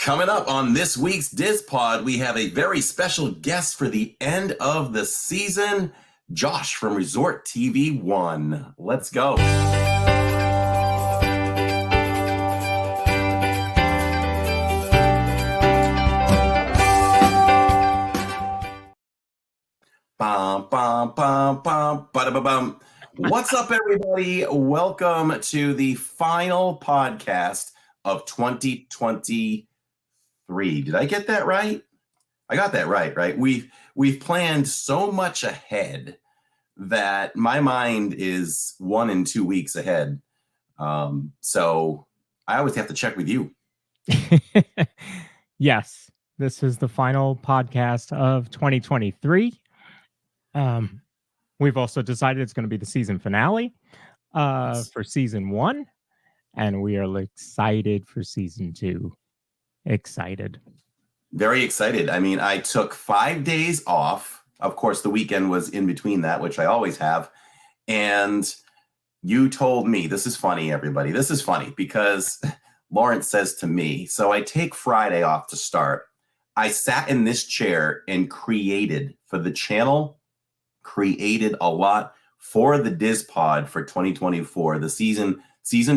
Coming up on this week's Diz Pod, we have a very special guest for the end of the season, Josh from ResortTV1. Let's go. Bum, bum, bum, bum, ba-da-ba-bum. What's up, everybody? Welcome to the final podcast of 2023. Did I get that right? I got that right? We've planned so much ahead that my mind is 1 and 2 weeks ahead. So I always have to check with you. Yes, this is the final podcast of 2023. We've also decided it's going to be the season finale for season 1, and we are excited for season 2. Excited. Very excited. I mean, I took 5 days off. Of course, the weekend was in between that, which I always have. And you told me, this is funny, everybody. This is funny because Lawrence says to me, so I take Friday off to start. I sat in this chair and created for the channel, created a lot for the Diz Pod for 2024. The season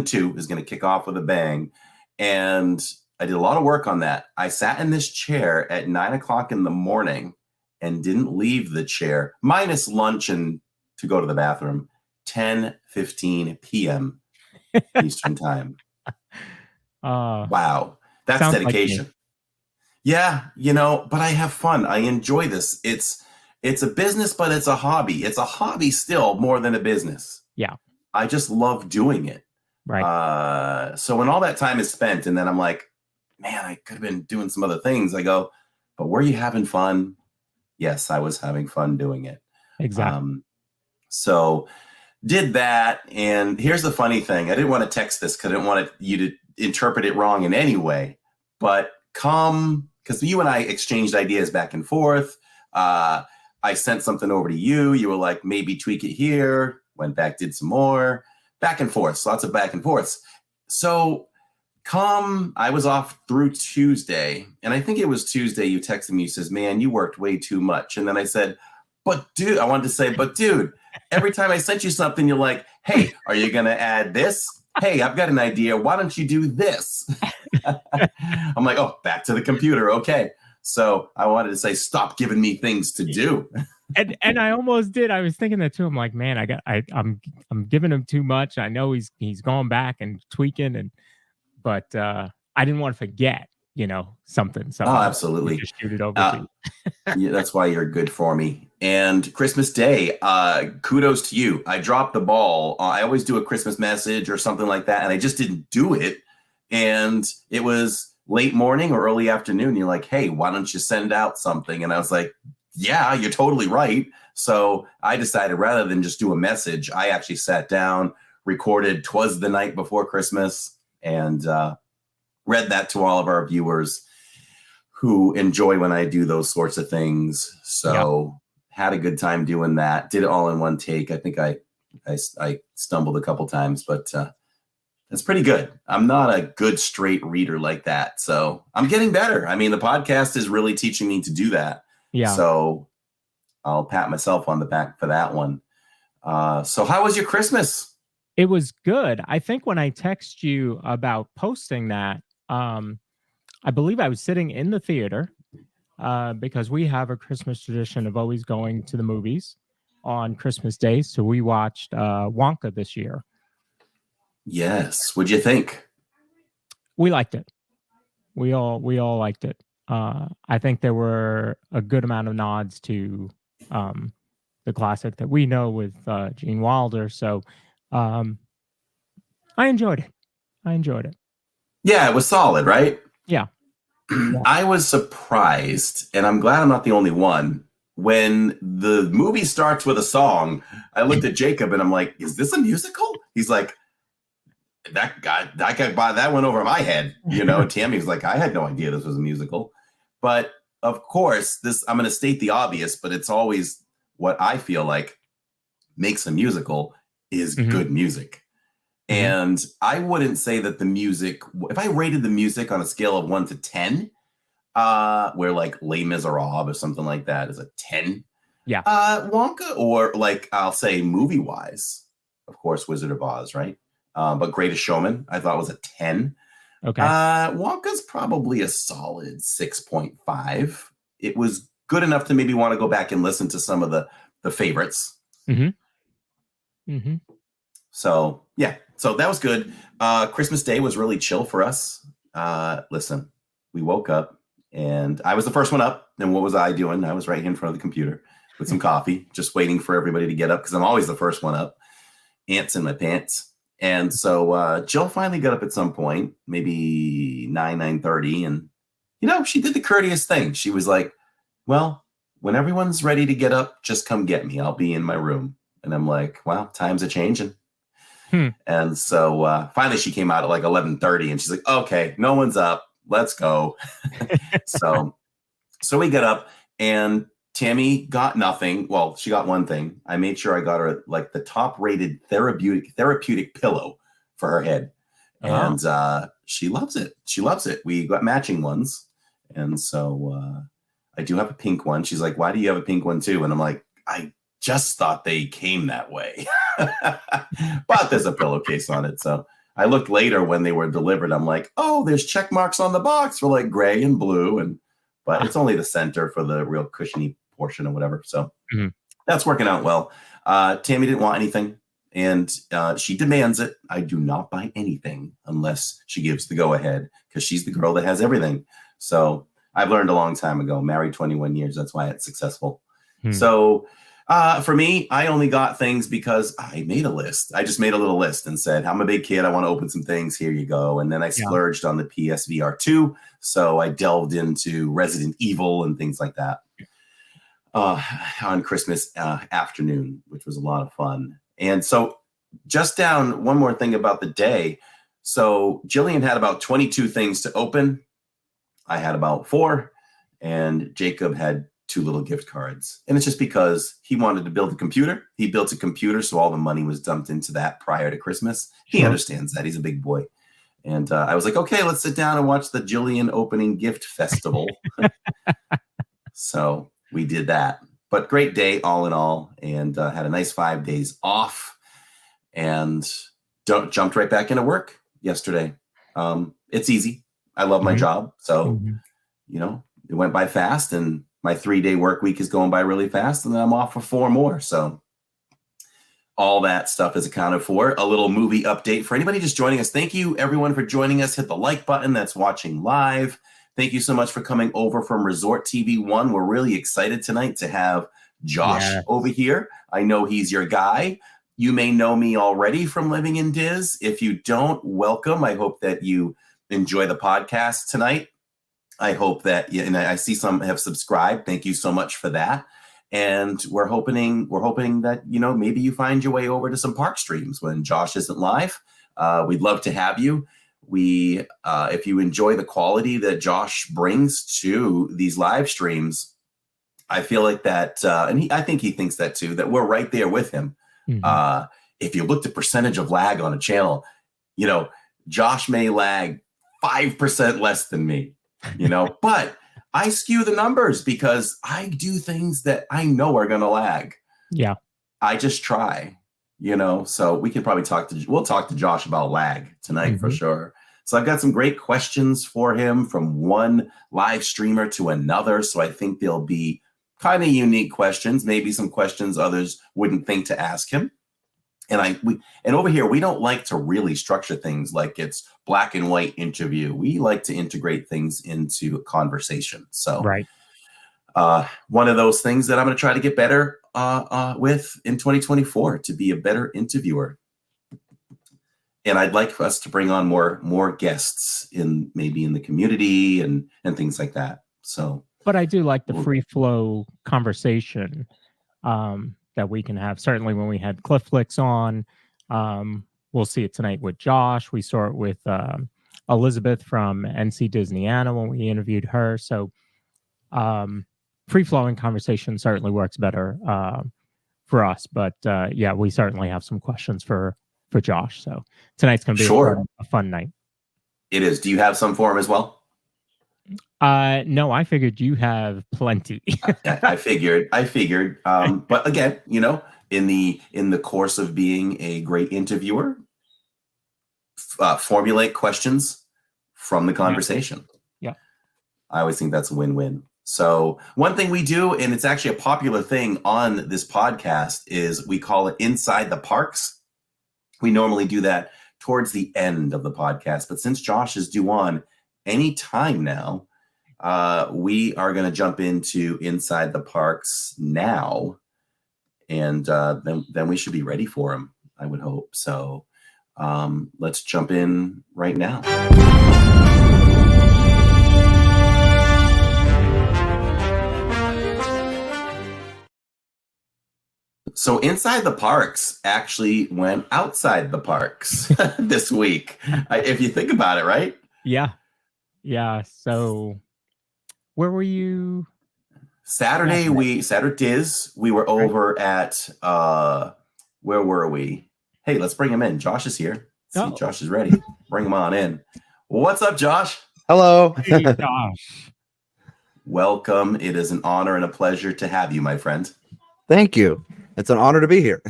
2 is going to kick off with a bang. And I did a lot of work on that. I sat in this chair at 9 o'clock in the morning and didn't leave the chair, minus lunch and to go to the bathroom, 10:15 p.m. Eastern time. Wow. That's dedication. Like yeah, but I have fun. I enjoy this. It's a business, but it's a hobby. It's a hobby still more than a business. Yeah. I just love doing it. Right. So when all that time is spent and then I'm like, man, I could have been doing some other things. I go, but were you having fun? Yes, I was having fun doing it. Exactly. So did that. And here's the funny thing. I didn't want to text this because I didn't want you to interpret it wrong in any way. But because you and I exchanged ideas back and forth. I sent something over to you. You were like, maybe tweak it here. Went back, did some more. Back and forth. Lots of back and forths. So I was off through Tuesday, and I think it was Tuesday you texted me, you says, man, you worked way too much. And then I said, but dude, every time I sent you something, you're like, hey, are you going to add this? Hey, I've got an idea. Why don't you do this? I'm like, oh, back to the computer. Okay. So I wanted to say, stop giving me things to do. and I almost did. I was thinking that too. I'm like, man, I'm giving him too much. I know he's going back and tweaking but I didn't want to forget, something. So oh, absolutely. Just shoot it over to you. Yeah, that's why you're good for me. And Christmas Day, kudos to you. I dropped the ball. I always do a Christmas message or something like that, and I just didn't do it. And it was late morning or early afternoon. You're like, hey, why don't you send out something? And I was like, yeah, you're totally right. So I decided rather than just do a message, I actually sat down, recorded 'Twas the Night Before Christmas, and read that to all of our viewers who enjoy when I do those sorts of things. So had a good time doing that. Did it all in one take. I think I stumbled a couple times, but that's pretty good. I'm not a good straight reader like that. So I'm getting better. I mean, the podcast is really teaching me to do that. Yeah. So I'll pat myself on the back for that one. So how was your Christmas? It was good. I think when I text you about posting that, I believe I was sitting in the theater because we have a Christmas tradition of always going to the movies on Christmas Day. So we watched Wonka this year. Yes. What'd you think? We liked it. We all liked it. I think there were a good amount of nods to the classic that we know with Gene Wilder. So I enjoyed it. Yeah, it was solid, right? Yeah. I was surprised, and I'm glad I'm not the only one. When the movie starts with a song, I looked at Jacob and I'm like, is this a musical? He's like, that guy, that went over my head. Tammy's like, I had no idea this was a musical. But of course, I'm going to state the obvious, but it's always what I feel like makes a musical is good music. And I wouldn't say that the music, if I rated the music on a scale of 1 to 10, where like Les Miserables or something like that is a 10. Yeah. Wonka, or like I'll say movie wise, of course, Wizard of Oz, right? But Greatest Showman, I thought was a 10. Okay. Wonka's probably a solid 6.5. It was good enough to maybe want to go back and listen to some of the favorites. So yeah, so that was good. Christmas Day was really chill for us. Listen, we woke up and I was the first one up. And what was I doing? I was right here in front of the computer with some coffee, just waiting for everybody to get up because I'm always the first one up. Ants in my pants. And so Jill finally got up at some point, maybe 9:30. And, you know, she did the courteous thing. She was like, well, when everyone's ready to get up, just come get me. I'll be in my room. And I'm like, well, times are changing. And so finally she came out at like 11:30 and she's like, okay, no one's up. Let's go. So we got up and Tammy got nothing. Well, she got one thing. I made sure I got her like the top rated therapeutic pillow for her head. And she loves it. She loves it. We got matching ones. And so I do have a pink one. She's like, why do you have a pink one too? And I'm like, I just thought they came that way. But there's a pillowcase on it. So I looked later when they were delivered. I'm like, oh, there's check marks on the box for like gray and blue. But it's only the center for the real cushiony portion or whatever. So that's working out well. Tammy didn't want anything. And she demands it. I do not buy anything unless she gives the go ahead because she's the girl that has everything. So I've learned a long time ago, married 21 years. That's why it's successful. So for me, I only got things because I made a list. I just made a little list and said, I'm a big kid. I want to open some things. Here you go. And then I splurged on the PSVR 2. So I delved into Resident Evil and things like that on Christmas afternoon, which was a lot of fun. And so just down one more thing about the day. So Jillian had about 22 things to open. I had about 4. And Jacob had 2 little gift cards. And it's just because he wanted to build a computer. He built a computer, so all the money was dumped into that prior to Christmas. He understands that. He's a big boy. And I was like, okay, let's sit down and watch the Jillian opening gift festival. So we did that. But great day all in all, and had a nice 5 days off and jumped right back into work yesterday. It's easy. I love my job. So, you know, it went by fast, and my 3-day work week is going by really fast, and then I'm off for 4 more. So all that stuff is accounted for. A little movie update for anybody just joining us. Thank you, everyone, for joining us. Hit the like button that's watching live. Thank you so much for coming over from ResortTV1. We're really excited tonight to have Josh over here. I know he's your guy. You may know me already from living in Diz. If you don't, welcome. I hope that you enjoy the podcast tonight. I hope that, and I see some have subscribed. Thank you so much for that. And we're hoping that, you know, maybe you find your way over to some park streams when Josh isn't live. We'd love to have you. If you enjoy the quality that Josh brings to these live streams, I feel like that, and I think he thinks that too, that we're right there with him. If you look at percentage of lag on a channel, you know, Josh may lag 5% less than me. You know, but I skew the numbers because I do things that I know are going to lag. Yeah. I just try, you know, so we can probably we'll talk to Josh about lag tonight for sure. So I've got some great questions for him from one live streamer to another. So I think they'll be kind of unique questions, maybe some questions others wouldn't think to ask him. And over here, we don't like to really structure things like it's black and white interview. We like to integrate things into a conversation. So one of those things that I'm going to try to get better with in 2024 to be a better interviewer. And I'd like for us to bring on more guests maybe in the community and things like that. So, but I do like the free flow conversation that we can have. Certainly when we had Cliff Flicks on, we'll see it tonight with Josh. We saw it with Elizabeth from NC Disneyana when we interviewed her. So free-flowing conversation certainly works better for us. But yeah, we certainly have some questions for for Josh. So tonight's going to be Sure. a fun night. It is. Do you have some for him as well? No, I figured you have plenty. I figured. But again, in the course of being a great interviewer, formulate questions from the conversation. Yeah. I always think that's a win-win. So one thing we do, and it's actually a popular thing on this podcast, is we call it Inside the Parks. We normally do that towards the end of the podcast, but since Josh is due on any time now, we are going to jump into Inside the Parks now, and then we should be ready for him, I would hope. So let's jump in right now. So Inside the Parks actually went outside the parks this week, if you think about it, right? Yeah. So where were you? Saturday Diz, we were over at where were we? Hey, let's bring him in. Josh is here. See, Josh is ready. Bring him on in. What's up, Josh? Hello. Hey, Josh. Welcome. It is an honor and a pleasure to have you, my friend. Thank you. It's an honor to be here.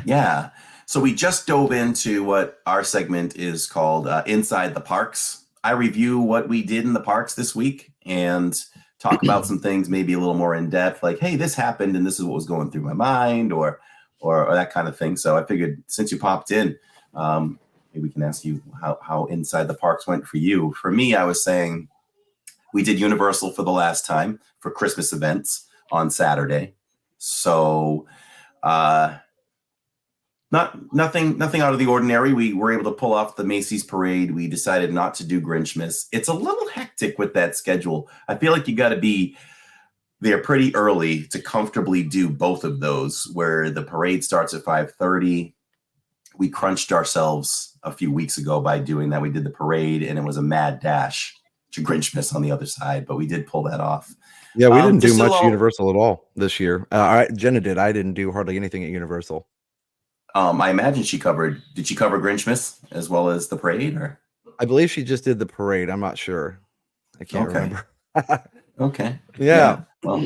Yeah. So we just dove into what our segment is called Inside the Parks. I review what we did in the parks this week and talk about some things maybe a little more in depth, like, hey, this happened and this is what was going through my mind, or that kind of thing. So I figured since you popped in, maybe we can ask you how Inside the Parks went for you. For me, I was saying we did Universal for the last time for Christmas events on Saturday. So nothing out of the ordinary. We were able to pull off the Macy's parade. We decided not to do Grinchmas. It's a little hectic with that schedule. I feel like you got to be there pretty early to comfortably do both of those, where the parade starts at 5:30. We crunched ourselves a few weeks ago by doing that. We did the parade and it was a mad dash to Grinchmas on the other side, but we did pull that off. Yeah, we didn't do much Universal at all this year. Jenna did. I didn't do hardly anything at Universal. I imagine did she cover Grinchmas as well as the parade, or? I believe she just did the parade. I'm not sure. I can't remember. Okay. Yeah. Well,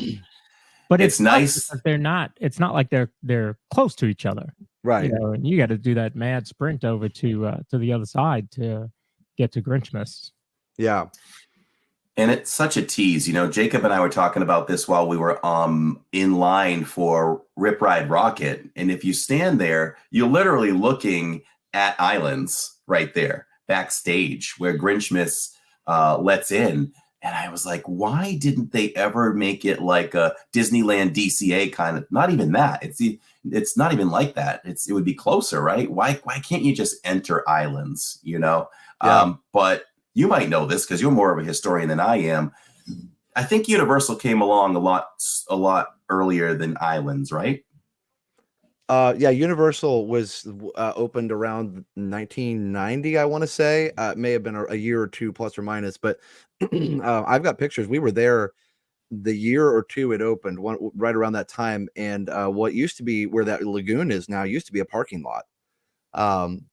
but it's nice. They're not. It's not like they're close to each other, right? And you got to do that mad sprint over to the other side to get to Grinchmas. Yeah. And it's such a tease. Jacob and I were talking about this while we were in line for Rip Ride Rocket. And if you stand there, you're literally looking at islands right there, backstage, where Grinchmas lets in. And I was like, why didn't they ever make it like a Disneyland DCA kind of? Not even that. It's not even like that. It would be closer, right? Why can't you just enter islands? Yeah. But you might know this because you're more of a historian than I am. I think Universal came along a lot earlier than Islands, right? Yeah, Universal was opened around 1990, I want to say. It may have been a year or two plus or minus, but I've got pictures. We were there the year or two it opened, right around that time. And what used to be where that lagoon is now used to be a parking lot.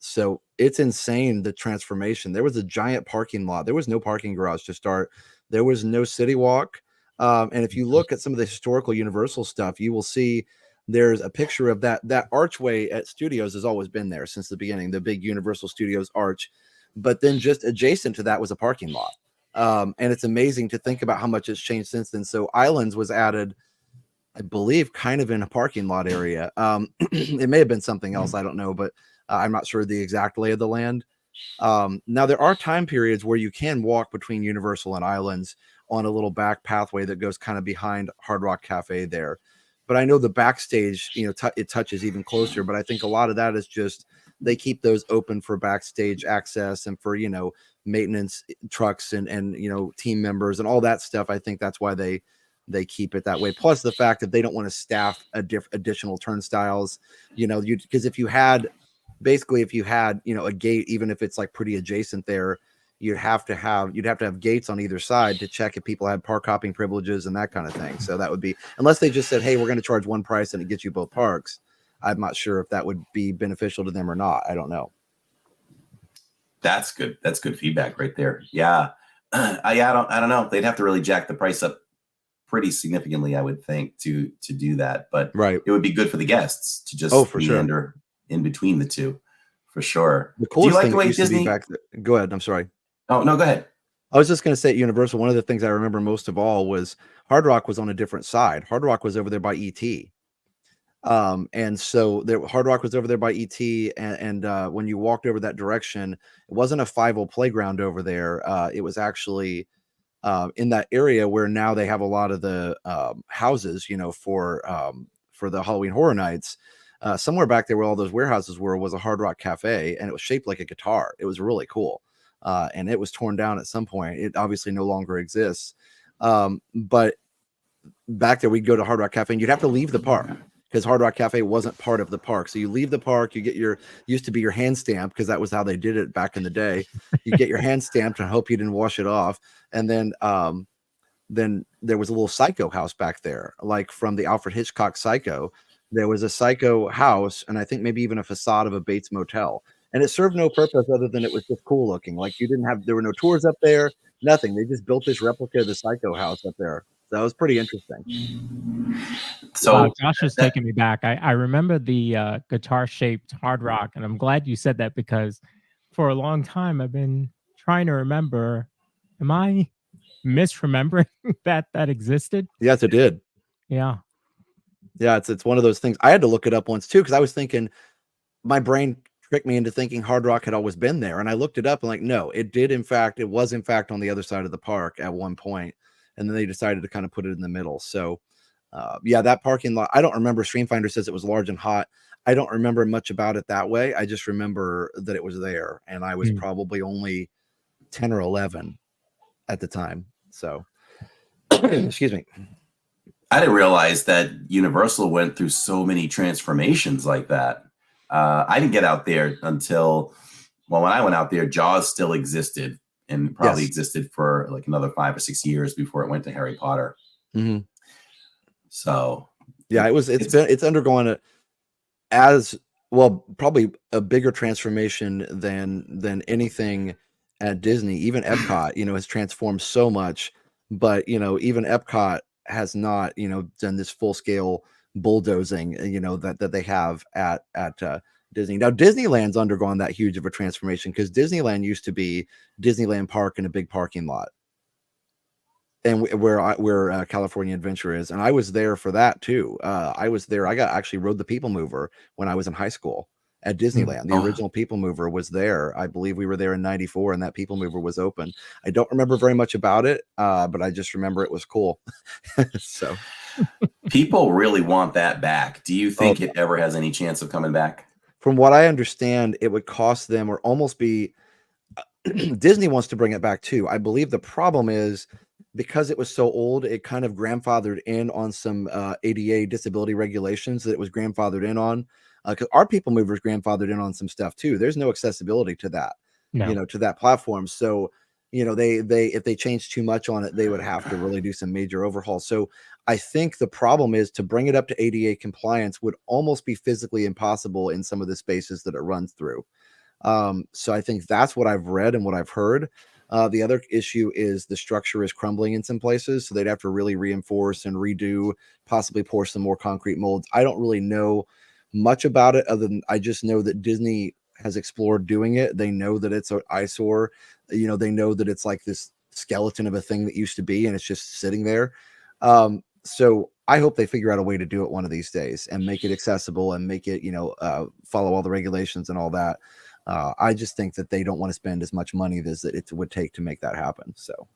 So it's insane, the transformation. There was a giant parking lot. There was no parking garage to start. There was no city walk. And if you look at some of the historical Universal stuff, you will see there's a picture of that archway at Studios has always been there since the beginning, the big Universal Studios arch. But then just adjacent to that was a parking lot. And it's amazing to think about how much it's changed since then. So Islands was added, I believe, kind of in a parking lot area. It may have been something else, I don't know, but I'm not sure the exact lay of the land. Now, there are time periods where you can walk between Universal and Islands on a little back pathway that goes kind of behind Hard Rock Cafe there. But I know the backstage, it touches even closer. But I think a lot of that is just they keep those open for backstage access and for, maintenance trucks and team members and all that stuff. I think that's why they keep it that way. Plus the fact that they don't want to staff additional turnstiles, because if you had a gate, even if it's like pretty adjacent there, you'd have to have gates on either side to check if people had park hopping privileges and that kind of thing. So that would be, unless they just said, hey, we're going to charge one price and it gets you both parks. I'm not sure if that would be beneficial to them or not. I don't know. That's good. That's good feedback right there. Yeah. I don't know. They'd have to really jack the price up pretty significantly, I would think, to do that. But Right. it would be good for the guests to just for sure. meander in between the two, for sure. The Do you coolest like thing the that way used to be Disney? back there. Go ahead. I'm sorry. Oh no, go ahead. I was just going to say at Universal, one of the things I remember most of all was Hard Rock was on a different side. Hard Rock was over there by ET. And so Hard Rock was over there by ET. And when you walked over that direction, it wasn't a 5-0 playground over there. It was actually in that area where now they have a lot of the houses, you know, for the Halloween Horror Nights. Somewhere back there where all those warehouses were was a Hard Rock Cafe, and it was shaped like a guitar. It was really cool. And it was torn down at some point. It obviously no longer exists. But back there, we'd go to Hard Rock Cafe, and you'd have to leave the park because Hard Rock Cafe wasn't part of the park. So you leave the park, you get used to be your hand stamp, because that was how they did it back in the day. You get your hand stamped and hope you didn't wash it off. And then there was a little Psycho house back there, like from the Alfred Hitchcock Psycho. There was a Psycho house, and I think maybe even a facade of a Bates Motel. And it served no purpose other than it was just cool looking. Like there were no tours up there, nothing. They just built this replica of the Psycho house up there. So that was pretty interesting. So Josh is taking me back. I remember the guitar-shaped Hard Rock, and I'm glad you said that, because for a long time I've been trying to remember. Am I misremembering that existed? Yes, it did. Yeah. Yeah, it's one of those things. I had to look it up once too, because I was thinking, my brain tricked me into thinking Hard Rock had always been there, and I looked it up and like, no, it was in fact on the other side of the park at one point, and then they decided to kind of put it in the middle. So yeah, that parking lot, I don't remember. Streamfinder says it was large and hot. I don't remember much about it that way. I just remember that it was there, and I was probably only 10 or 11 at the time. So excuse me. I didn't realize that Universal went through so many transformations like that. I didn't get out there until, well, when I went out there, Jaws still existed, and probably existed for like another 5 or 6 years before it went to Harry Potter. Mm-hmm. So yeah, it's undergone as well, probably a bigger transformation than anything at Disney. Even Epcot, you know, has transformed so much, but you know, even Epcot has not, you know, done this full scale bulldozing, you know, that they have at Disney. Now Disneyland's undergone that huge of a transformation, because Disneyland used to be Disneyland Park in a big parking lot, and where California Adventure is, and I was there for that too. I was there. I actually rode the People Mover when I was in high school at Disneyland. The original People Mover was there. I believe we were there in '94, and that People Mover was open. I don't remember very much about it, but I just remember it was cool. So people really want that back. Do you think it ever has any chance of coming back? From what I understand, it would cost them, or almost be Disney wants to bring it back too. I believe the problem is, because it was so old, it kind of grandfathered in on some ADA disability regulations that it was grandfathered in on. Because our People Movers grandfathered in on some stuff too. There's no accessibility to that, you know, to that platform. So, you know, they if they change too much on it, they would have to really do some major overhaul. So I think the problem is, to bring it up to ADA compliance would almost be physically impossible in some of the spaces that it runs through. So I think that's what I've read and what I've heard. The other issue is the structure is crumbling in some places, so they'd have to really reinforce and redo, possibly pour some more concrete molds. I don't really know much about it, other than I just know that Disney has explored doing it. They know that it's an eyesore. You know, they know that it's like this skeleton of a thing that used to be, and it's just sitting there. So I hope they figure out a way to do it one of these days and make it accessible and make it, you know, follow all the regulations and all that. I just think that they don't want to spend as much money as it would take to make that happen. So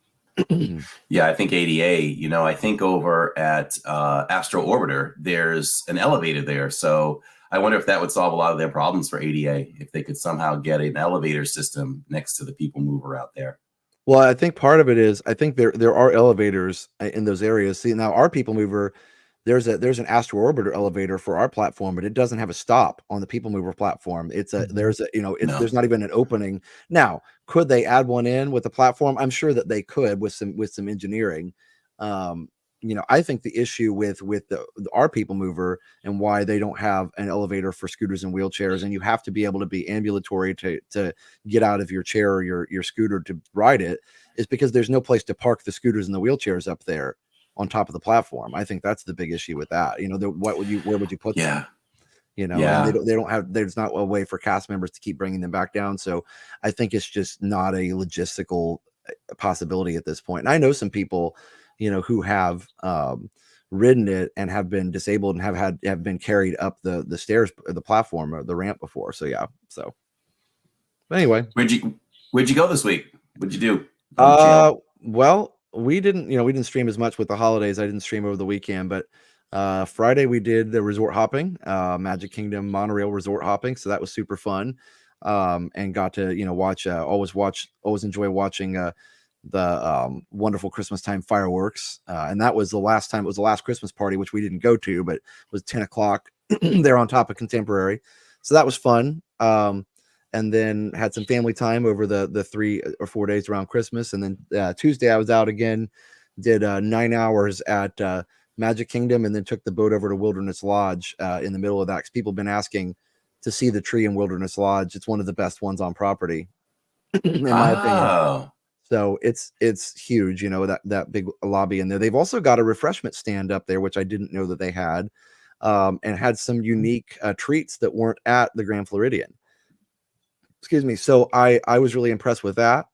yeah, I think ADA, you know, I think over at Astro Orbiter, there's an elevator there. So I wonder if that would solve a lot of their problems for ADA, if they could somehow get an elevator system next to the People Mover out there. Well, I think part of it is, I think there are elevators in those areas. See, now our People Mover, there's an Astro Orbiter elevator for our platform, but it doesn't have a stop on the People Mover platform. There's not even an opening. Now, could they add one in with the platform? I'm sure that they could with some engineering. you know, I think the issue with our people mover and why they don't have an elevator for scooters and wheelchairs, and you have to be able to be ambulatory to get out of your chair or your scooter to ride it, is because there's no place to park the scooters and the wheelchairs up there on top of the platform. I think that's the big issue with that. You know, where would you put them? You know, and they don't have, there's not a way for cast members to keep bringing them back down. So I think it's just not a logistical possibility at this point. And I know some people, you know, who have ridden it and have been disabled and have been carried up the stairs, the platform or the ramp before. So yeah. So but anyway, where'd you go this week? What'd you do? Well, we didn't stream as much with the holidays. I didn't stream over the weekend, but Friday we did the resort hopping, Magic Kingdom monorail resort hopping. So that was super fun. And got to, you know, always enjoy watching the wonderful Christmas time fireworks. And that was the last time, it was the last Christmas party, which we didn't go to, but it was 10 o'clock there on top of Contemporary. So that was fun. And then had some family time over the 3 or 4 days around Christmas. And then Tuesday I was out again, did 9 hours at Magic Kingdom, and then took the boat over to Wilderness Lodge in the middle of that, because people have been asking to see the tree in Wilderness Lodge. It's one of the best ones on property, in my opinion. So it's huge, you know, that big lobby in there. They've also got a refreshment stand up there, which I didn't know that they had, and had some unique treats that weren't at the Grand Floridian. Excuse me. So I was really impressed with that.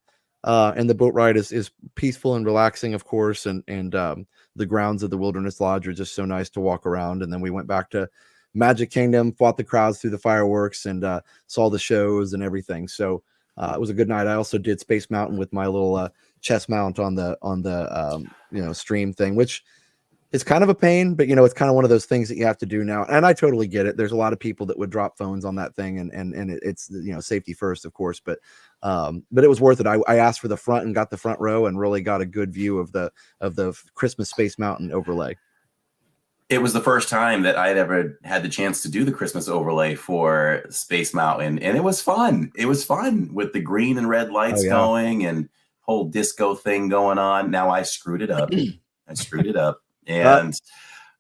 And the boat ride is peaceful and relaxing, of course. And the grounds of the Wilderness Lodge are just so nice to walk around. And then we went back to Magic Kingdom, fought the crowds through the fireworks, and saw the shows and everything. So it was a good night. I also did Space Mountain with my little chest mount on the you know, stream thing, which is kind of a pain, but you know, it's kind of one of those things that you have to do now. And I totally get it. There's a lot of people that would drop phones on that thing, and it's, you know, safety first, of course, but it was worth it. I asked for the front and got the front row and really got a good view of the Christmas Space Mountain overlay. It was the first time that I'd ever had the chance to do the Christmas overlay for Space Mountain, and it was fun. It was fun with the green and red lights going and whole disco thing going on. Now I screwed it up. And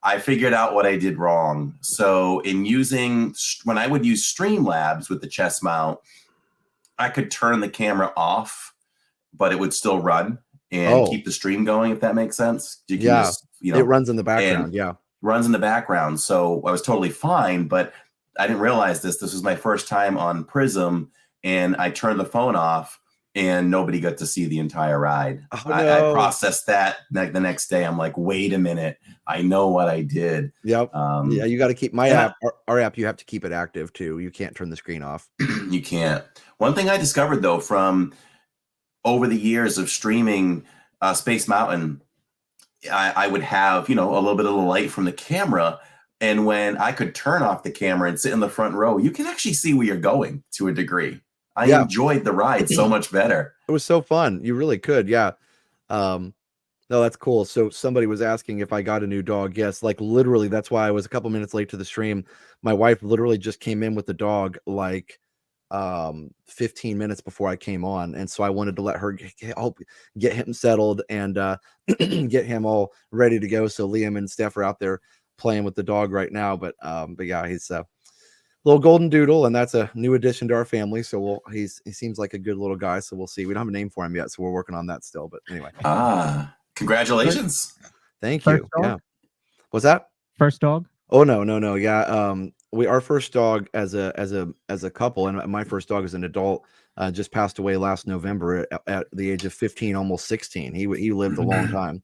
I figured out what I did wrong. So when I would use Streamlabs with the chest mount, I could turn the camera off, but it would still run and keep the stream going, if that makes sense. You can just, you know, it runs in the background. Runs in the background. So I was totally fine, but I didn't realize this. This was my first time on Prism, and I turned the phone off and nobody got to see the entire ride. I processed that the next day. I'm like, wait a minute. I know what I did. Yep. Yeah, you got to keep my app, our app, you have to keep it active too. You can't turn the screen off. You can't. One thing I discovered though, from over the years of streaming Space Mountain, I would have, you know, a little bit of the light from the camera. And when I could turn off the camera and sit in the front row, you can actually see where you're going to a degree. I enjoyed the ride so much better. It was so fun. You really could. Yeah. No, that's cool. So somebody was asking if I got a new dog. Yes. Like literally, that's why I was a couple minutes late to the stream. My wife literally just came in with the dog like 15 minutes before I came on. And so I wanted to let her get him settled and get him all ready to go. So Liam and Steph are out there playing with the dog right now. But yeah, he's little golden doodle, and that's a new addition to our family. So he seems like a good little guy. So we'll see. We don't have a name for him yet, so we're working on that still. But anyway, congratulations! Thank you. Yeah, what's that? First dog? Oh no. Yeah, our first dog as a couple, and my first dog as an adult just passed away last November at the age of 15, almost 16. He lived a long time.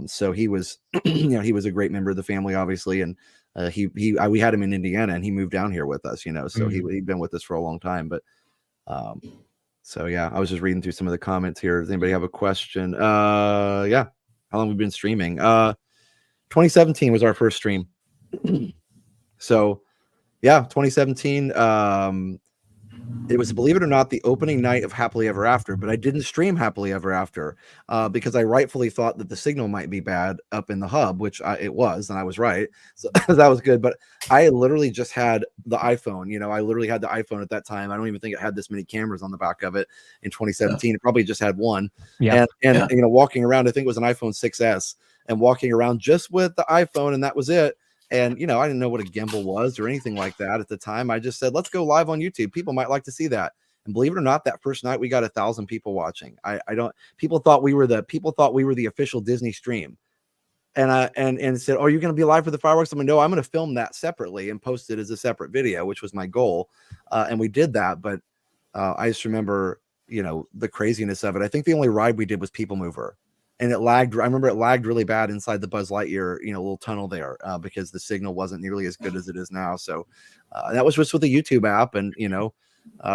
So he was, you know, he was a great member of the family, obviously, and we had him in Indiana, and he moved down here with us, you know, so he'd been with us for a long time. But so yeah, I was just reading through some of the comments here. Does anybody have a question? Yeah, how long have we been streaming? 2017 was our first stream. So yeah, 2017. It was, believe it or not, the opening night of Happily Ever After, but I didn't stream Happily Ever After because I rightfully thought that the signal might be bad up in the hub, which it was, and I was right. So that was good. But I literally just had the iPhone. You know, I literally had the iPhone at that time. I don't even think it had this many cameras on the back of it in 2017. It probably just had one. Yeah. And you know, walking around, I think it was an iPhone 6S. and walking around just with the iPhone, and that was it. And you know, I didn't know what a gimbal was or anything like that at the time. I just said, let's go live on YouTube. People might like to see that. And believe it or not, that first night we got 1,000 people watching. People thought we were the official Disney stream. And said, "Oh, you're going to be live for the fireworks?" I'm like, "No, I'm going to film that separately and post it as a separate video," which was my goal. And we did that. But I just remember, you know, the craziness of it. I think the only ride we did was People Mover, and it lagged. I remember it lagged really bad inside the Buzz Lightyear, you know, little tunnel there, because the signal wasn't nearly as good as it is now. So that was just with the YouTube app, and you know,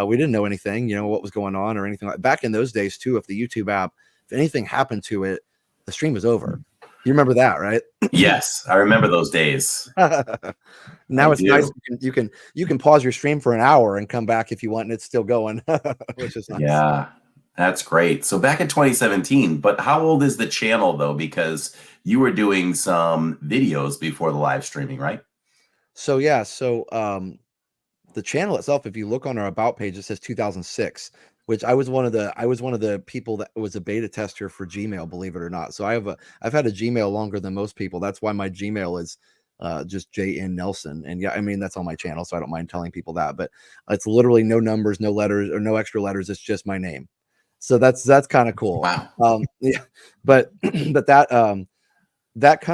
we didn't know anything, you know, what was going on or anything like. Back in those days too, if the YouTube app, if anything happened to it, the stream was over. You remember that, right? Yes, I remember those days. Now it's nice. You can pause your stream for an hour and come back if you want, and it's still going, which is nice. Yeah, that's great. So back in 2017, but how old is the channel though? Because you were doing some videos before the live streaming, right? So yeah, the channel itself, if you look on our about page, it says 2006. Which I was one of the people that was a beta tester for Gmail, believe it or not. So I've had a Gmail longer than most people. That's why my Gmail is just JN Nelson. And yeah, I mean, that's on my channel, so I don't mind telling people that, but it's literally no numbers, no letters, or no extra letters. It's just my name. So that's kind of cool. Wow. Yeah, but that kind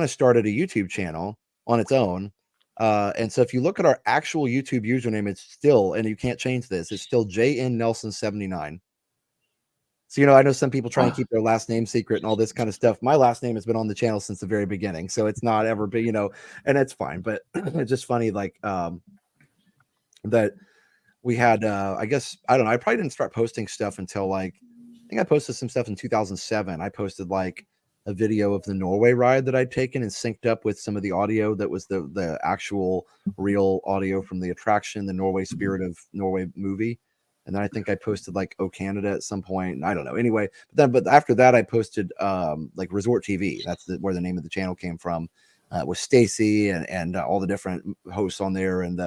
of started a YouTube channel on its own. And so if you look at our actual YouTube username, it's still, and you can't change this, it's still JN Nelson 79. So, you know, I know some people try and keep their last name secret and all this kind of stuff. My last name has been on the channel since the very beginning, so it's not ever been, you know, and it's fine. But it's just funny, like that we had, I guess, I don't know, I probably didn't start posting stuff until like, I think I posted some stuff in 2007. I posted like a video of the Norway ride that I'd taken and synced up with some of the audio that was the actual real audio from the attraction, the Norway Spirit of Norway movie. And then I think I posted like Oh Canada at some point. And I don't know. Anyway, but after that, I posted like Resort TV. That's where the name of the channel came from, with Stacy and all the different hosts on there. And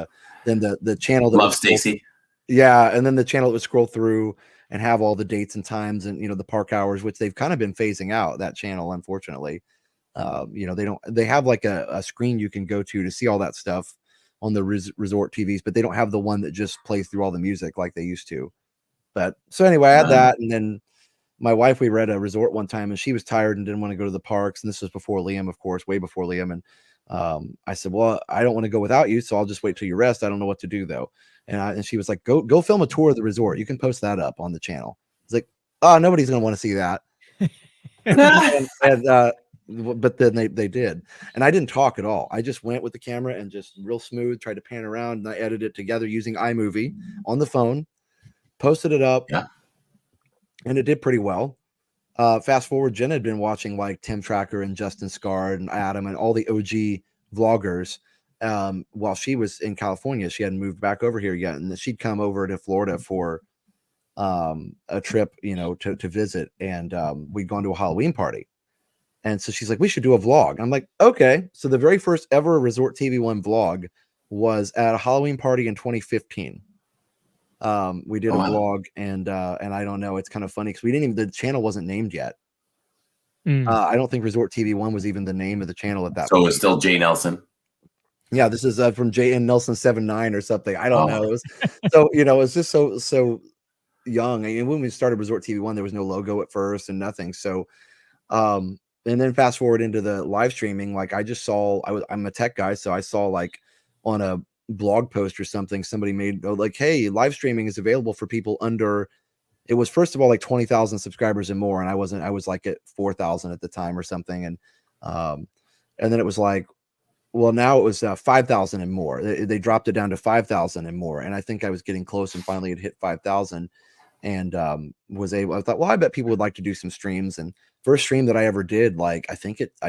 then the channel that Love Stacy. Yeah, and then the channel that would scroll through and have all the dates and times and, you know, the park hours, which they've kind of been phasing out, that channel, unfortunately. You know, they have like a screen you can go to see all that stuff on the resort TVs, but they don't have the one that just plays through all the music like they used to. But so anyway, I had that. And then my wife, we were at a resort one time and she was tired and didn't want to go to the parks. And this was before Liam, of course, way before Liam. And I said, well, I don't want to go without you, so I'll just wait till you rest. I don't know what to do though. And she was like, go film a tour of the resort. You can post that up on the channel. It's like, oh, nobody's going to want to see that. But then they did. And I didn't talk at all. I just went with the camera and just real smooth, tried to pan around, and I edited it together using iMovie on the phone, posted it up. Yeah. And it did pretty well. Fast forward, Jen had been watching like Tim Tracker and Justin Scard and Adam and all the OG vloggers while she was in California. She hadn't moved back over here yet, and she'd come over to Florida for a trip, you know, to visit, and we'd gone to a Halloween party. And so she's like, we should do a vlog. I'm like, okay. So the very first ever ResortTV1 vlog was at a Halloween party in 2015. We did a vlog, and I don't know, it's kind of funny because we didn't even, the channel wasn't named yet. I don't think ResortTV1 was even the name of the channel at that point. So it's still J Nelson. Yeah, this is from JN Nelson 79 or something. I don't know. It was, so, you know, it's just so young. I mean, when we started ResortTV1, there was no logo at first and nothing. So, and then fast forward into the live streaming, like I just saw, I'm a tech guy, so I saw like on a blog post or something, somebody made like, hey, live streaming is available for people under, it was first of all like 20,000 subscribers and more, and I was like at 4,000 at the time or something, and then it was like, well, now it was 5,000 and more. They dropped it down to 5,000 and more, and I think I was getting close and finally it hit 5,000, and was able, I thought, well, I bet people would like to do some streams. And first stream that I ever did, like I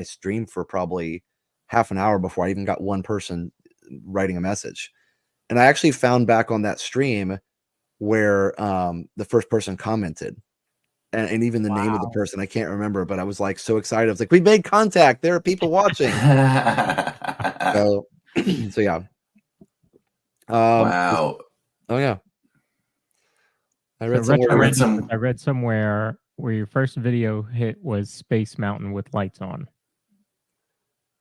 streamed for probably half an hour before I even got one person writing a message. And I actually found back on that stream where the first person commented, and even the name of the person I can't remember, but I was like so excited. I was like, we made contact, there are people watching. so yeah. Wow. Oh yeah. I read somewhere where your first video hit was Space Mountain with lights on.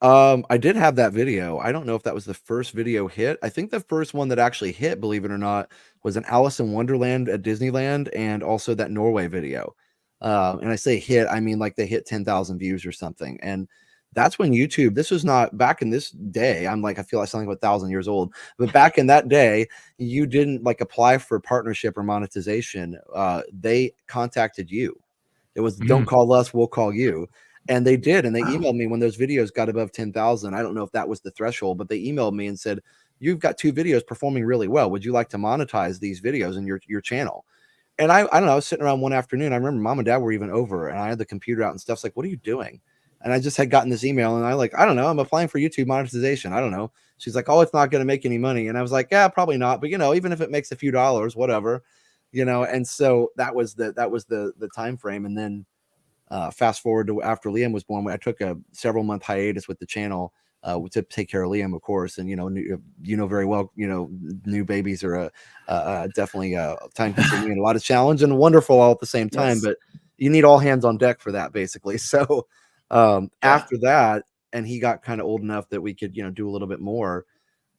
I did have that video. I don't know if that was the first video hit. I think the first one that actually hit, believe it or not, was an Alice in Wonderland at Disneyland, and also that Norway video. And I say hit, I mean like they hit 10,000 views or something. And that's when YouTube, this was not back in this day. I'm like, I feel like something like 1,000 years old, but back in that day, you didn't like apply for partnership or monetization. They contacted you. It was don't call us, we'll call you. And they did. And they emailed me when those videos got above 10,000. I don't know if that was the threshold, but they emailed me and said, you've got 2 videos performing really well. Would you like to monetize these videos in your channel? And I don't know, I was sitting around one afternoon. I remember mom and dad were even over, and I had the computer out and stuff. It's like, what are you doing? And I just had gotten this email, and I don't know, I'm applying for YouTube monetization. I don't know. She's like, oh, it's not going to make any money. And I was like, yeah, probably not. But, even if it makes a few dollars, whatever, and so that was the time frame. And then fast forward to after Liam was born, I took a several month hiatus with the channel to take care of Liam, of course. And, very well, new babies are definitely time consuming and a lot of challenge and wonderful all at the same time. Yes. But you need all hands on deck for that, basically. So after that, and he got kind of old enough that we could, do a little bit more.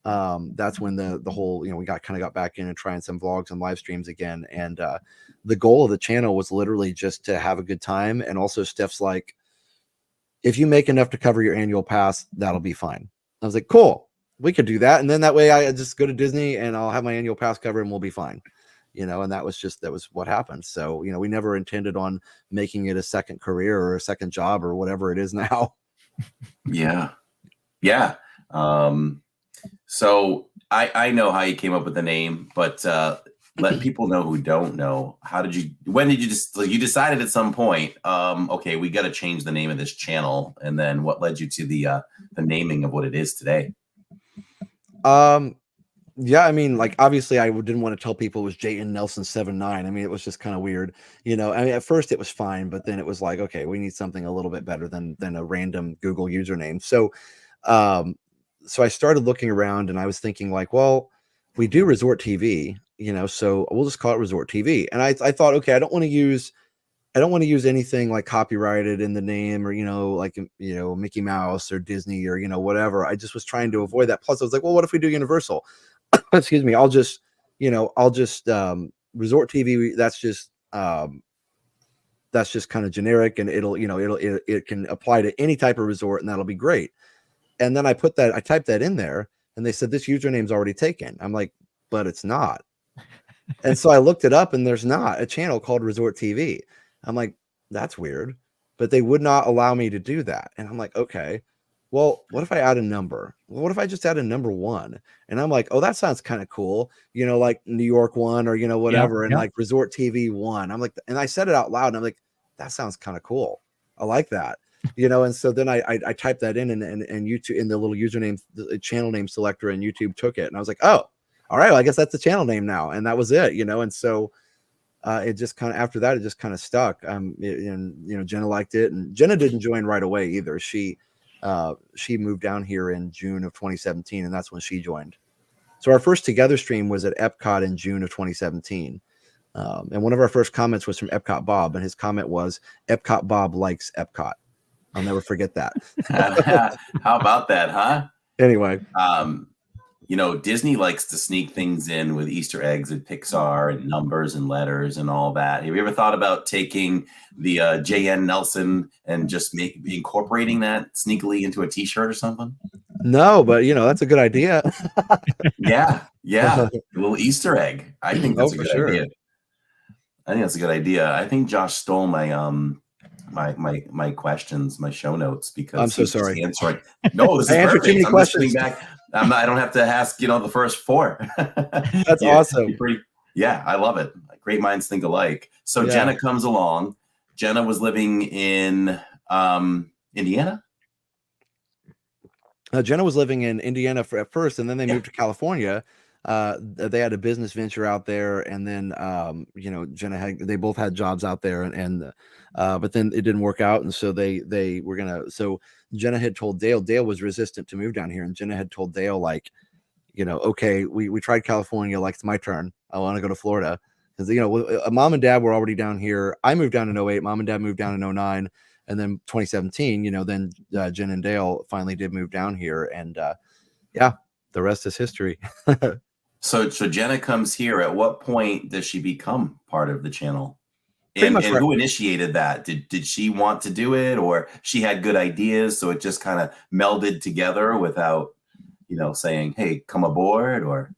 That's when the whole, we got back in and trying some vlogs and live streams again. And the goal of the channel was literally just to have a good time. And also Steph's like, if you make enough to cover your annual pass, that'll be fine. I was like, cool, we could do that. And then that way I just go to Disney and I'll have my annual pass covered and we'll be fine. And that was what happened. So, we never intended on making it a second career or a second job or whatever it is now. Yeah. Yeah. So I know how you came up with the name, but let people know who don't know. When did you you decided at some point, okay, we got to change the name of this channel. And then what led you to the naming of what it is today? Yeah, I mean, like, obviously I didn't want to tell people it was Jayton Nelson 79. I mean, it was just kind of weird, I mean, at first it was fine, but then it was like, okay, we need something a little bit better than a random Google username. So, so I started looking around and I was thinking like, well, we do Resort TV, so we'll just call it Resort TV. And I thought, okay, I don't want to use anything like copyrighted in the name or, like, Mickey Mouse or Disney or, whatever. I just was trying to avoid that. Plus I was like, well, what if we do Universal? Excuse me. I'll just Resort TV. That's just kind of generic, and it can apply to any type of resort, and that'll be great. And then I typed that in there, and they said this username's already taken. I'm like, but it's not. And so I looked it up, and there's not a channel called Resort TV. I'm like, that's weird, but they would not allow me to do that. And I'm like, okay, well, what if I add a number? Well, what if I just add a number 1? And I'm like, oh, that sounds kind of cool. Like New York 1 or, whatever. And like Resort TV 1. I'm like, and I said it out loud and I'm like, that sounds kind of cool. I like that, and so then I typed that in and YouTube in the little username, the channel name selector, and YouTube took it. And I was like, oh, all right, well, I guess that's the channel name now. And that was it, and so it just kind of, after that, it just kind of stuck. And Jenna liked it, and Jenna didn't join right away either. She moved down here in June of 2017, and that's when she joined. So our first together stream was at Epcot in June of 2017. And one of our first comments was from Epcot Bob, and his comment was, Epcot Bob likes Epcot. I'll never forget that. How about that, huh? Anyway. Disney likes to sneak things in with Easter eggs and Pixar and numbers and letters and all that. Have you ever thought about taking the JN Nelson and just incorporating that sneakily into a t-shirt or something? No, but that's a good idea. Yeah. A little Easter egg. I think that's a good idea. I think that's a good idea. I think Josh stole my my questions, my show notes, because I'm so sorry. Answering. No, this is perfect. Too many questions. Back. I don't have to ask, the first 4. That's awesome. Yeah, I love it. Great minds think alike. So yeah. Jenna comes along. Jenna was living in Indiana. Jenna was living in Indiana at first, and then they moved to California. They had a business venture out there, and then Jenna they both had jobs out there, and but then it didn't work out, and so they were gonna. So Jenna had told Dale. Dale was resistant to move down here, and Jenna had told Dale, like, okay, we tried California, like, it's my turn. I want to go to Florida, because mom and dad were already down here. I moved down in 08. Mom and dad moved down in 09. And then 2017, you know, then Jen and Dale finally did move down here, and yeah, the rest is history. So Jenna comes here. At what point does she become part of the channel? Pretty And much right. who initiated that? Did she want to do it, or she had good ideas, so it just kind of melded together without, you know, saying, "Hey, come aboard"? Or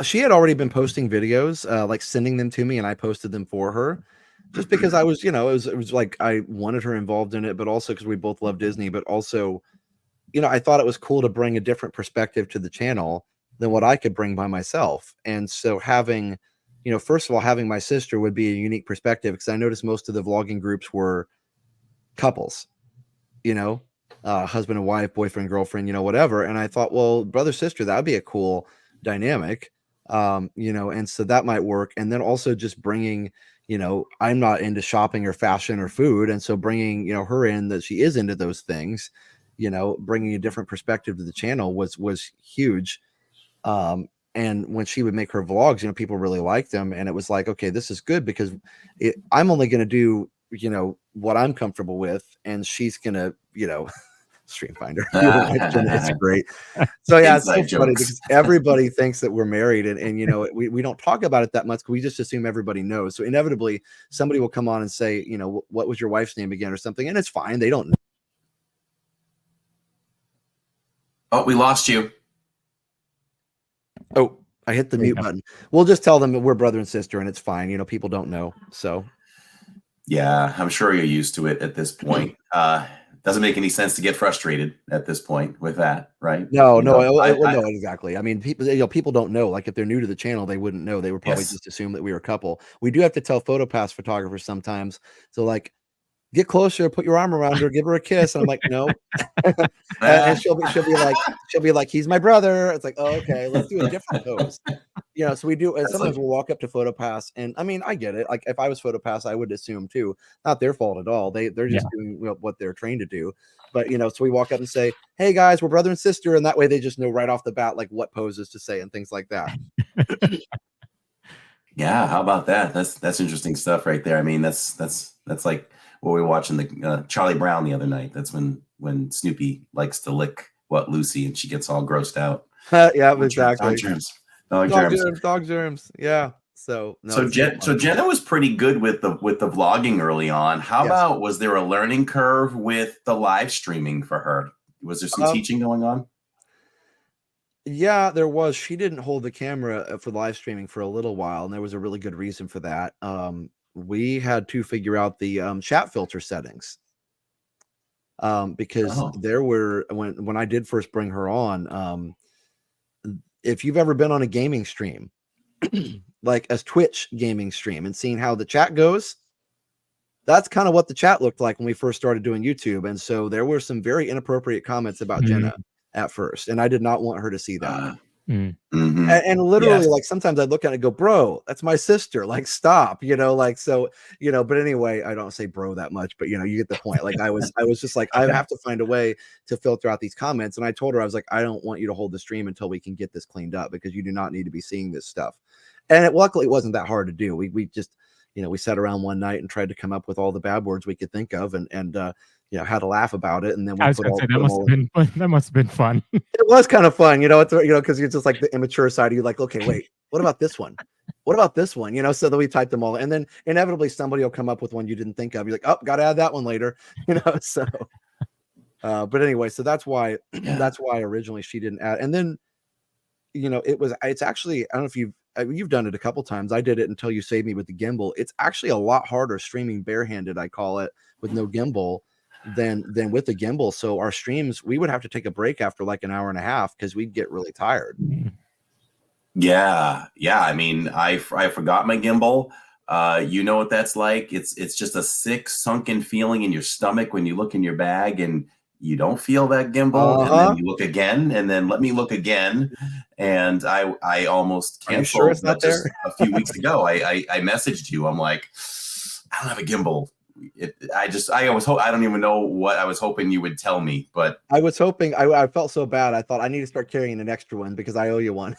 she had already been posting videos, like sending them to me, and I posted them for her, just because I was, you know, it was like I wanted her involved in it, but also because we both love Disney, but also, you know, I thought it was cool to bring a different perspective to the channel than what I could bring by myself. And so having, you know, first of all, having my sister would be a unique perspective, because I noticed most of the vlogging groups were couples, you know, husband and wife, boyfriend, girlfriend, you know, whatever. And I thought, well, brother, sister, that'd be a cool dynamic, you know, and so that might work. And then also just bringing, you know, I'm not into shopping or fashion or food. And so bringing, you know, her in, that she is into those things, you know, bringing a different perspective to the channel was huge. And when she would make her vlogs, you know, people really liked them. And it was like, okay, this is good, because I'm only going to do, you know, what I'm comfortable with. And she's going to, you know, stream finder. It's great. So yeah, it's so funny because everybody thinks that we're married, and you know, we don't talk about it that much. We just assume everybody knows. So inevitably somebody will come on and say, you know, what was your wife's name again or something. And it's fine. They don't know. oh, we lost you. Oh, I hit the mute button. We'll just tell them that we're brother and sister, and it's fine. You know, people don't know. So yeah, I'm sure you're used to it at this point. Doesn't make any sense to get frustrated at this point with that, right? No, no, exactly. I mean, people, you know, people don't know. Like if they're new to the channel, they wouldn't know. They would probably just assume that we were a couple. We do have to tell PhotoPass photographers sometimes. So like, get closer, put your arm around her, give her a kiss. And I'm like, no. And she'll be like, he's my brother. It's like, oh, okay, let's do a different pose. You know, so we do, and sometimes we'll walk up to PhotoPass, and I mean, I get it. Like if I was PhotoPass, I would assume too. Not their fault at all. They're just doing what they're trained to do. But you know, so we walk up and say, hey guys, we're brother and sister, and that way they just know right off the bat like what poses to say and things like that. Yeah, how about that? That's interesting stuff right there. I mean, that's like what we were watching the Charlie Brown the other night. That's when Snoopy likes to lick Lucy, and she gets all grossed out. Yeah, exactly. Dog germs. Yeah. So Jenna was pretty good with the vlogging early on. How about, was there a learning curve with the live streaming for her? Was there some teaching going on? Yeah, there was. She didn't hold the camera for live streaming for a little while, and there was a really good reason for that. We had to figure out the chat filter settings, because there were, when I did first bring her on, if you've ever been on a gaming stream, like a Twitch gaming stream, and seeing how the chat goes, that's kind of what the chat looked like when we first started doing YouTube. And so there were some very inappropriate comments about Jenna at first, and I did not want her to see that. And literally, like sometimes I look at it and go, bro, that's my sister, like stop, you know, like, so, you know. But anyway, I don't say bro that much, but you know, you get the point. Like I was just like, I have to find a way to filter out these comments. And I told her, I was like, I don't want you to hold the stream until we can get this cleaned up, because you do not need to be seeing this stuff. And luckily it wasn't that hard to do. We just, you know, we sat around one night and tried to come up with all the bad words we could think of, and you know, had to laugh about it. And then we that must have been fun. It was kind of fun, you know. It's, you know, because you're just like the immature side of you, like, okay, wait, what about this one? What about this one? You know, so then we typed them all, and then inevitably somebody will come up with one you didn't think of. You're like, oh, gotta add that one later, you know. So but anyway, so that's why originally she didn't add. And then, you know, it's actually, I don't know if you've done it a couple times. I did it until you saved me with the gimbal. It's actually a lot harder streaming barehanded, I call it, with no gimbal than with the gimbal. So our streams, we would have to take a break after like an hour and a half, because we'd get really tired. Yeah. I mean, I forgot my gimbal. You know what that's like. It's just a sick, sunken feeling in your stomach when you look in your bag and you don't feel that gimbal, and then you look again, and then let me look again. And I almost canceled. Are you sure it's not there? A few weeks ago, I messaged you. I'm like, I don't have a gimbal. I don't even know what I was hoping you would tell me, but I was hoping. I felt so bad. I thought I need to start carrying an extra one, because I owe you one.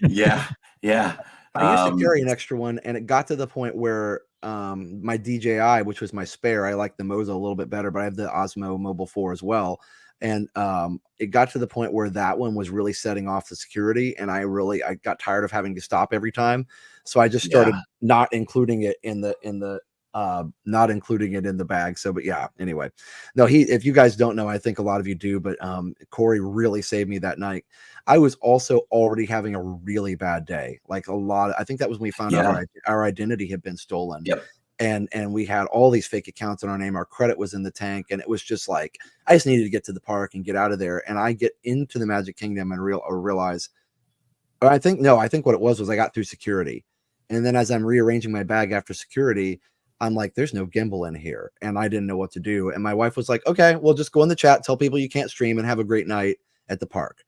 yeah. I used to carry an extra one, and it got to the point where my DJI, which was my spare. I like the Moza a little bit better, but I have the Osmo Mobile 4 as well. And it got to the point where that one was really setting off the security, and I got tired of having to stop every time. So I just started not including it in the bag. So, but yeah, anyway, no, if you guys don't know, I think a lot of you do, but Corey really saved me that night. I was also already having a really bad day. Like I think that was when we found out our identity had been stolen. Yep. And we had all these fake accounts in our name. Our credit was in the tank, and it was just like, I just needed to get to the park and get out of there. And I get into the Magic Kingdom and realize, I think what it was I got through security. And then as I'm rearranging my bag after security, I'm like, there's no gimbal in here. And I didn't know what to do. And my wife was like, okay, well, just go in the chat, tell people you can't stream, and have a great night at the park.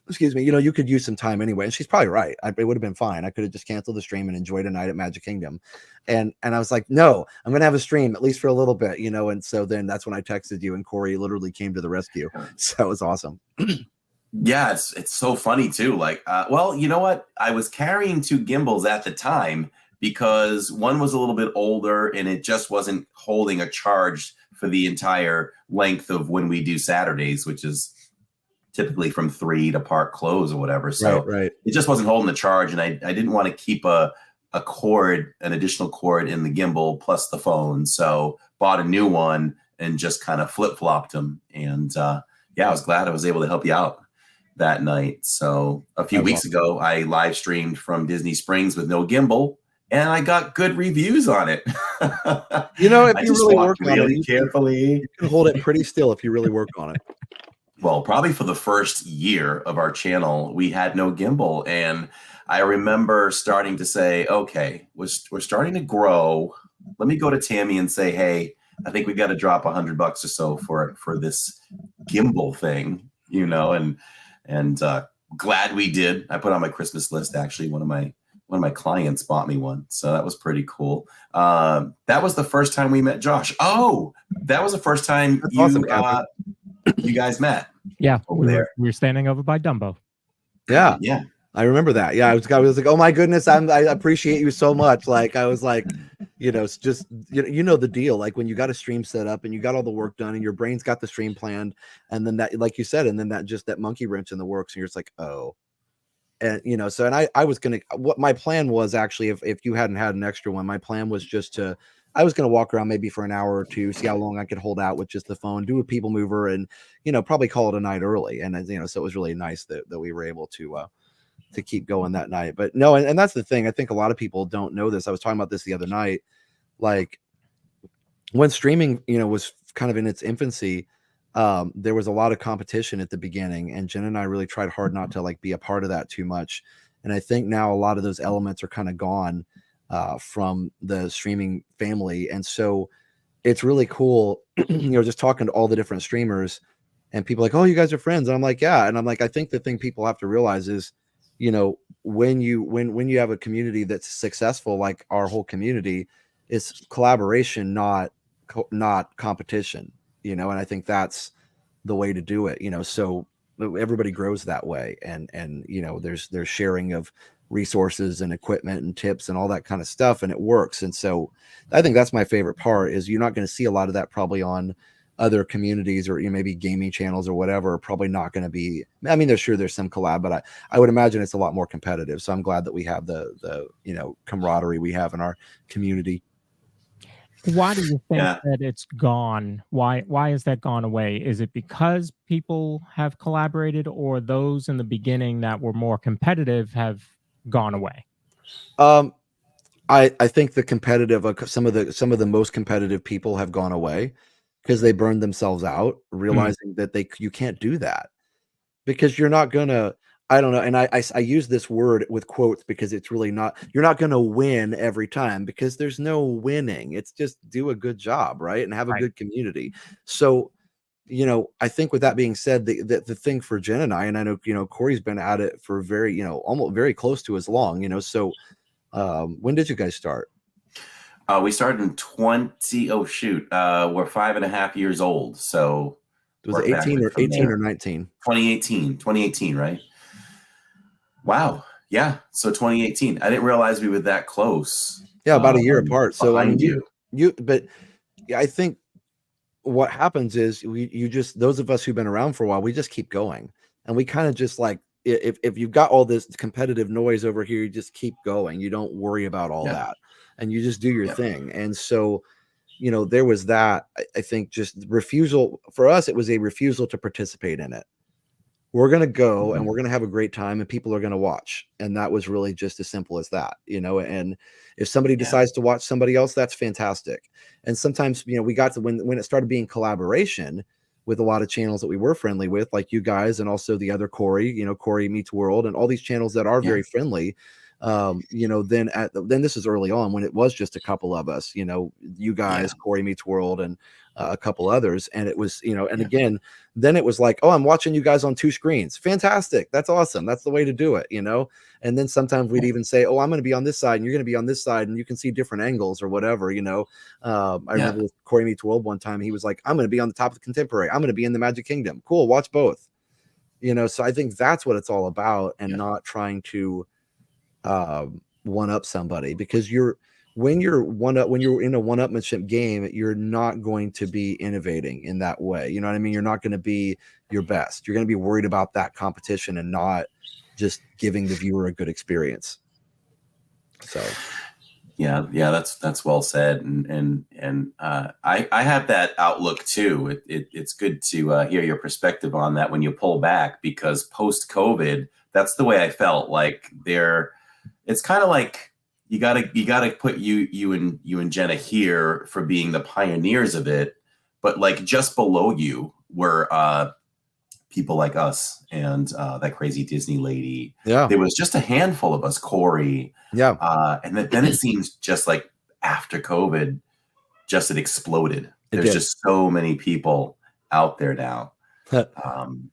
Excuse me, you could use some time anyway. And she's probably right. It would have been fine. I could have just canceled the stream and enjoyed a night at Magic Kingdom. And I was like, no, I'm going to have a stream at least for a little bit, And so then that's when I texted you, and Corey literally came to the rescue. So it was awesome. Yeah, it's so funny too. Like, well, you know what? I was carrying 2 gimbals at the time because one was a little bit older and it just wasn't holding a charge for the entire length of when we do Saturdays, which is typically from 3 to park close or whatever. So right. It just wasn't holding the charge, and I didn't want to keep an additional cord in the gimbal plus the phone. So bought a new one and just kind of flip-flopped them. And I was glad I was able to help you out that night. So a few weeks ago, I live streamed from Disney Springs with no gimbal, and I got good reviews on it. If you really work on it carefully, you can hold it pretty still if you really work on it. Well, probably for the first year of our channel, we had no gimbal. And I remember starting to say, okay, we're starting to grow. Let me go to Tammy and say, hey, I think we got to drop $100 or so for this gimbal thing, and glad we did. I put on my Christmas list, actually. One of my clients bought me one. So that was pretty cool. That was the first time we met Josh. Oh, that was the first time you guys met. Yeah, over there. We were standing over by Dumbo. Yeah. I remember that. Yeah, I was like, oh my goodness, I appreciate you so much. Like, I was like, it's just the deal. Like when you got a stream set up and you got all the work done and your brain's got the stream planned, and then that, like you said, and then that monkey wrench in the works, and you're just like, oh. And I was gonna, what my plan was actually, if you hadn't had an extra one, my plan was just I was going to walk around maybe for an hour or two, see how long I could hold out with just the phone, do a people mover, and, probably call it a night early. And, so it was really nice that we were able to keep going that night. But no, and that's the thing. I think a lot of people don't know this. I was talking about this the other night. Like when streaming, was kind of in its infancy, there was a lot of competition at the beginning, and Jen and I really tried hard not to be a part of that too much. And I think now a lot of those elements are kind of gone from the streaming family. And so it's really cool, just talking to all the different streamers, and people like, oh, you guys are friends. And I'm like, yeah. And I'm like, I think the thing people have to realize is, when you have a community that's successful, like our whole community, is collaboration, not competition, and I think that's the way to do it, so everybody grows that way. And there's sharing of resources and equipment and tips and all that kind of stuff, and it works. And so I think that's my favorite part, is you're not going to see a lot of that probably on other communities, or maybe gaming channels or whatever. Probably not going to be, I mean, there's some collab, but I would imagine it's a lot more competitive. So I'm glad that we have the camaraderie we have in our community. Why do you think that it's gone? Why has that gone away? Is it because people have collaborated, or those in the beginning that were more competitive have gone away? I think the competitive, some of the most competitive people have gone away because they burned themselves out, realizing that you can't do that, because you're not gonna, I don't know. And I use this word with quotes because it's really not, you're not going to win every time, because there's no winning. It's just do a good job, right? And have a good community. So, I think with that being said, the thing for Jen and I know, Corey's been at it for very, almost very close to as long, so when did you guys start? We started in we're 5.5 years old. So was it 18 or 19? 2018, right? Wow. Yeah. So 2018. I didn't realize we were that close. Yeah, about a year apart. So I mean, behind but I think what happens is you just, those of us who've been around for a while, we just keep going, and we kind of just like, if you've got all this competitive noise over here, you just keep going. You don't worry about all Yeah. that, and you just do your Yeah. thing. And so, you know, there was that. I think just refusal for us, it was a refusal to participate in it. We're going to go and we're going to have a great time, and people are going to watch. And that was really just as simple as that, you know. And if somebody decides to watch somebody else, that's fantastic. And sometimes, you know, we got to, when it started being collaboration with a lot of channels that we were friendly with, like you guys, and also the other Corey, you know, Corey Meets World, and all these channels that are very friendly. You know, then this is early on when it was just a couple of us, you know, you guys, Corey Meets World, and a couple others. And it was, you know, and again, then it was like, oh, I'm watching you guys on 2 screens. Fantastic. That's awesome. That's the way to do it, you know? And then sometimes we'd even say, oh, I'm going to be on this side and you're going to be on this side, and you can see different angles or whatever, you know? I remember with Corey Meets World one time, he was like, I'm going to be on the top of the Contemporary. I'm going to be in the Magic Kingdom. Cool. Watch both, you know? So I think that's what it's all about, and not trying to one up somebody, because when you're in a one-upmanship game, you're not going to be innovating in that way. You know what I mean? You're not going to be your best. You're going to be worried about that competition and not just giving the viewer a good experience. So yeah, that's well said. And I have that outlook too. It's good to hear your perspective on that when you pull back, because post-COVID, that's the way I felt. Like it's kind of like, you gotta put you and Jenna here for being the pioneers of it, but like just below you were people like us and that crazy Disney lady. Yeah, there was just a handful of us, Corey. Yeah, and then it seems just like after COVID, just it exploded. There's just so many people out there now.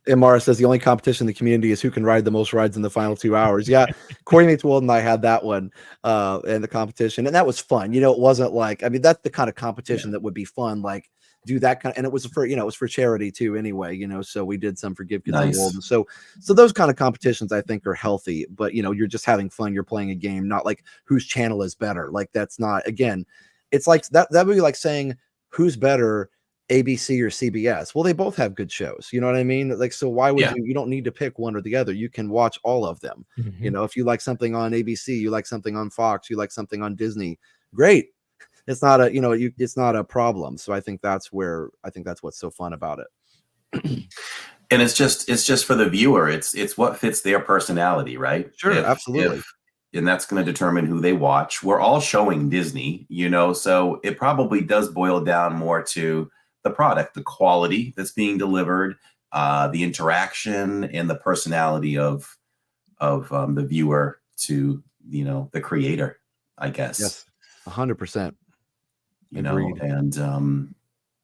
Mara says the only competition in the community is who can ride the most rides in the final 2 hours. Yeah, Corey Meets World and I had that one in the competition, and that was fun. You know, it wasn't like, I mean, that's the kind of competition that would be fun, like do that kind of, and it was for, you know, it was for charity too anyway, you know, so we did some for Give Kids the World. And so those kind of competitions I think are healthy, but you know, you're just having fun, you're playing a game, not like whose channel is better. Like that's not, again, it's like that would be like saying who's better, ABC or CBS. Well, they both have good shows. You know what I mean? Like, so why would you don't need to pick one or the other. You can watch all of them. You know, if you like something on ABC, you like something on Fox, you like something on Disney, great. It's not a, you know, it's not a problem. So I think that's what's so fun about it. And it's just for the viewer. It's what fits their personality, right? Sure, absolutely. And that's going to determine who they watch. We're all showing Disney, you know, so it probably does boil down more to the product, the quality that's being delivered, the interaction, and the personality of the viewer to, you know, the creator, I guess. Yes, 100%. You know, and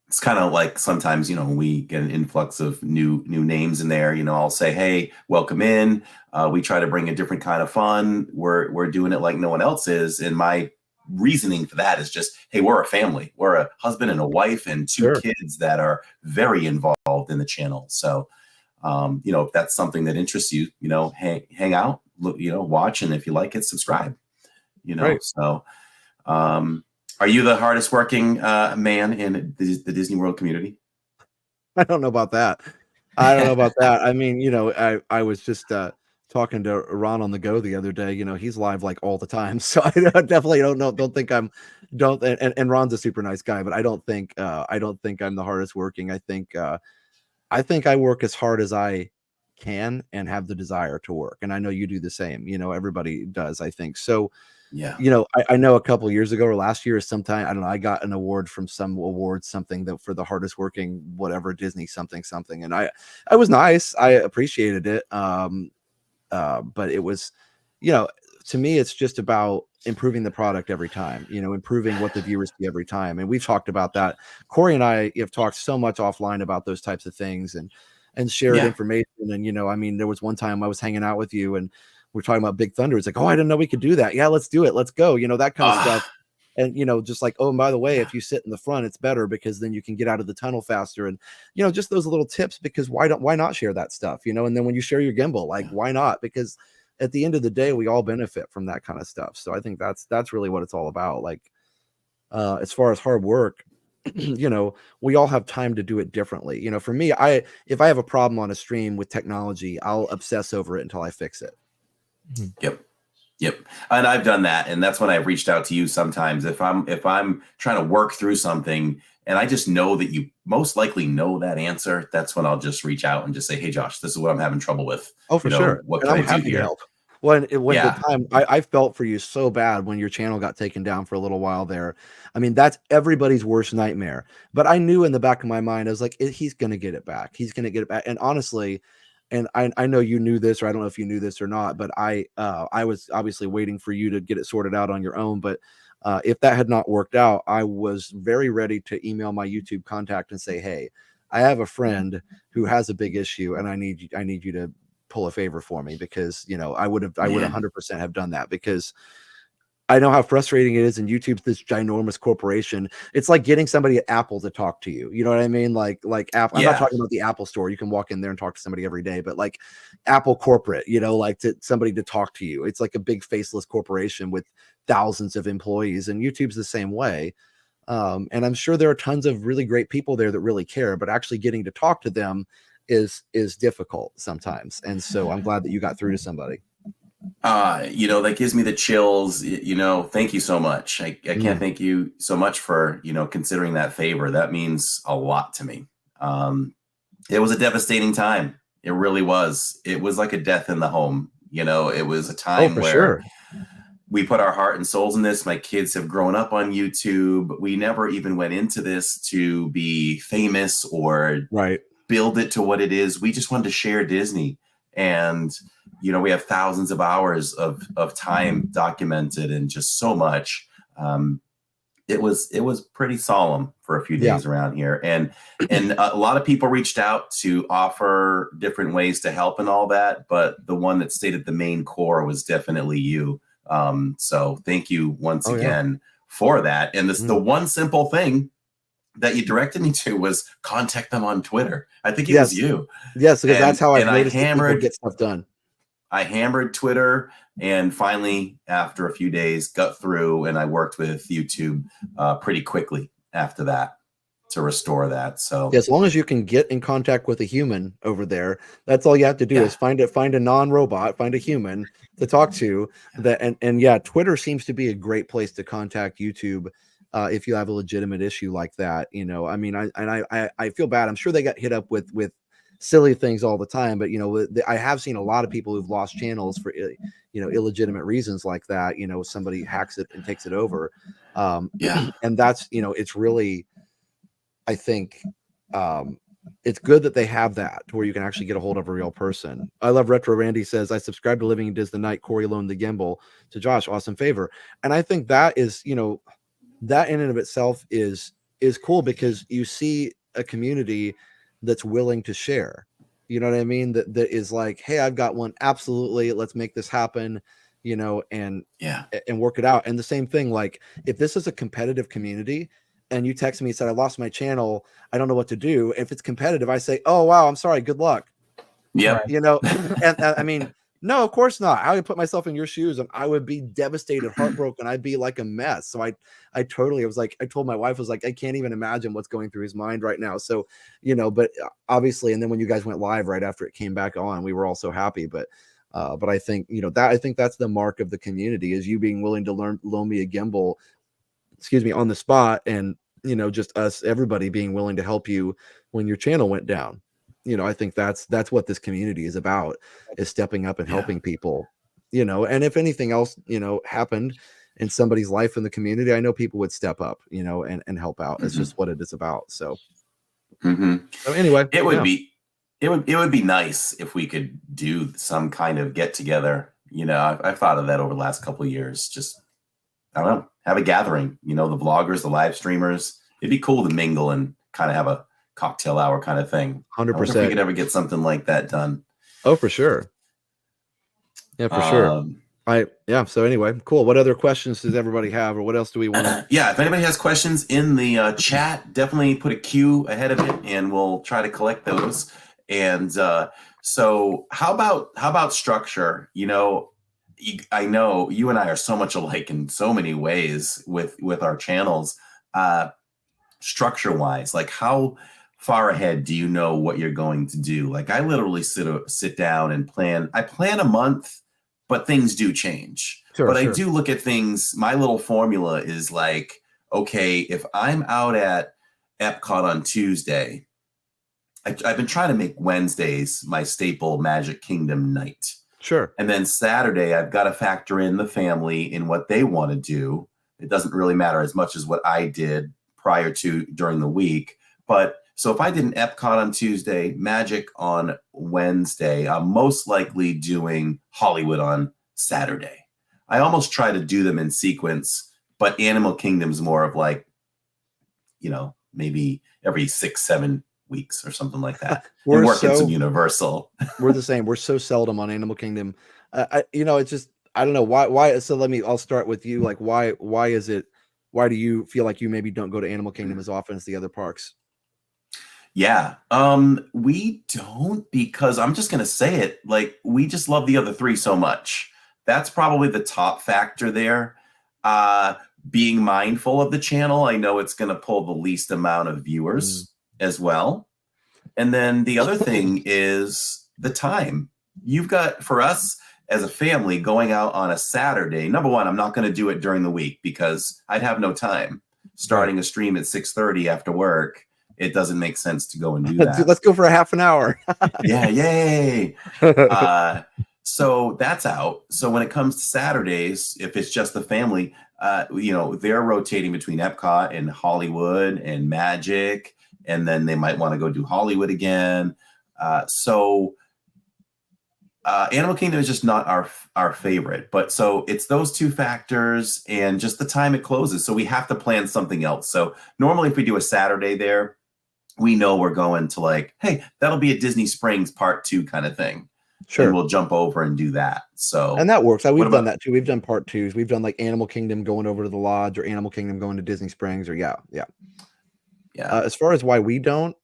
it's kind of like sometimes, you know, we get an influx of new names in there. You know, I'll say, hey, welcome in. We try to bring a different kind of fun. We're doing it like no one else is, and my reasoning for that is just, hey, we're a family. We're a husband and a wife and 2 kids that are very involved in the channel. So, you know, if that's something that interests you, you know, hang out, look, you know, watch, and if you like it, subscribe. You know, so. Are you the hardest working man in the Disney World community? I don't know about that. I mean, you know, I was just talking to Ron on the go the other day. You know, he's live like all the time, so I definitely don't think I'm and Ron's a super nice guy, but I don't think I'm the hardest working. I think I work as hard as I can and have the desire to work, and I know you do the same. You know, everybody does, I think. So yeah, you know, I know a couple of years ago or last year or sometime, I don't know, I got an award from some award, something that for the hardest working, whatever, Disney something. And I was nice. I appreciated it. But it was, you know, to me, it's just about improving the product every time, you know, improving what the viewers see every time. And we've talked about that. Corey and I have talked so much offline about those types of things and shared information. And, you know, I mean, there was one time I was hanging out with you and we're talking about Big Thunder. It's like, oh, I didn't know we could do that. Yeah, let's do it. Let's go. You know, that kind of stuff. And, you know, just like, oh, and by the way, if you sit in the front, it's better because then you can get out of the tunnel faster. And, you know, just those little tips, because why not share that stuff, you know? And then when you share your gimbal, like, why not? Because at the end of the day, we all benefit from that kind of stuff. So I think that's really what it's all about. Like, as far as hard work, you know, we all have time to do it differently. You know, for me, if I have a problem on a stream with technology, I'll obsess over it until I fix it. Yep. And I've done that. And that's when I've reached out to you sometimes. If I'm trying to work through something and I just know that you most likely know that answer, that's when I'll just reach out and just say, hey, Josh, this is what I'm having trouble with. Oh, for sure. What And can I'm I do happy to here? help. When the time I felt for you so bad when your channel got taken down for a little while there. I mean, that's everybody's worst nightmare. But I knew in the back of my mind, I was like, he's going to get it back. He's going to get it back. And honestly, and I know you knew this, or I don't know if you knew this or not, but I was obviously waiting for you to get it sorted out on your own. But if that had not worked out, I was very ready to email my YouTube contact and say, hey, I have a friend who has a big issue, and I need you to pull a favor for me, because, you know, I would 100% have done that, because I know how frustrating it is, and YouTube's this ginormous corporation. It's like getting somebody at Apple to talk to you. You know what I mean? Like Apple. I'm not talking about the Apple store. You can walk in there and talk to somebody every day, but like Apple corporate, you know, like somebody to talk to you. It's like a big faceless corporation with thousands of employees, and YouTube's the same way. And I'm sure there are tons of really great people there that really care, but actually getting to talk to them is difficult sometimes. And so I'm glad that you got through to somebody. You know, that gives me the chills. You know, thank you so much. I can't thank you so much for, you know, considering that favor. That means a lot to me. It was a devastating time. It really was. It was like a death in the home. You know, it was a time where we put our heart and souls in this. My kids have grown up on YouTube. We never even went into this to be famous or build it to what it is. We just wanted to share Disney. And, you know, we have thousands of hours of time documented, and just so much. It was pretty solemn for a few days around here. And a lot of people reached out to offer different ways to help and all that. But the one that stayed at the main core was definitely you. So thank you once again for that. And the one simple thing that you directed me to was contact them on Twitter. I think it was you. Yes, because that's how I've noticed people get stuff done. I hammered Twitter, and finally, after a few days, got through, and I worked with YouTube pretty quickly after that to restore that. So as long as you can get in contact with a human over there, that's all you have to do is find a non-robot, find a human to talk to. That and yeah, Twitter seems to be a great place to contact YouTube. If you have a legitimate issue like that, you know, I mean, I feel bad. I'm sure they got hit up with silly things all the time, but you know, I have seen a lot of people who've lost channels for, you know, illegitimate reasons like that. You know, somebody hacks it and takes it over. And that's, you know, it's really, I think, it's good that they have that to where you can actually get a hold of a real person. I love Retro Randy says, I subscribe to Living in Diz the Night, Corey loaned the gimbal to Josh. Awesome favor. And I think that is, you know, that in and of itself is cool, because you see a community that's willing to share. You know what I mean? That is like, hey, I've got one. Absolutely. Let's make this happen, you know, and work it out. And the same thing, like if this is a competitive community and you text me and said, I lost my channel, I don't know what to do. If it's competitive, I say, oh, wow, I'm sorry. Good luck. Yeah. You know, and I mean, no, of course not. I would put myself in your shoes and I would be devastated, heartbroken. I'd be like a mess. So I totally, was like, I told my wife, I was like, I can't even imagine what's going through his mind right now. So, you know, but obviously, and then when you guys went live right after it came back on, we were all so happy. But I think, you know, I think that's the mark of the community, is you being willing to loan me a gimbal, on the spot. And, you know, just everybody being willing to help you when your channel went down. You know, I think that's what this community is about, is stepping up and helping people, you know. And if anything else, you know, happened in somebody's life in the community, I know people would step up, you know, and help out. It's just what it is about. So, so anyway, it would be nice if we could do some kind of get together. You know, I've thought of that over the last couple of years. Just, I don't know, have a gathering, you know, the vloggers, the live streamers. It'd be cool to mingle and kind of have a cocktail hour kind of thing. 100%. If we could ever get something like that done. Oh, for sure. Yeah, for sure. So anyway, cool. What other questions does everybody have, or what else do we want to? If anybody has questions in the chat, definitely put a queue ahead of it, and we'll try to collect those. And so how about structure? You know, I know you and I are so much alike in so many ways with our channels. Structure wise, like how far ahead do you know what you're going to do? Like I literally sit down and plan. I plan a month, but things do change. Sure, but I sure. do look at things. My little formula is like, okay, if I'm out at Epcot on Tuesday, I've been trying to make Wednesdays my staple Magic Kingdom night. Sure. And then Saturday, I've got to factor in the family in what they want to do. It doesn't really matter as much as what I did prior to during the week. But so if I did an Epcot on Tuesday, Magic on Wednesday, I'm most likely doing Hollywood on Saturday. I almost try to do them in sequence, but Animal Kingdom's more of like, you know, maybe every 6-7 weeks or something like that. We're working some Universal. We're the same. We're so seldom on Animal Kingdom. It's just, I don't know why. So I'll start with you. Like, why do you feel like you maybe don't go to Animal Kingdom as often as the other parks? Yeah. We don't, because I'm just going to say it. Like, we just love the other three so much. That's probably the top factor there. Being mindful of the channel. I know it's going to pull the least amount of viewers as well. And then the other thing is the time. You've got, for us as a family, going out on a Saturday, number one, I'm not going to do it during the week because I'd have no time. Starting a stream at 6:30 after work, it doesn't make sense to go and do that. Let's go for a half an hour. Yeah, yay. So that's out. So when it comes to Saturdays, if it's just the family, they're rotating between Epcot and Hollywood and Magic, and then they might want to go do Hollywood again. Animal Kingdom is just not our favorite, but so it's those two factors and just the time it closes. So we have to plan something else. So normally if we do a Saturday there, we know we're going to like, hey, that'll be a Disney Springs Part 2 kind of thing. Sure. And we'll jump over and do that. So, and that works. We've done that too. We've done Part 2s. We've done like Animal Kingdom going over to the lodge, or Animal Kingdom going to Disney Springs, or yeah. As far as why we don't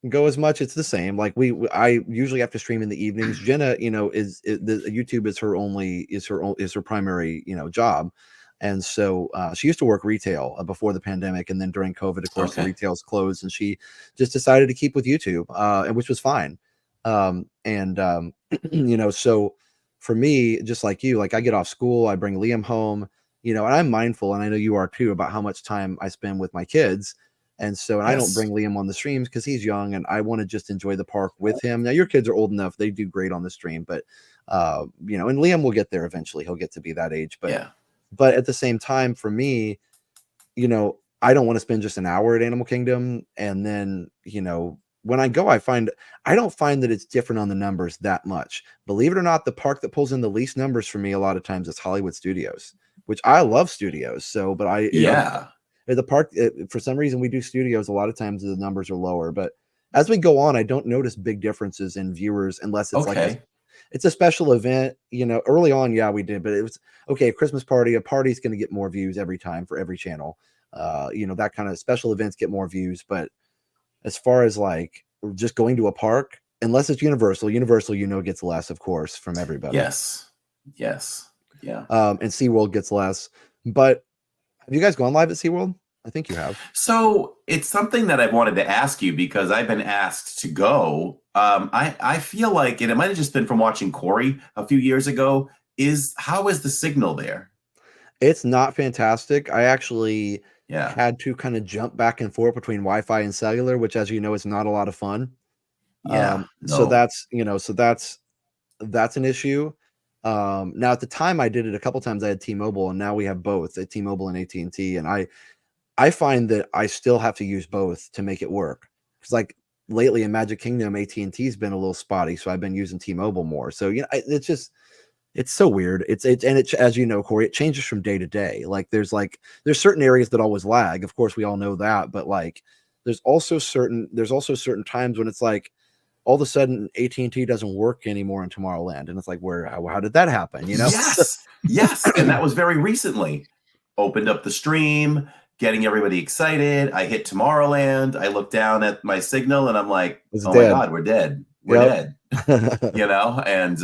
go as much, it's the same. Like I usually have to stream in the evenings. Jenna, YouTube is her primary, job. And so she used to work retail before the pandemic, and then during COVID, of course, the retail's closed, and she just decided to keep with YouTube, which was fine. So for me, just like you, like I get off school, I bring Liam home, and I'm mindful, and I know you are too, about how much time I spend with my kids. And so I don't bring Liam on the streams because he's young and I want to just enjoy the park with him. Now your kids are old enough, they do great on the stream, but and Liam will get there eventually. He'll get to be that age. But at the same time, for me, I don't want to spend just an hour at Animal Kingdom. And then, when I go, I don't find that it's different on the numbers that much. Believe it or not, the park that pulls in the least numbers for me a lot of times is Hollywood Studios, which I love studios. So, but the park, for some reason, we do studios. A lot of times the numbers are lower, but as we go on, I don't notice big differences in viewers unless it's it's a special event. Early on, we did, but it was a Christmas party. A party's going to get more views every time for every channel. That kind of special events get more views. But as far as like just going to a park, unless it's Universal, gets less, of course, from everybody. Yes. Yeah. And SeaWorld gets less, but. Have you guys gone live at SeaWorld? I think you have. So it's something that I've wanted to ask you because I've been asked to go. I feel like, and it might have just been from watching Corey a few years ago, how is the signal there? It's not fantastic. I actually had to kind of jump back and forth between Wi-Fi and cellular, which, as you know, is not a lot of fun. So that's an issue. Now at the time I did it a couple times, I had T-Mobile, and now we have both at T-Mobile and AT&T. And I find that I still have to use both to make it work. Cause like lately in Magic Kingdom, AT&T has been a little spotty. So I've been using T-Mobile more. So, it's so weird. It's as you know, Corey, it changes from day to day. Like there's certain areas that always lag. Of course we all know that, but like, there's also certain times when it's like, all of a sudden AT&T doesn't work anymore in Tomorrowland. And it's like, how did that happen? Yes. And that was very recently. Opened up the stream, getting everybody excited. I hit Tomorrowland. I look down at my signal and I'm like, my God, we're dead. We're dead. you know, and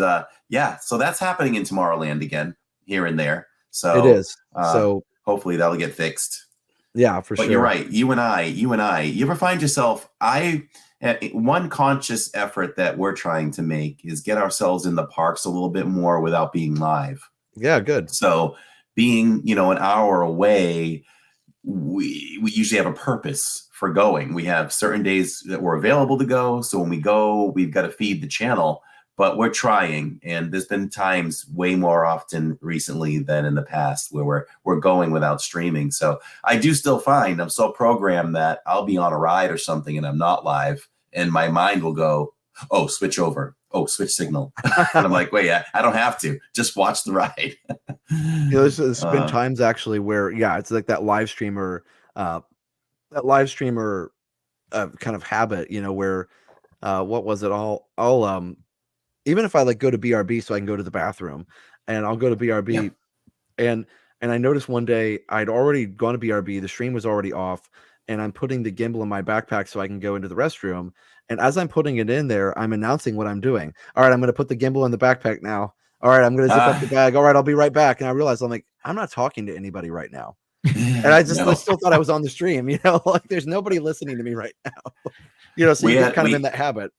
yeah, so that's happening in Tomorrowland again, here and there. So It is. So hopefully that'll get fixed. yeah, for But sure. you're right. You and I, you ever find yourself, one conscious effort that we're trying to make is get ourselves in the parks a little bit more without being live. Yeah, good. So being, you know, an hour away, we usually have a purpose for going. We have certain days that we're available to go. So when we go, we've got to feed the channel, but we're trying. And there's been times way more often recently than in the past where we're going without streaming. So I do still find I'm so programmed that I'll be on a ride or something and I'm not live, and my mind will go, oh, switch over. Oh, switch signal. And I'm like, wait, I don't have to. Just watch the ride. You know, there's been times actually where, yeah, it's like that live streamer kind of habit, you know, where what was it? I'll even if I like go to BRB so I can go to the bathroom, and I'll go to BRB, and I noticed one day I'd already gone to BRB, the stream was already off, and I'm putting the gimbal in my backpack so I can go into the restroom. And as I'm putting it in there, I'm announcing what I'm doing. All right, I'm going to put the gimbal in the backpack now. All right, I'm going to zip up the bag. All right, I'll be right back. And I realized, I'm like, I'm not talking to anybody right now. And I still thought I was on the stream, you know, like there's nobody listening to me right now. You know, so you get kind of in that habit.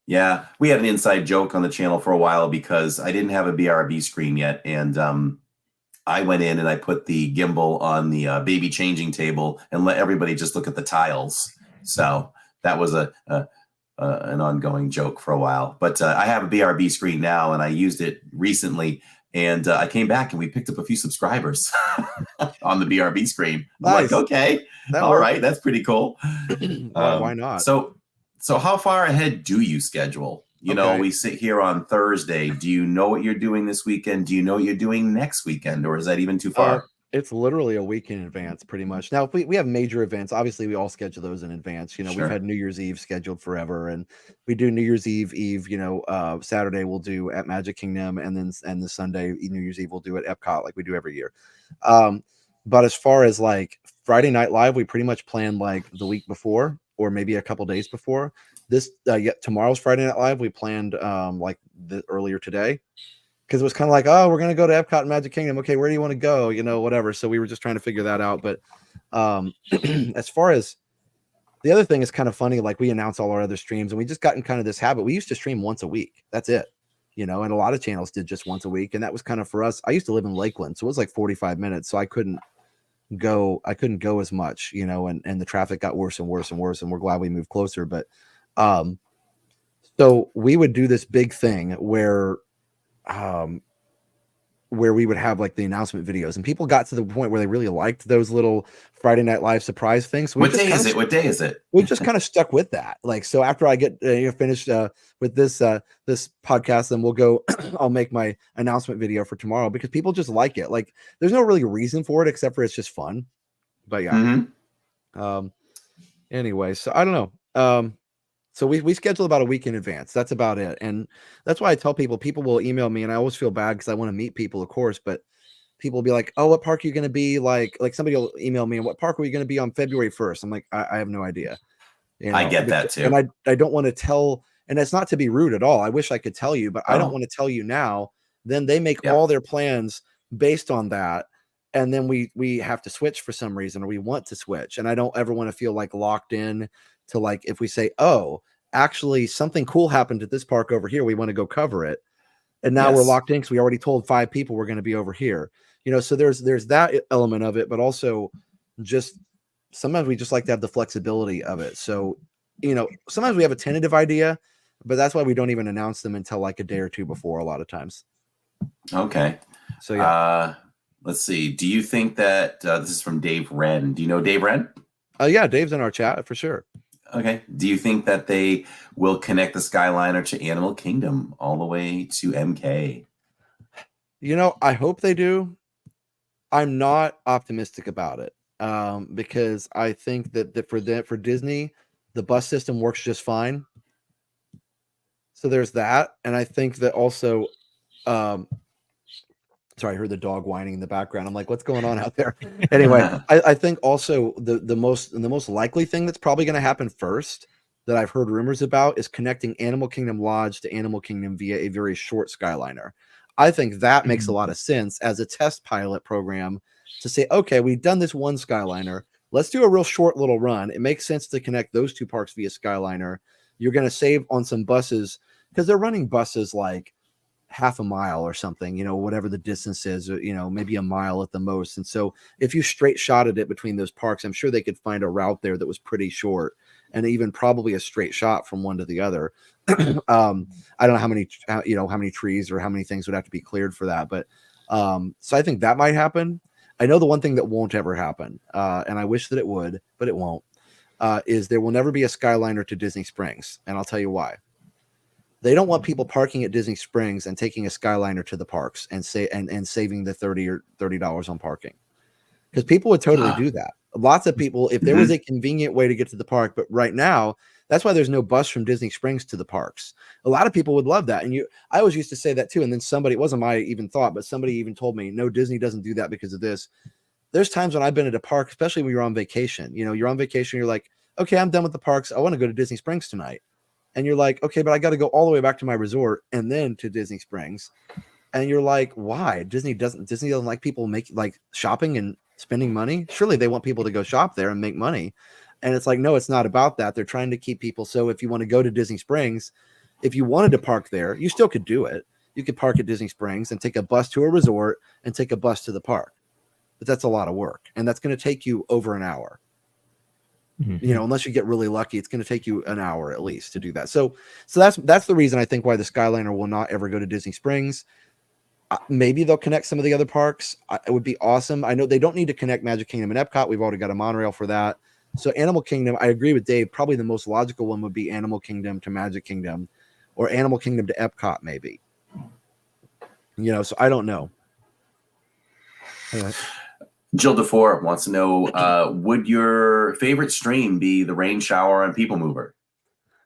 Yeah, we had an inside joke on the channel for a while because I didn't have a BRB screen yet. And I went in and I put the gimbal on the baby changing table and let everybody just look at the tiles. So that was an ongoing joke for a while. But I have a BRB screen now, and I used it recently. And I came back and we picked up a few subscribers on the BRB screen. Nice. Like, okay, all right, that's pretty cool. Why not? So how far ahead do you schedule? You know, we sit here on Thursday. Do you know what you're doing this weekend? Do you know what you're doing next weekend? Or is that even too far? It's literally a week in advance, pretty much. Now, if we have major events, obviously we all schedule those in advance. You know, we've had New Year's Eve scheduled forever, and we do New Year's Eve, you know, Saturday we'll do at Magic Kingdom, and the Sunday, New Year's Eve, we'll do at Epcot like we do every year. But as far as like Friday Night Live, we pretty much plan like the week before or maybe a couple days before. This tomorrow's Friday Night Live, we planned like earlier today. Because it was kind of like, oh, we're going to go to Epcot and Magic Kingdom. Okay, where do you want to go? You know, whatever. So we were just trying to figure that out. But as far as the other thing is kind of funny, like we announce all our other streams, and we just got in kind of this habit. We used to stream once a week. That's it. You know, and a lot of channels did just once a week. And that was kind of for us. I used to live in Lakeland, so it was like 45 minutes. So I couldn't go as much, you know, and the traffic got worse and worse and worse. And we're glad we moved closer. But so we would do this big thing where we would have like the announcement videos, and people got to the point where they really liked those little Friday Night Live surprise things. So what day is it? We just kind of stuck with that. Like, so after I get finished with this podcast, then we'll go, I'll make my announcement video for tomorrow because people just like it. Like there's no really reason for it except for it's just fun. But yeah. Anyway, so I don't know. So we schedule about a week in advance. That's about it. And that's why I tell people will email me, and I always feel bad because I want to meet people, of course, but people will be like, oh, what park are you going to be? Like somebody will email me, and what park are we going to be on February 1st? I'm like, I have no idea. You know, I get that too. And I don't want to tell, and it's not to be rude at all. I wish I could tell you, but I don't want to tell you now. Then they make all their plans based on that. And then we have to switch for some reason, or we want to switch. And I don't ever want to feel like locked in to like, if we say, oh, actually something cool happened at this park over here, we want to go cover it. And now we're locked in because we already told 5 people we're going to be over here. You know, so there's that element of it, but also just sometimes we just like to have the flexibility of it. So, you know, sometimes we have a tentative idea, but that's why we don't even announce them until like a day or two before a lot of times. Okay. So yeah. Let's see. Do you think that this is from Dave Wren? Do you know Dave Wren? Yeah, Dave's in our chat for sure. Okay. Do you think that they will connect the Skyliner to Animal Kingdom all the way to MK? You know, I hope they do. I'm not optimistic about it because I think that for Disney, the bus system works just fine. So there's that. And I think that also, sorry, I heard the dog whining in the background. I'm like, what's going on out there? Anyway, I think also the most likely thing that's probably going to happen first that I've heard rumors about is connecting Animal Kingdom Lodge to Animal Kingdom via a very short Skyliner. I think that makes a lot of sense as a test pilot program to say, okay, we've done this one Skyliner. Let's do a real short little run. It makes sense to connect those two parks via Skyliner. You're going to save on some buses because they're running buses like half a mile or something, whatever the distance is, maybe a mile at the most. And so if you straight shotted it between those parks, I'm sure they could find a route there that was pretty short and even probably a straight shot from one to the other. I don't know how many trees or how many things would have to be cleared for that. But so I think that might happen. I know the one thing that won't ever happen, and I wish that it would, but it won't, is there will never be a Skyliner to Disney Springs. And I'll tell you why. They don't want people parking at Disney Springs and taking a Skyliner to the parks and saving the $30 on parking. Because people would totally do that. Lots of people, if there was a convenient way to get to the park, but right now, that's why there's no bus from Disney Springs to the parks. A lot of people would love that. And I always used to say that too. And then it wasn't my even thought, but somebody even told me, no, Disney doesn't do that because of this. There's times when I've been at a park, especially when you're on vacation, you're on vacation, you're like, okay, I'm done with the parks. I want to go to Disney Springs tonight. And you're like, okay, but I got to go all the way back to my resort and then to Disney Springs. And you're like, why? Disney doesn't like people shopping and spending money. Surely they want people to go shop there and make money. And it's like, no, it's not about that. They're trying to keep people. So if you want to go to Disney Springs, if you wanted to park there, you still could do it. You could park at Disney Springs and take a bus to a resort and take a bus to the park. But that's a lot of work. And that's going to take you over an hour. Unless you get really lucky, it's going to take you an hour at least to do that. So that's the reason I think why the Skyliner will not ever go to Disney Springs. Maybe they'll connect some of the other parks. It would be awesome. I know they don't need to connect Magic Kingdom and Epcot. We've already got a monorail for that. So Animal Kingdom, I agree with Dave. Probably the most logical one would be Animal Kingdom to Magic Kingdom, or Animal Kingdom to Epcot, maybe. So I don't know. Anyway. Jill DeFore wants to know, would your favorite stream be the rain shower and people mover?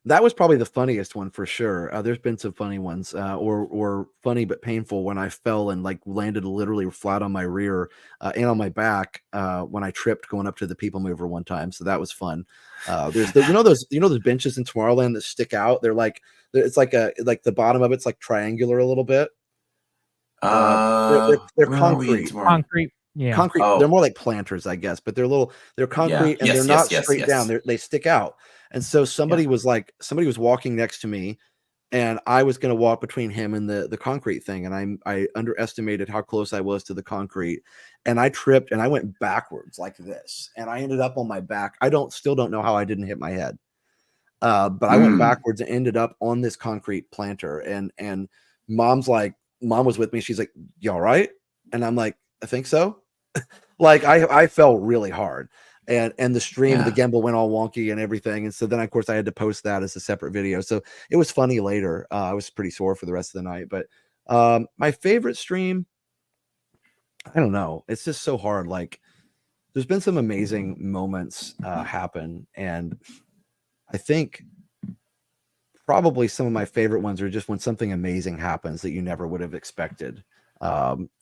That was probably the funniest one for sure. There's been some funny ones, or funny but painful when I fell and landed literally flat on my rear and on my back when I tripped going up to the people mover one time. So that was fun. There's those benches in Tomorrowland that stick out. It's like the bottom of it's like triangular a little bit. They're concrete. Concrete. Yeah. Concrete. Oh. They're more like planters, I guess, but they're concrete and they're not straight down. They stick out. And so somebody was walking next to me and I was going to walk between him and the concrete thing. And I underestimated how close I was to the concrete and I tripped and I went backwards like this. And I ended up on my back. Still don't know how I didn't hit my head. But I went backwards and ended up on this concrete planter and mom was with me. She's like, you all right? And I'm like, I think so. I fell really hard and the stream, the gimbal went all wonky and everything. And so then of course I had to post that as a separate video. So it was funny later. I was pretty sore for the rest of the night, but my favorite stream, I don't know. It's just so hard. There's been some amazing moments happen. And I think probably some of my favorite ones are just when something amazing happens that you never would have expected.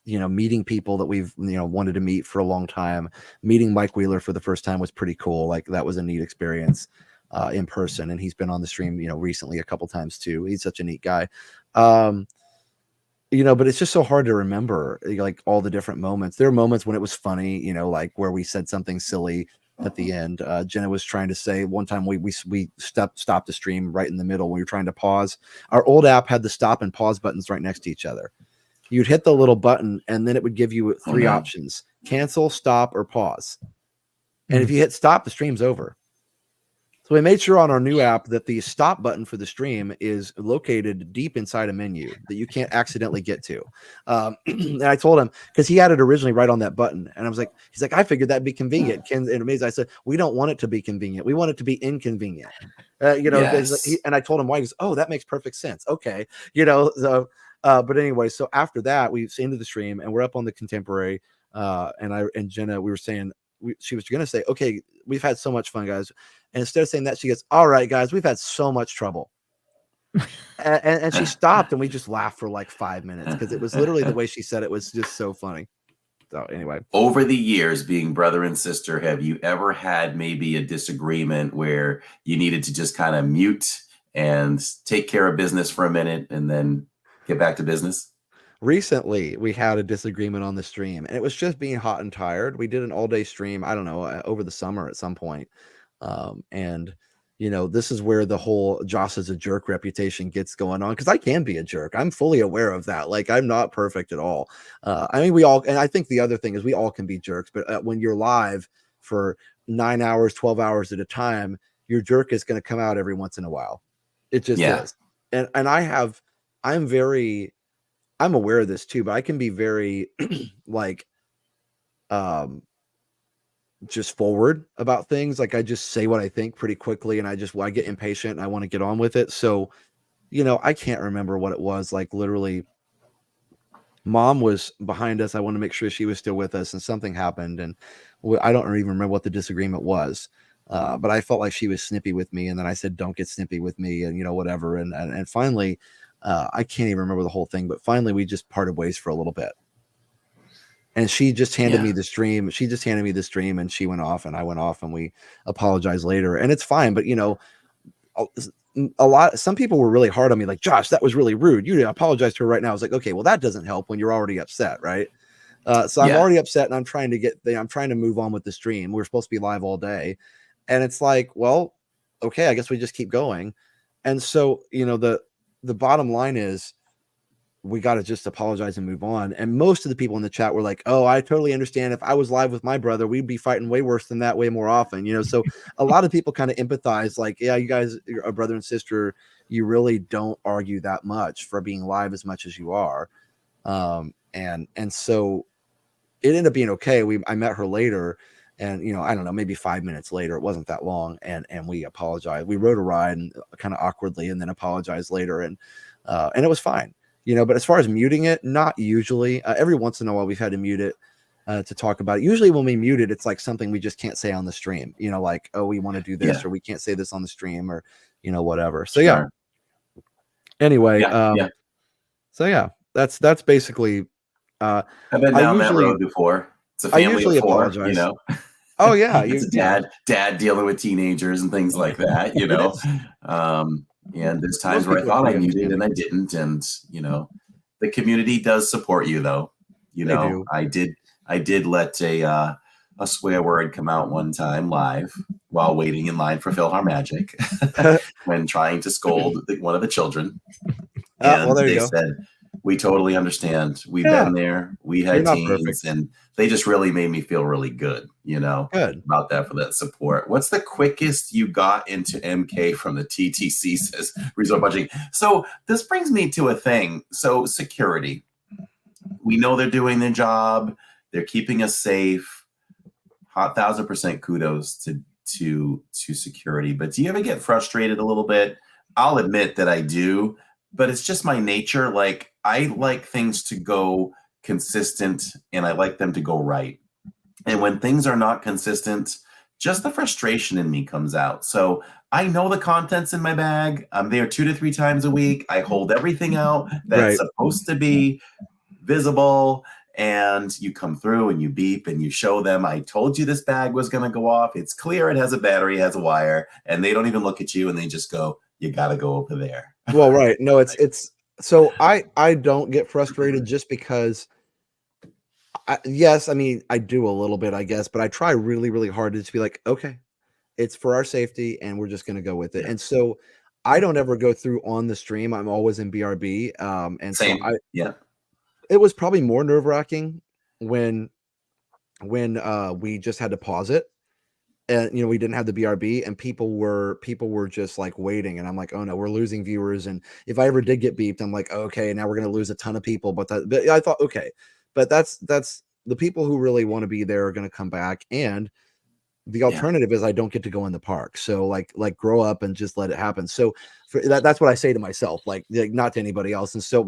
Meeting people that we've wanted to meet for a long time. Meeting Mike Wheeler for the first time was pretty cool. That was a neat experience in person, and he's been on the stream recently a couple times too. He's such a neat guy. But it's just so hard to remember all the different moments. There are moments when it was funny, where we said something silly at the end. Jenna was trying to say one time we stopped the stream right in the middle when we were trying to pause. Our old app had the stop and pause buttons right next to each other. You'd hit the little button and then it would give you three options: cancel, stop, or pause. And if you hit stop, the stream's over. So we made sure on our new app that the stop button for the stream is located deep inside a menu that you can't accidentally get to. And I told him, because he had it originally right on that button. And I was like, he's like, I figured that'd be convenient. And amazing. I said, we don't want it to be convenient. We want it to be inconvenient. Yes. And I told him why. He goes, oh, that makes perfect sense. Okay. But anyway, so after that, we ended the stream and we're up on the Contemporary. And Jenna, we were saying, she was going to say, okay, we've had so much fun, guys. And instead of saying that, she goes, all right, guys, we've had so much trouble. and she stopped and we just laughed for 5 minutes because it was literally the way she said it was just so funny. So anyway, over the years being brother and sister, have you ever had maybe a disagreement where you needed to just kind of mute and take care of business for a minute and then get back to business? recently we had a disagreement on the stream, and it was just being hot and tired. We did an all-day stream, I don't know, over the summer at some point. And you know, this is where the whole Josh is a jerk reputation gets going on, because I can be a jerk. I'm fully aware of that. Like, I'm not perfect at all. I mean, we all, and I think the other thing is we all can be jerks, but when you're live for 9 hours, 12 hours at a time, your jerk is going to come out every once in a while. It just is. And I'm aware of this too, but I can be very like just forward about things. Like, I just say what I think pretty quickly, and I get impatient and I want to get on with it. So, you know, I can't remember what it was. Like, literally, mom was behind us. I want to make sure she was still with us, and something happened, and I don't even remember what the disagreement was. But I felt like she was snippy with me, and then I said, "Don't get snippy with me," and you know, whatever. And finally, I can't even remember the whole thing, but finally we just parted ways for a little bit. And she just handed me the stream. She just handed me the stream, and she went off, and I went off, and we apologized later, and it's fine. But you know, some people were really hard on me, like, Josh, that was really rude. You didn't apologize to her right now. I was like, okay, well, that doesn't help when you're already upset, right? So I'm already upset, and I'm trying to move on with the stream. We're supposed to be live all day, and it's like, well, okay, I guess we just keep going. And so, you know, the bottom line is, we got to just apologize and move on. And most of the people in the chat were like, oh, I totally understand. If I was live with my brother, we'd be fighting way worse than that, way more often, you know? So a lot of people kind of empathize, like, yeah, you guys are a brother and sister. You really don't argue that much for being live as much as you are. And so it ended up being okay. I met her later, and, you know, I don't know, maybe 5 minutes later, it wasn't that long. And we apologized. We rode a ride and kind of awkwardly, and then apologized later. And it was fine. You know, but as far as muting it, not usually. Every once in a while, we've had to mute it to talk about it. Usually when we mute it, it's like something we just can't say on the stream. You know, like, oh, we want to do this, or we can't say this on the stream, or, you know, whatever. So, yeah. Anyway, so, yeah, that's basically. I've been down that road before. It's a family of four, apologize. You know. Oh, yeah. It's a dad dealing with teenagers and things like that, you know. And there's times where I thought I muted and I didn't. And, you know, the community does support you, though. You know, I did let a swear word come out one time live while waiting in line for PhilharMagic when trying to scold one of the children. And well, they said, we totally understand. We've been there. We had teens, and they just really made me feel really good, you know, about that, for that support. What's the quickest you got into MK from the TTC, says Resort Budgeting. So this brings me to a thing. So security, we know they're doing their job. They're keeping us safe. 1,000% kudos to security. But do you ever get frustrated a little bit? I'll admit that I do, but it's just my nature. Like, I like things to go consistent, and I like them to go right. And when things are not consistent, just the frustration in me comes out. So I know the content's in my bag. I'm there 2 to 3 times a week. I hold everything out that's supposed to be visible. And you come through and you beep and you show them, I told you this bag was going to go off. It's clear it has a battery, has a wire, and they don't even look at you, and they just go, you got to go over there. Well, right. No, it's so I don't get frustrated just because. Yes, I mean, I do a little bit, I guess, but I try really, really hard to just be like, okay, it's for our safety, and we're just going to go with it. And so I don't ever go through on the stream. I'm always in BRB. And Same. So it was probably more nerve-wracking when we just had to pause it, and, you know, we didn't have the BRB, and people were just like waiting, and I'm like, oh no, we're losing viewers. And if I ever did get beeped, I'm like, okay, now we're going to lose a ton of people. But I thought, okay. But that's the people who really want to be there are going to come back. And the alternative is I don't get to go in the park. So like grow up and just let it happen. So that's what I say to myself, like not to anybody else. And so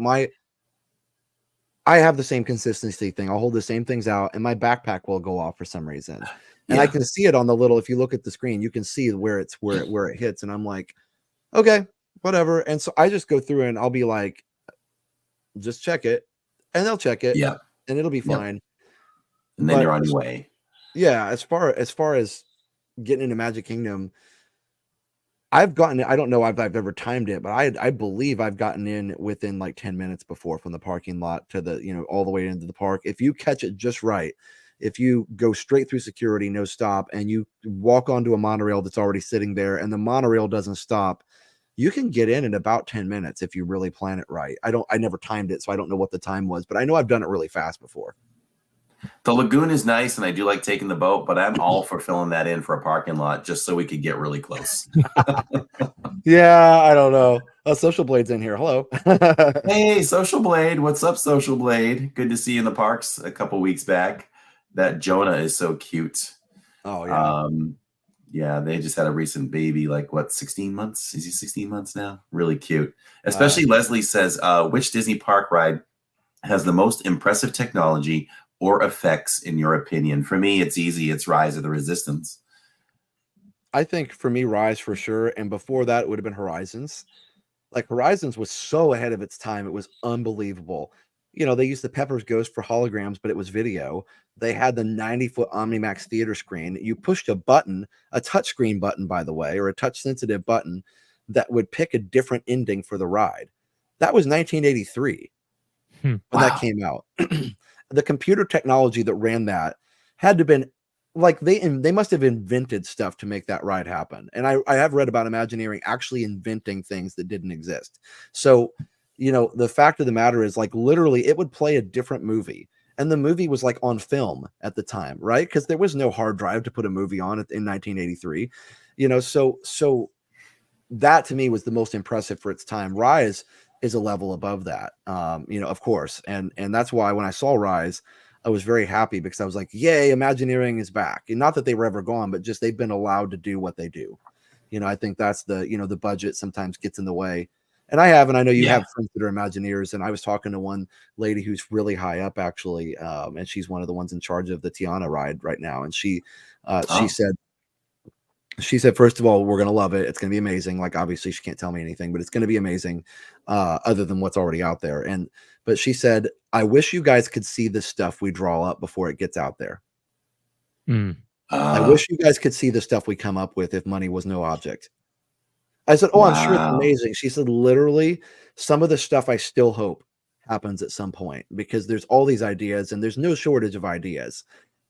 I have the same consistency thing. I'll hold the same things out, and my backpack will go off for some reason. And I can see it on the little, if you look at the screen, you can see where it hits. And I'm like, okay, whatever. And so I just go through and I'll be like, just check it, and they'll check it. Yeah. And it'll be fine. and then But you're on your way. yeah, as far as getting into Magic Kingdom, I've gotten, I don't know if I've ever timed it, but I believe I've gotten in within like 10 minutes before, from the parking lot to the, all the way into the park. If you catch it just right, if you go straight through security, no stop, and you walk onto a monorail that's already sitting there and the monorail doesn't stop, you can get in about 10 minutes if you really plan it right. I never timed it, so I don't know what the time was, but I know I've done it really fast before. The lagoon is nice, and I do like taking the boat, but I'm all for filling that in for a parking lot just so we could get really close. Yeah, I don't know. Social Blade's in here. Hello. Hey, Social Blade. What's up, Social Blade? Good to see you in the parks a couple weeks back. That Jonah is so cute. Oh, yeah. Yeah, they just had a recent baby, like what, 16 months? Is he 16 months now? Really cute. Especially Leslie says, which Disney park ride has the most impressive technology or effects in your opinion? For me, it's easy. It's Rise of the Resistance. I think for me, Rise for sure. And before that, it would have been Horizons. Like Horizons was so ahead of its time. It was unbelievable. They used the Pepper's Ghost for holograms, but it was video. They had the 90-foot OmniMax theater screen. You pushed a button, a touchscreen button, by the way, or a touch sensitive button that would pick a different ending for the ride. That was 1983 when that came out. The computer technology that ran that had to have been like, they must have invented stuff to make that ride happen. And I have read about Imagineering actually inventing things that didn't exist. So, the fact of the matter is, like, literally it would play a different movie. And the movie was like on film at the time, right? Because there was no hard drive to put a movie on in 1983. So that to me was the most impressive for its time. Rise is a level above that, of course. And that's why when I saw Rise, I was very happy, because I was like, yay, Imagineering is back. And not that they were ever gone, but just they've been allowed to do what they do. I think that's the budget sometimes gets in the way. And I know you have friends that are Imagineers. And I was talking to one lady who's really high up, actually. And she's one of the ones in charge of the Tiana ride right now. And she said, first of all, we're going to love it. It's going to be amazing. Like, obviously she can't tell me anything, but it's going to be amazing, other than what's already out there. But she said, I wish you guys could see the stuff we draw up before it gets out there. I wish you guys could see the stuff we come up with if money was no object. I said, oh, wow. I'm sure it's amazing. She said, literally, some of the stuff I still hope happens at some point, because there's all these ideas and there's no shortage of ideas.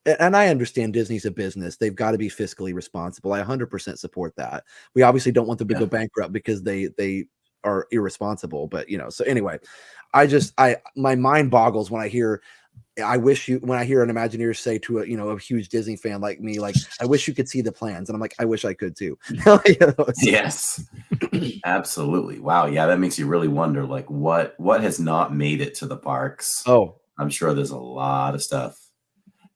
And I understand Disney's a business. They've got to be fiscally responsible. I 100% support that. We obviously don't want them to go bankrupt because they are irresponsible. But, so anyway, my mind boggles when I hear, when I hear an Imagineer say to a huge Disney fan like me, like, I wish you could see the plans. And I'm like, I wish I could too. Yes, absolutely. Wow. Yeah. That makes you really wonder, like, what has not made it to the parks? Oh, I'm sure there's a lot of stuff.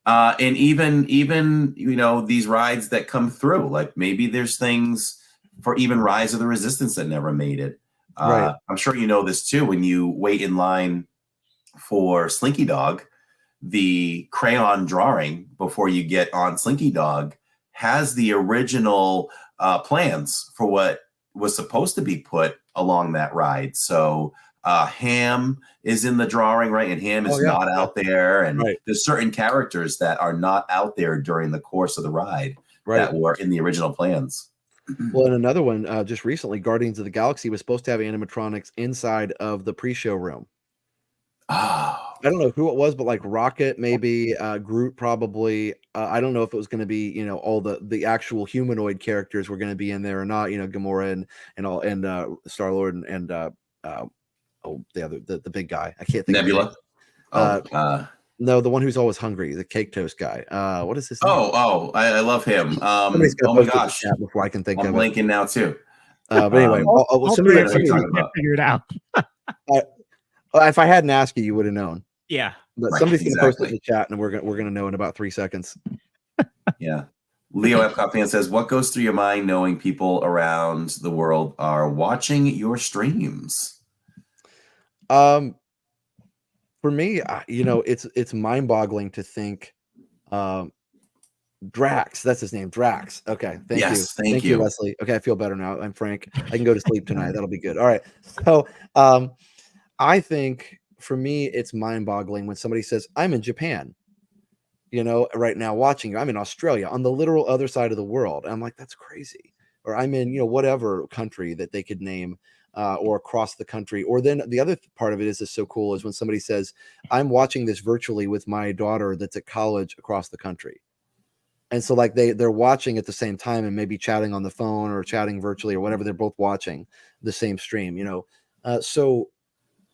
And even these rides that come through, like, maybe there's things for even Rise of the Resistance that never made it. Right. I'm sure you know this too. When you wait in line for Slinky Dog, the crayon drawing before you get on Slinky Dog has the original plans for what was supposed to be put along that ride. So Ham is in the drawing, right? And Ham is not out there. And there's certain characters that are not out there during the course of the ride that were in the original plans. Well, and another one, just recently, Guardians of the Galaxy was supposed to have animatronics inside of the pre-show room. Oh. I don't know who it was, but like Rocket, maybe, Groot, probably. I don't know if it was going to be, all the actual humanoid characters were going to be in there or not. Gamora and Star-Lord and the big guy. I can't think. Nebula. No, the one who's always hungry, the cake toast guy. What is his name? I love him. Oh my gosh! Before I can think I'm of blanking now too. But anyway, somebody figure it out. If I hadn't asked you, you would have known. Yeah, but somebody's gonna post it in the chat, and we're gonna know in about 3 seconds. Yeah. Leo Epcot fan says, "What goes through your mind knowing people around the world are watching your streams?" For me, it's mind-boggling to think. Drax, that's his name, Drax. Okay, thank you, Leslie. Okay, I feel better now. I'm Frank. I can go to sleep tonight. That'll be good. All right. So, I think for me, it's mind-boggling when somebody says, "I'm in Japan." you know, right now watching you. I'm in Australia on the literal other side of the world. And I'm like, that's crazy. Or I'm in, you know, whatever country that they could name, or across the country. Or then the other part of it is so cool is when somebody says, I'm watching this virtually with my daughter that's at college across the country. And so like they're watching at the same time and maybe chatting on the phone or chatting virtually or whatever. They're both watching the same stream, you know? So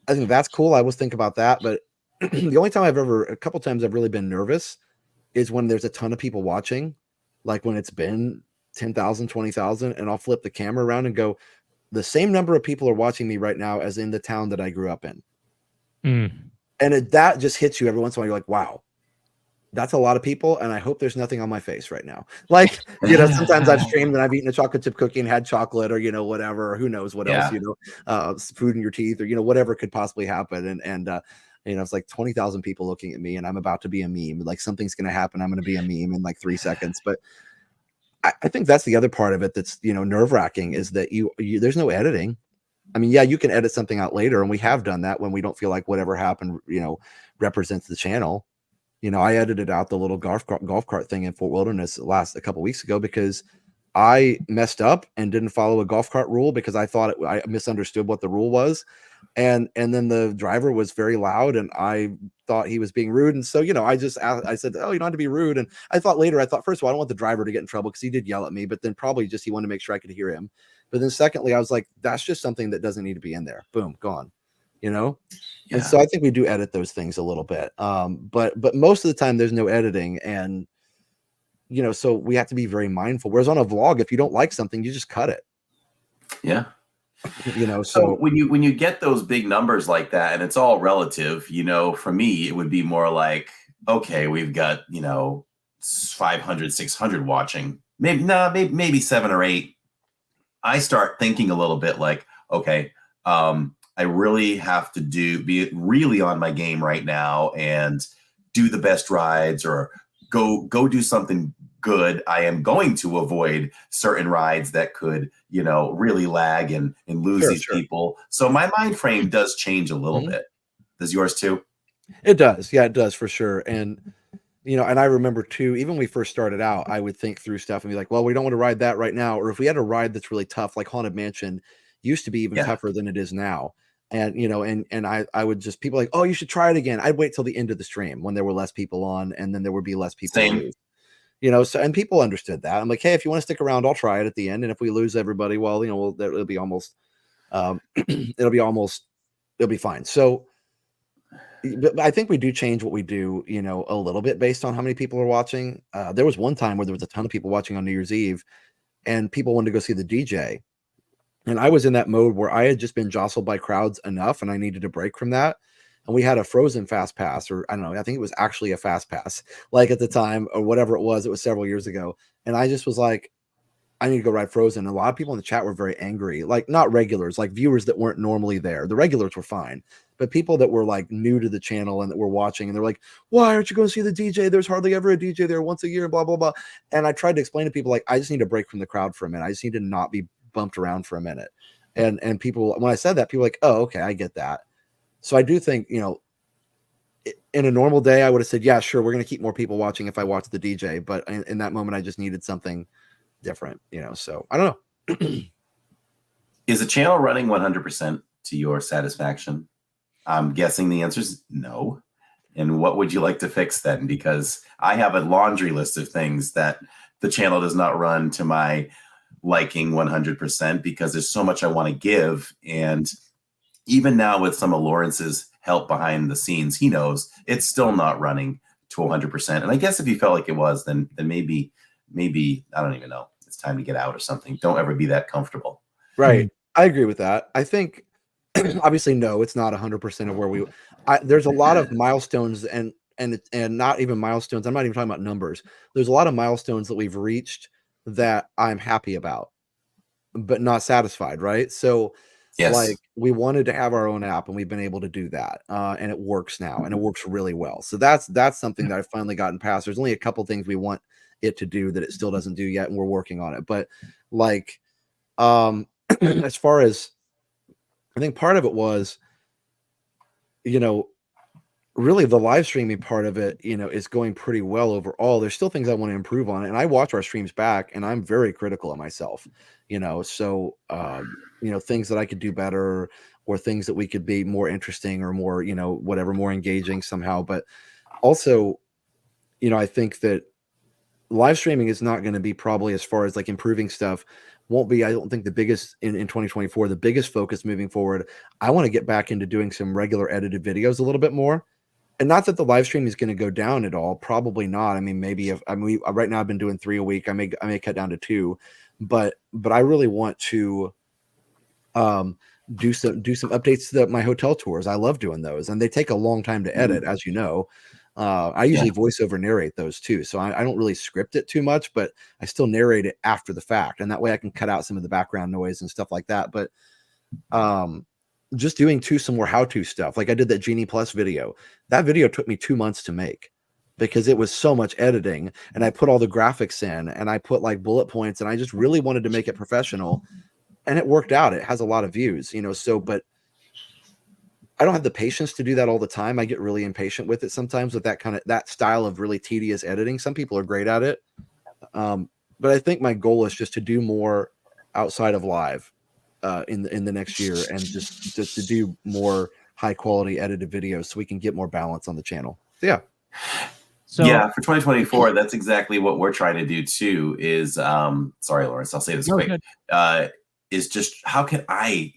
I think that's cool. I always think about that. But the only time a couple times I've really been nervous is when there's a ton of people watching, like when it's been 10,000, 20,000, and I'll flip the camera around and go, the same number of people are watching me right now as in the town that I grew up in. And that just hits you every once in a while. You're like, wow, that's a lot of people. And I hope there's nothing on my face right now. Like, you know, sometimes I've streamed and I've eaten a chocolate chip cookie and had chocolate or, you know, whatever, or who knows what else, you know, food in your teeth or, you know, whatever could possibly happen. And you know, it's like 20,000 people looking at me and I'm about to be a meme. Like something's going to happen. I'm going to be a meme in like 3 seconds. But I think that's the other part of it that's, you know, nerve wracking is that there's no editing. I mean, yeah, you can edit something out later, and we have done that when we don't feel like whatever happened, you know, represents the channel. You know, I edited out the little golf cart thing in Fort Wilderness a couple weeks ago because I messed up and didn't follow a golf cart rule because I thought I misunderstood what the rule was. And then the driver was very loud and I thought he was being rude. And so, you know, I said, oh, you don't have to be rude. And I thought, first of all, I don't want the driver to get in trouble because he did yell at me, but then probably just he wanted to make sure I could hear him. But then secondly, I was like, that's just something that doesn't need to be in there. Boom, gone, you know? Yeah. And so I think we do edit those things a little bit. But most of the time there's no editing. And, you know, so we have to be very mindful. Whereas on a vlog, if you don't like something, you just cut it. Yeah. You know, so when you get those big numbers like that, and it's all relative, you know, for me, it would be more like, okay, we've got, you know, 500, 600 watching, maybe 7 or 8. I start thinking a little bit like, okay, I really have to be really on my game right now and do the best rides or go do something good. I am going to avoid certain rides that could, you know, really lag and lose these people. So my mind frame does change a little bit. Does yours too? It does. Yeah, it does for sure. And, you know, and I remember too, even when we first started out, I would think through stuff and be like, well, we don't want to ride that right now. Or if we had a ride that's really tough, like Haunted Mansion used to be even tougher than it is now. And, you know, and I would just, people like, oh, you should try it again. I'd wait till the end of the stream when there were less people on and then there would be less people. Same. You know, so, and people understood that. I'm like, hey, if you want to stick around, I'll try it at the end. And if we lose everybody, well, you know, it'll be almost, it'll be fine. So but I think we do change what we do, you know, a little bit based on how many people are watching. There was one time where there was a ton of people watching on New Year's Eve and people wanted to go see the DJ. And I was in that mode where I had just been jostled by crowds enough and I needed a break from that. And we had a frozen fast pass, or I don't know, I think it was actually a fast pass, like at the time or whatever it was several years ago. And I just was like, I need to go ride Frozen. And a lot of people in the chat were very angry, like not regulars, like viewers that weren't normally there. The regulars were fine, but people that were like new to the channel and that were watching and they're like, why aren't you going to see the DJ? There's hardly ever a DJ there once a year, blah, blah, blah. And I tried to explain to people, like, I just need a break from the crowd for a minute. I just need to not be bumped around for a minute. And people, when I said that, people were like, oh, okay, I get that. So I do think, you know, in a normal day, I would have said, yeah, sure, we're going to keep more people watching if I watch the DJ. But in that moment, I just needed something different, you know, so I don't know. Is the channel running 100% to your satisfaction? I'm guessing the answer is no. And what would you like to fix then? Because I have a laundry list of things that the channel does not run to my liking 100% because there's so much I want to give. And even now with some of Lawrence's help behind the scenes, he knows it's still not running to 100%. And I guess if you felt like it was, then maybe, I don't even know, it's time to get out or something. Don't ever be that comfortable. Right. I agree with that. I think obviously, no, it's not 100% of where there's a lot of milestones and not even milestones. I'm not even talking about numbers. There's a lot of milestones that we've reached that I'm happy about, but not satisfied. Right. So yes, like we wanted to have our own app and we've been able to do that. And it works now and it works really well. So that's something that I've finally gotten past. There's only a couple things we want it to do that it still doesn't do yet. And we're working on it. But like, as far as I think part of it was, you know, really the live streaming part of it, is going pretty well overall. There's still things I want to improve on, and I watch our streams back, and I'm very critical of myself. So things that I could do better, or things that we could be more interesting, or more, whatever, more engaging somehow. But also, I think that live streaming is not going to be, probably as far as like improving stuff, won't be, I don't think, the biggest in 2024. The biggest focus moving forward, I want to get back into doing some regular edited videos a little bit more. And not that the live stream is going to go down at all. Probably not. I mean, maybe right now I've been doing 3 a week. I may cut down to 2, but I really want to do some updates to my hotel tours. I love doing those, and they take a long time to edit, as you know. I usually voice over narrate those too, so I don't really script it too much, but I still narrate it after the fact, and that way I can cut out some of the background noise and stuff like that. But just doing some more how-to stuff. Like I did that Genie Plus video. That video took me 2 months to make because it was so much editing, and I put all the graphics in, and I put like bullet points, and I just really wanted to make it professional, and it worked out. It has a lot of views, but I don't have the patience to do that all the time. I get really impatient with it sometimes, with that style of really tedious editing. Some people are great at it. But I think my goal is just to do more outside of live in the next year, and just to do more high quality edited videos so we can get more balance on the channel. So yeah, for 2024, that's exactly what we're trying to do too. Is sorry, Lawrence, I'll say this quick. Is just how can I,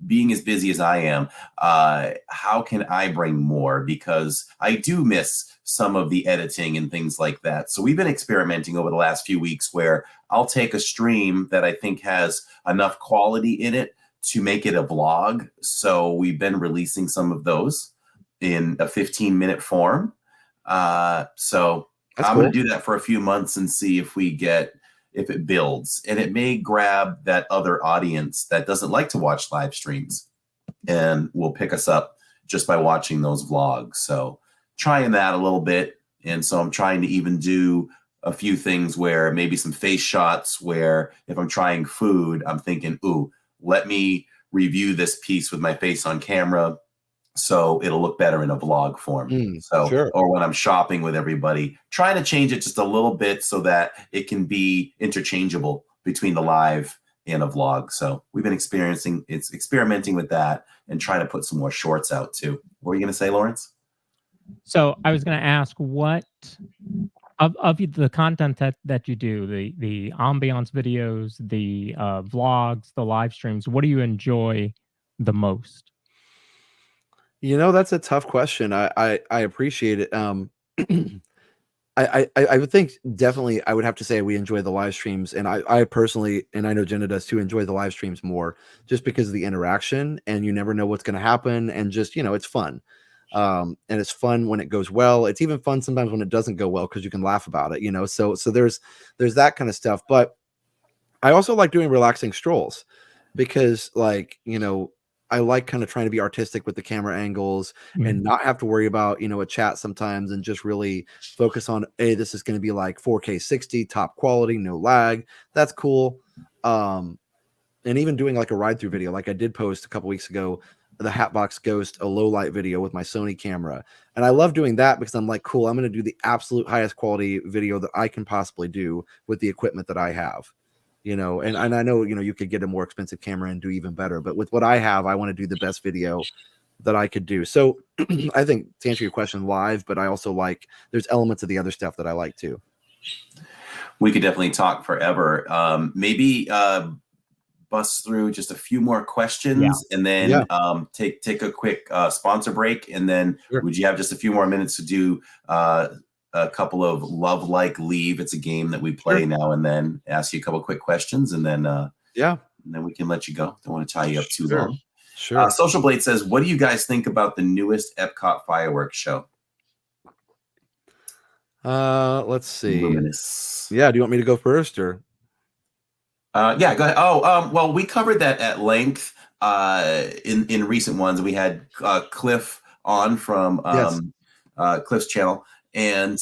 being as busy as I am, how can I bring more? Because I do miss some of the editing and things like that. So we've been experimenting over the last few weeks where I'll take a stream that I think has enough quality in it to make it a vlog. So we've been releasing some of those in a 15-minute form. So that's I'm cool. going to do that for a few months and see if it builds, and it may grab that other audience that doesn't like to watch live streams and will pick us up just by watching those vlogs. So trying that a little bit. And so I'm trying to even do a few things where maybe some face shots where if I'm trying food, I'm thinking, ooh, let me review this piece with my face on camera so it'll look better in a vlog form. Sure. Or when I'm shopping with everybody, trying to change it just a little bit so that it can be interchangeable between the live and a vlog. So we've been experimenting with that and trying to put some more shorts out too. What were you going to say, Lawrence? So I was going to ask, what of the content that you do, the ambiance videos, the vlogs, the live streams, what do you enjoy the most? That's a tough question. I appreciate it. I would think definitely I would have to say we enjoy the live streams, and I personally, and I know Jenna does too, enjoy the live streams more just because of the interaction, and you never know what's going to happen, and just, it's fun. And it's fun when it goes well. It's even fun sometimes when it doesn't go well because you can laugh about it, so there's that kind of stuff. But I also like doing relaxing strolls because, like, I like kind of trying to be artistic with the camera angles and not have to worry about, a chat sometimes, and just really focus on, hey, this is going to be like 4K 60, top quality, no lag. That's cool. And even doing like a ride through video, like I did post a couple weeks ago, the Hatbox Ghost, a low light video with my Sony camera. And I love doing that because I'm like, cool, I'm going to do the absolute highest quality video that I can possibly do with the equipment that I have. And I know, you could get a more expensive camera and do even better, but with what I have, I want to do the best video that I could do. So I think, to answer your question, live, but I also there's elements of the other stuff that I like too. We could definitely talk forever. Maybe bust through just a few more questions and then take a quick sponsor break. And then would you have just a few more minutes to do a couple of Love Like Leave? It's a game that we play now and then. Ask you a couple of quick questions, and then and then we can let you go. Don't want to tie you up too long. Sure. Social Blade says, what do you guys think about the newest Epcot fireworks show? Let's see. Luminous. Yeah, do you want me to go first, or? Yeah, go ahead. Well, we covered that at length in recent ones. We had Cliff on from Cliff's channel. And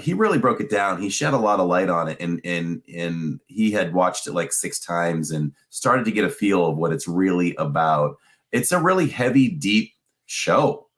he really broke it down. He shed a lot of light on it, and he had watched it like 6 times and started to get a feel of what it's really about. It's a really heavy, deep show.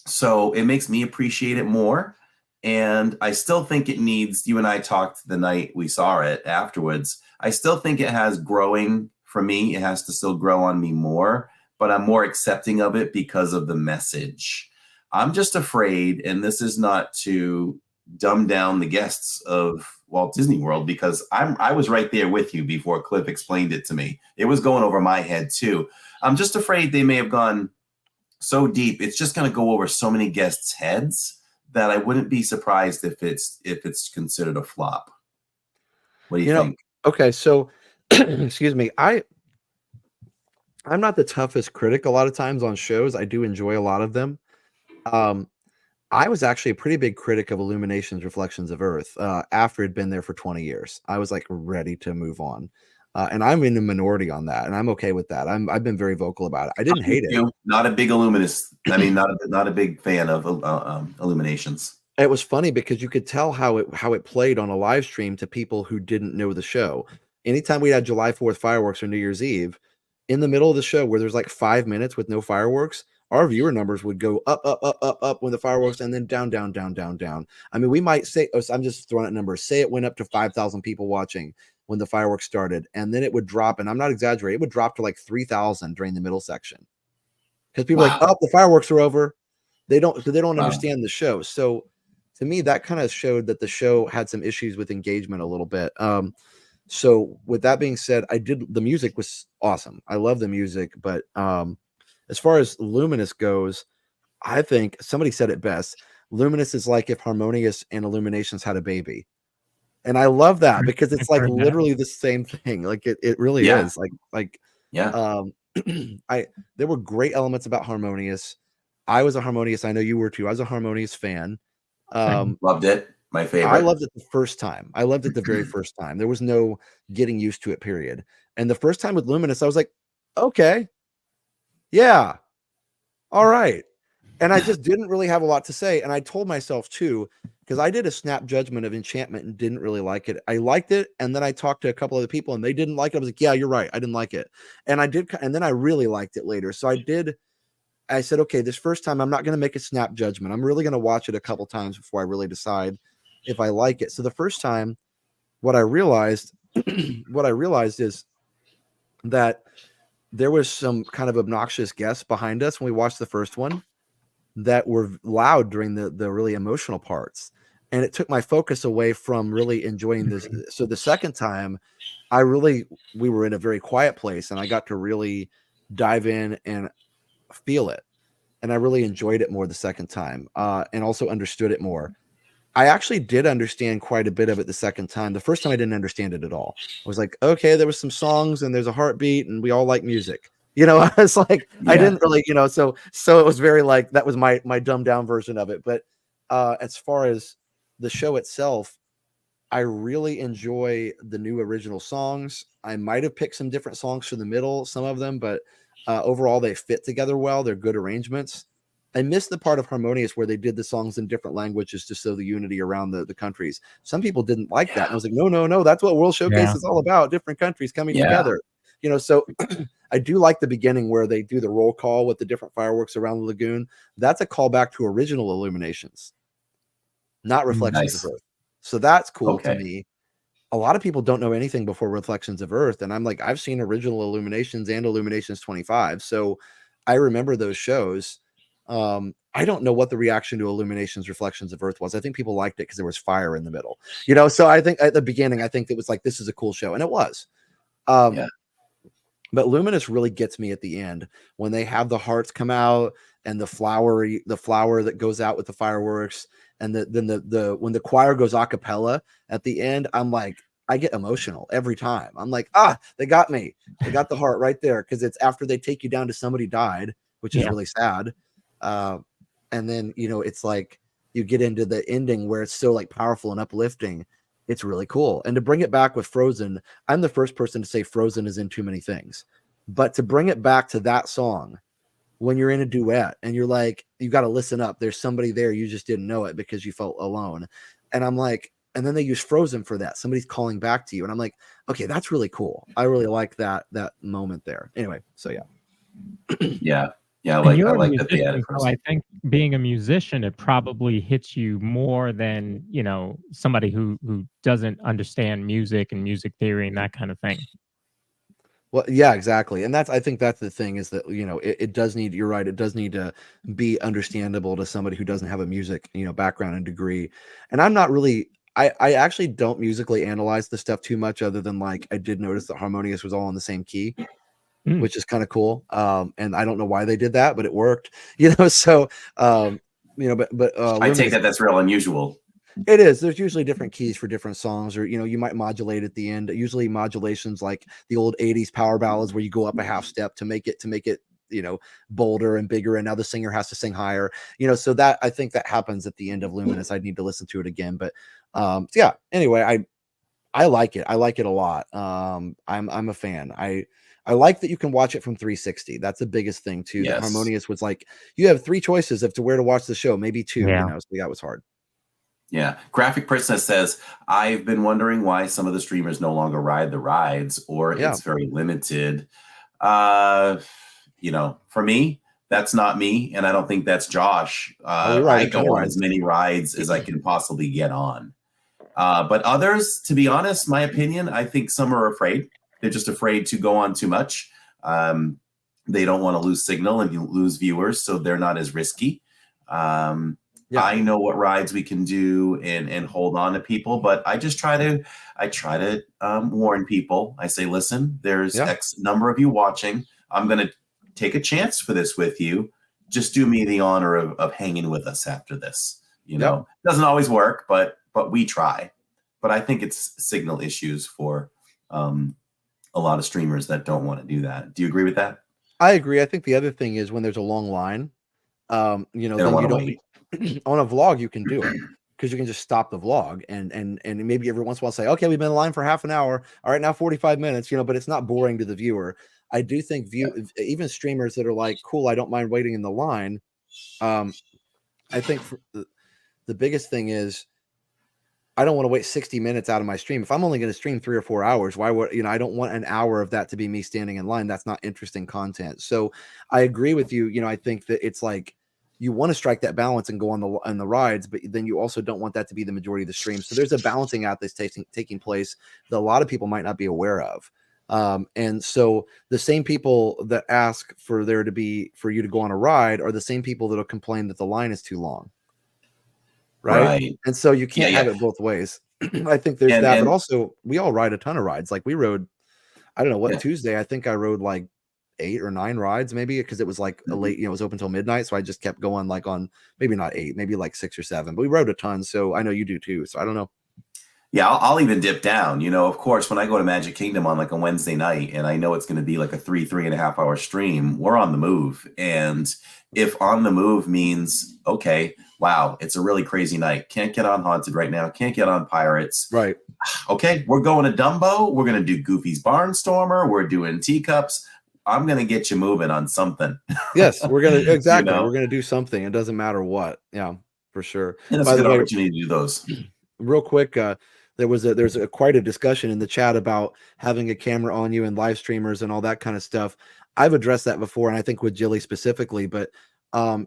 So it makes me appreciate it more. And I still think it needs, you and I talked the night we saw it afterwards. I still think it has growing for me. It has to still grow on me more, but I'm more accepting of it because of the message. I'm just afraid, and this is not to dumb down the guests of Walt Disney World, because I was right there with you before Cliff explained it to me. It was going over my head too. I'm just afraid they may have gone so deep. It's just going to go over so many guests' heads that I wouldn't be surprised if it's considered a flop. What do you think? Okay, so excuse me. I'm not the toughest critic a lot of times on shows. I do enjoy a lot of them. I was actually a pretty big critic of Illumination's Reflections of Earth after it'd been there for 20 years. I was like ready to move on. And I'm in the minority on that, and I'm okay with that. I've been very vocal about it. I didn't hate it. Not a big Illuminist. I mean, not a big fan of Illuminations. It was funny because you could tell how it played on a live stream to people who didn't know the show. Anytime we had July 4th fireworks or New Year's Eve, in the middle of the show where there's like 5 minutes with no fireworks, our viewer numbers would go up, up, up, up, up when the fireworks, and then down, down, down, down, down. I mean, we might say, I'm just throwing out numbers. Say it went up to 5,000 people watching when the fireworks started, and then it would drop, and I'm not exaggerating, it would drop to like 3,000 during the middle section. Because people are like, oh, the fireworks are over. They don't understand the show. So to me, that kind of showed that the show had some issues with engagement a little bit. So with that being said, the music was awesome. I love the music, but as far as Luminous goes, I think somebody said it best. Luminous is like if Harmonious and Illuminations had a baby. And I love that because it's like literally the same thing. Like it really is. There were great elements about Harmonious. I was a Harmonious. I know you were too. I was a Harmonious fan. Loved it. My favorite. I loved it the first time. I loved it the very first time. There was no getting used to it, period. And the first time with Luminous, I was like, okay, yeah, all right. And I just didn't really have a lot to say. And I told myself too, because I did a snap judgment of Enchantment and didn't really like it. I liked it, and then I talked to a couple other people and they didn't like it. I was like, yeah, you're right. I didn't like it. And then I really liked it later. So I said, okay, this first time I'm not going to make a snap judgment. I'm really going to watch it a couple times before I really decide if I like it. So the first time, what I realized is that there was some kind of obnoxious guests behind us when we watched the first one that were loud during the really emotional parts. And it took my focus away from really enjoying this. So the second time, we were in a very quiet place and I got to really dive in and feel it. And I really enjoyed it more the second time and also understood it more. I actually did understand quite a bit of it the second time. The first time I didn't understand it at all. I was like, okay, there was some songs and there's a heartbeat and we all like music. I was like, I didn't really, so it was very like, that was my dumbed down version of it. But as far as the show itself, I really enjoy the new original songs. I might have picked some different songs for the middle, some of them, but overall they fit together well. They're good arrangements. I missed the part of Harmonious where they did the songs in different languages to show the unity around the countries. Some people didn't like that. And I was like, no, that's what World Showcase is all about. Different countries coming together. So I do like the beginning where they do the roll call with the different fireworks around the lagoon. That's a callback to original Illuminations, not Reflections of Earth. So that's cool to me. A lot of people don't know anything before Reflections of Earth. And I'm like, I've seen original Illuminations and Illuminations 25. So I remember those shows. I don't know what the reaction to Illuminations Reflections of Earth was. I think people liked it because there was fire in the middle, so I think at the beginning, I think it was like, this is a cool show. And it was, but Luminous really gets me at the end when they have the hearts come out and the flower that goes out with the fireworks. And then when the choir goes a cappella at the end, I'm like, I get emotional every time. I'm like, they got me. They got the heart right there. Cause it's after they take you down to somebody died, which is really sad. And then, it's like you get into the ending where it's so like powerful and uplifting. It's really cool. And to bring it back with Frozen, I'm the first person to say Frozen is in too many things, but to bring it back to that song, when you're in a duet and you're like, you got to listen up. There's somebody there. You just didn't know it because you felt alone. And I'm like, and then they use Frozen for that. Somebody's calling back to you. And I'm like, okay, that's really cool. I really like that moment there. Anyway. So yeah. Yeah, And I you're a like that they added musician, so I personal. think being a musician, it probably hits you more than, somebody who doesn't understand music and music theory and that kind of thing. Well, yeah, exactly. And I think that's the thing is that, it does need, you're right. It does need to be understandable to somebody who doesn't have a music, background and degree. And I'm not really, I actually don't musically analyze the stuff too much other than like, I did notice that harmonious was all in the same key, Mm. which is kind of cool. And I don't know why they did that, but it worked, so, I take Luminous, that that's real unusual. it is. There's usually different keys for different songs, or you might modulate at the end. Usually modulations like the old 80s power ballads where you go up a half step to make it bolder and bigger, and now the singer has to sing higher. So that I think that happens at the end of Luminous. I'd need to listen to it again. But yeah, anyway, I like it. I like it a lot. I'm a fan. I like that you can watch it from 360. That's the biggest thing too. That Yes. Harmonious was like you have 3 choices of to where to watch the show, maybe 2, Yeah. so that was hard. Yeah. Graphic Princess says, I've been wondering why some of the streamers no longer ride the rides, or Yeah. it's very limited. For me, that's not me, and I don't think that's Josh. Oh, you're right. I go on as many rides as I can possibly get on. But others, to be honest, my opinion, I think some are afraid. They're just afraid to go on too much. They don't want to lose signal and lose viewers, so they're not as risky. Yeah. I know what rides we can do and hold on to people, but I try to warn people. I say, listen, there's X number of you watching. I'm going to take a chance for this with you. Just do me the honor of hanging with us after this. Doesn't always work, but we try. But I think it's signal issues for a lot of streamers that don't want to do that. Do you agree with that? I agree. I think the other thing is when there's a long line, then you don't on a vlog, you can do it because you can just stop the vlog and maybe every once in a while say, okay, we've been in line for half an hour. All right, now 45 minutes, but it's not boring to the viewer. I do think even streamers that are like, cool, I don't mind waiting in the line. I think the biggest thing is I don't want to wait 60 minutes out of my stream. If I'm only going to stream 3 or 4 hours, why would, I don't want an hour of that to be me standing in line. That's not interesting content. So I agree with you. I think that it's like, you want to strike that balance and go on the rides, but then you also don't want that to be the majority of the stream. So there's a balancing out that's taking place that a lot of people might not be aware of. And so the same people that ask for you to go on a ride are the same people that'll complain that the line is too long. Right. And so you can't have it both ways. I think there's that, but also we all ride a ton of rides. Like we rode, I don't know what Tuesday, I think I rode like 8 or 9 rides maybe, because it was like a late, it was open till midnight. So I just kept going like on maybe not 8, maybe like 6 or 7, but we rode a ton. So I know you do too. So I don't know. Yeah, I'll even dip down. Of course, when I go to Magic Kingdom on like a Wednesday night and I know it's going to be like a 3.5 hour stream, we're on the move. And if on the move means, okay, wow, it's a really crazy night. Can't get on Haunted right now. Can't get on Pirates. Right. Okay, we're going to Dumbo. We're going to do Goofy's Barnstormer. We're doing Teacups. I'm going to get you moving on something. Yes, we're going to, exactly. We're going to do something. It doesn't matter what. Yeah, for sure. And it's a good opportunity to do those. Real quick, there's quite a discussion in the chat about having a camera on you and live streamers and all that kind of stuff. I've addressed that before, and I think with Jilly specifically, but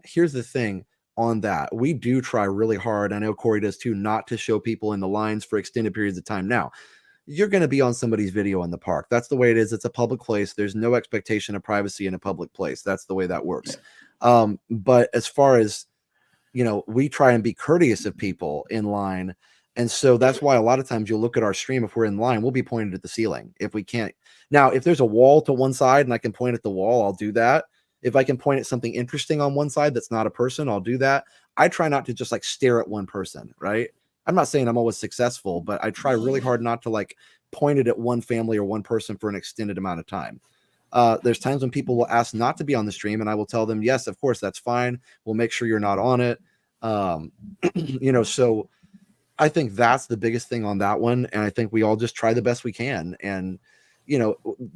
here's the thing on that. We do try really hard. I know Corey does too, not to show people in the lines for extended periods of time. Now, you're going to be on somebody's video in the park. That's the way it is. It's a public place. There's no expectation of privacy in a public place. That's the way that works. But as far as, we try and be courteous of people in line. And so that's why a lot of times you'll look at our stream, if we're in line, we'll be pointed at the ceiling. If we can't, now, if there's a wall to one side and I can point at the wall, I'll do that. If I can point at something interesting on one side that's not a person, I'll do that. I try not to just like stare at one person, right? I'm not saying I'm always successful, but I try really hard not to like point it at one family or one person for an extended amount of time. There's times when people will ask not to be on the stream, and I will tell them, yes, of course, that's fine. We'll make sure you're not on it. So I think that's the biggest thing on that one. And I think we all just try the best we can. And,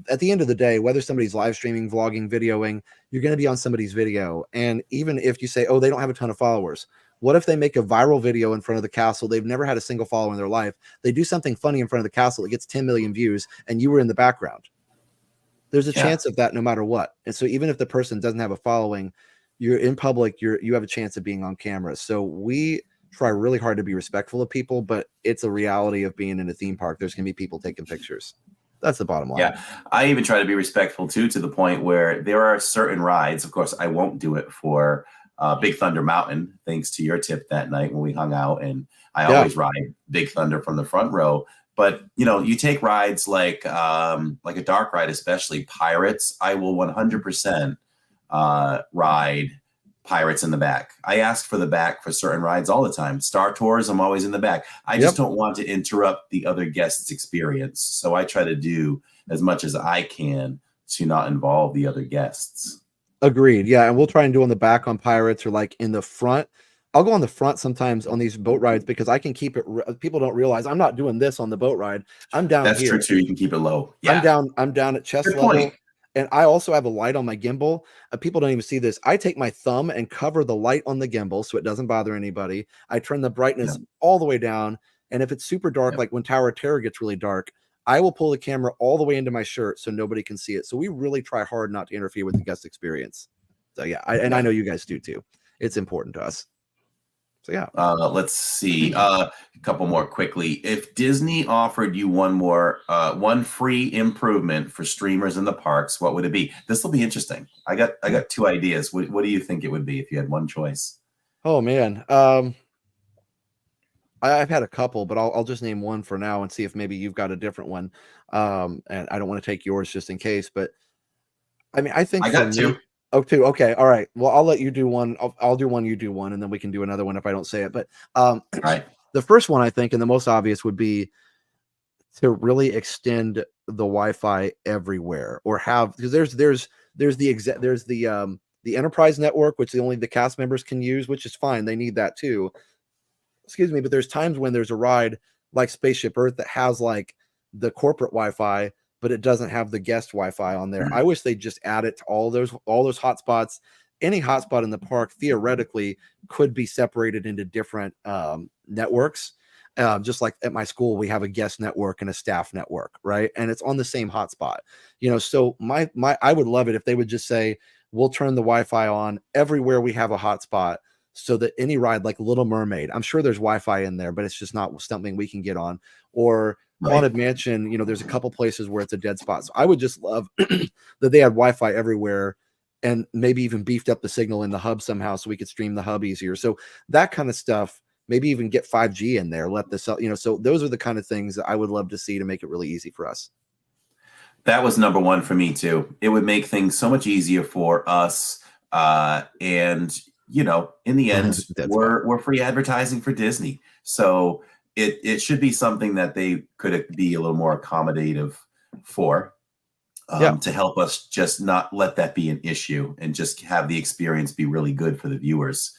at the end of the day, whether somebody's live streaming, vlogging, videoing, you're going to be on somebody's video. And even if you say, oh, they don't have a ton of followers, what if they make a viral video in front of the castle? They've never had a single follower in their life. They do something funny in front of the castle. It gets 10 million views and you were in the background. There's a Yeah. chance of that no matter what. And so even if the person doesn't have a following, you're in public, you have a chance of being on camera. So we try really hard to be respectful of people, but it's a reality of being in a theme park. There's gonna be people taking pictures. That's the bottom line. Yeah, I even try to be respectful too, to the point where there are certain rides. Of course, I won't do it for Big Thunder Mountain, thanks to your tip that night when we hung out. And I always ride Big Thunder from the front row. But you take rides like a dark ride, especially Pirates. I will 100% ride Pirates in the back. I ask for the back for certain rides all the time. Star Tours, I'm always in the back. I just don't want to interrupt the other guests' experience. So I try to do as much as I can to not involve the other guests. Agreed. Yeah. And we'll try and do on the back on Pirates, or like in the front. I'll go on the front sometimes on these boat rides because I can keep it. People don't realize I'm not doing this on the boat ride. I'm down That's here. true too. You can keep it low. Yeah. I'm down at chest Good level. point. And I also have a light on my gimbal. People don't even see this. I take my thumb and cover the light on the gimbal so it doesn't bother anybody. I turn the brightness all the way down. And if it's super dark, like when Tower of Terror gets really dark, I will pull the camera all the way into my shirt so nobody can see it. So we really try hard not to interfere with the guest experience. So yeah, I know you guys do too. It's important to us. So yeah. Let's see. A couple more quickly. If Disney offered you one free improvement for streamers in the parks, what would it be? This will be interesting. I got two ideas. What do you think it would be if you had one choice? Oh man. I've had a couple, but I'll just name one for now and see if maybe you've got a different one. And I don't want to take yours just in case, but I mean, I think I got two. Oh, two. Okay. All right. Well, I'll let you do one. I'll do one. You do one, and then we can do another one if I don't say it. But the first one I think, and the most obvious, would be to really extend the Wi-Fi everywhere, or have, because there's the enterprise network, which only the cast members can use, which is fine. They need that too. Excuse me, but there's times when there's a ride like Spaceship Earth that has like the corporate Wi-Fi, but it doesn't have the guest Wi-Fi on there. I wish they'd just add it to all those hotspots. Any hotspot in the park theoretically could be separated into different networks. Just like at my school, we have a guest network and a staff network, right? And it's on the same hotspot. So I would love it if they would just say, we'll turn the Wi-Fi on everywhere we have a hotspot, so that any ride like Little Mermaid, I'm sure there's Wi-Fi in there, but it's just not something we can get on. Or Haunted Mansion, there's a couple places where it's a dead spot. So I would just love that they had Wi-Fi everywhere, and maybe even beefed up the signal in the hub somehow so we could stream the hub easier. So that kind of stuff, maybe even get 5G in there, let this, so those are the kind of things that I would love to see to make it really easy for us. That was number one for me too. It would make things so much easier for us. And in the end, we're free advertising for Disney. So it should be something that they could be a little more accommodative for, to help us just not let that be an issue and just have the experience be really good for the viewers.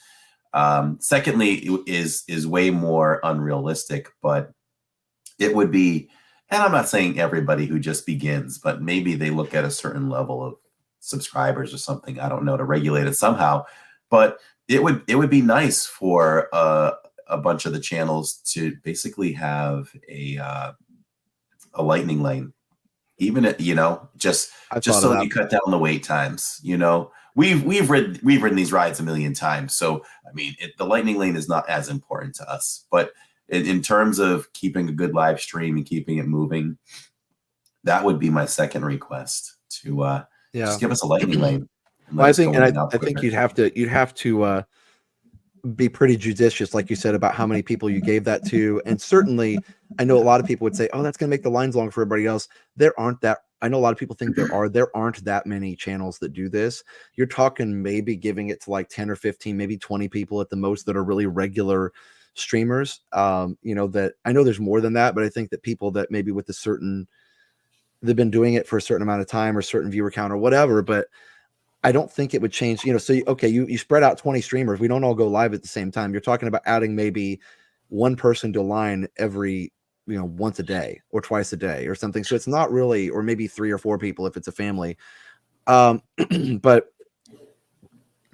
Secondly, is way more unrealistic, but it would be, and I'm not saying everybody who just begins, but maybe they look at a certain level of subscribers or something, I don't know, to regulate it somehow. But it would be nice for a bunch of the channels to basically have a lightning lane, even at, just so that you cut down the wait times. We've ridden these rides a million times, so I mean, the lightning lane is not as important to us. But in terms of keeping a good live stream and keeping it moving, that would be my second request, to just give us a lightning lane. Well, I think you'd have to be pretty judicious, like you said, about how many people you gave that to. And certainly, I know a lot of people would say, "Oh, that's going to make the lines long for everybody else." I know a lot of people think there aren't that many channels that do this. You're talking maybe giving it to like 10 or 15, maybe 20 people at the most that are really regular streamers. That I know there's more than that, but I think that people that maybe with they've been doing it for a certain amount of time or certain viewer count or whatever, but I don't think it would change, so you spread out 20 streamers. We don't all go live at the same time. You're talking about adding maybe one person to line every, once a day or twice a day or something. So it's not really, or maybe 3 or 4 people if it's a family. But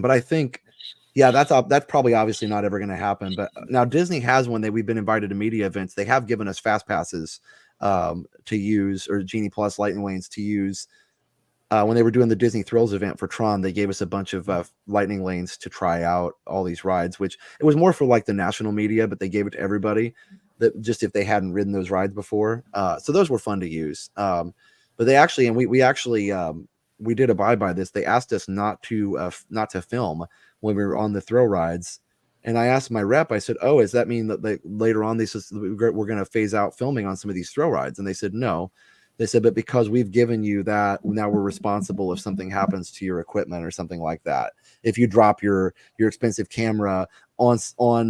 I think, that's probably obviously not ever going to happen. But now Disney has one we've been invited to media events. They have given us fast passes to use, or Genie Plus Lightning Lanes to use when they were doing the Disney Thrills event for Tron, they gave us a bunch of lightning lanes to try out all these rides, which it was more for like the national media, but they gave it to everybody that just if they hadn't ridden those rides before. So those were fun to use. But they actually, and we actually, we did abide by this. They asked us not to film when we were on the thrill rides. And I asked my rep, I said, oh, does that mean that later on we're going to phase out filming on some of these thrill rides? And they said, no. They said, but because we've given you that, now we're responsible if something happens to your equipment or something like that. If you drop your expensive camera on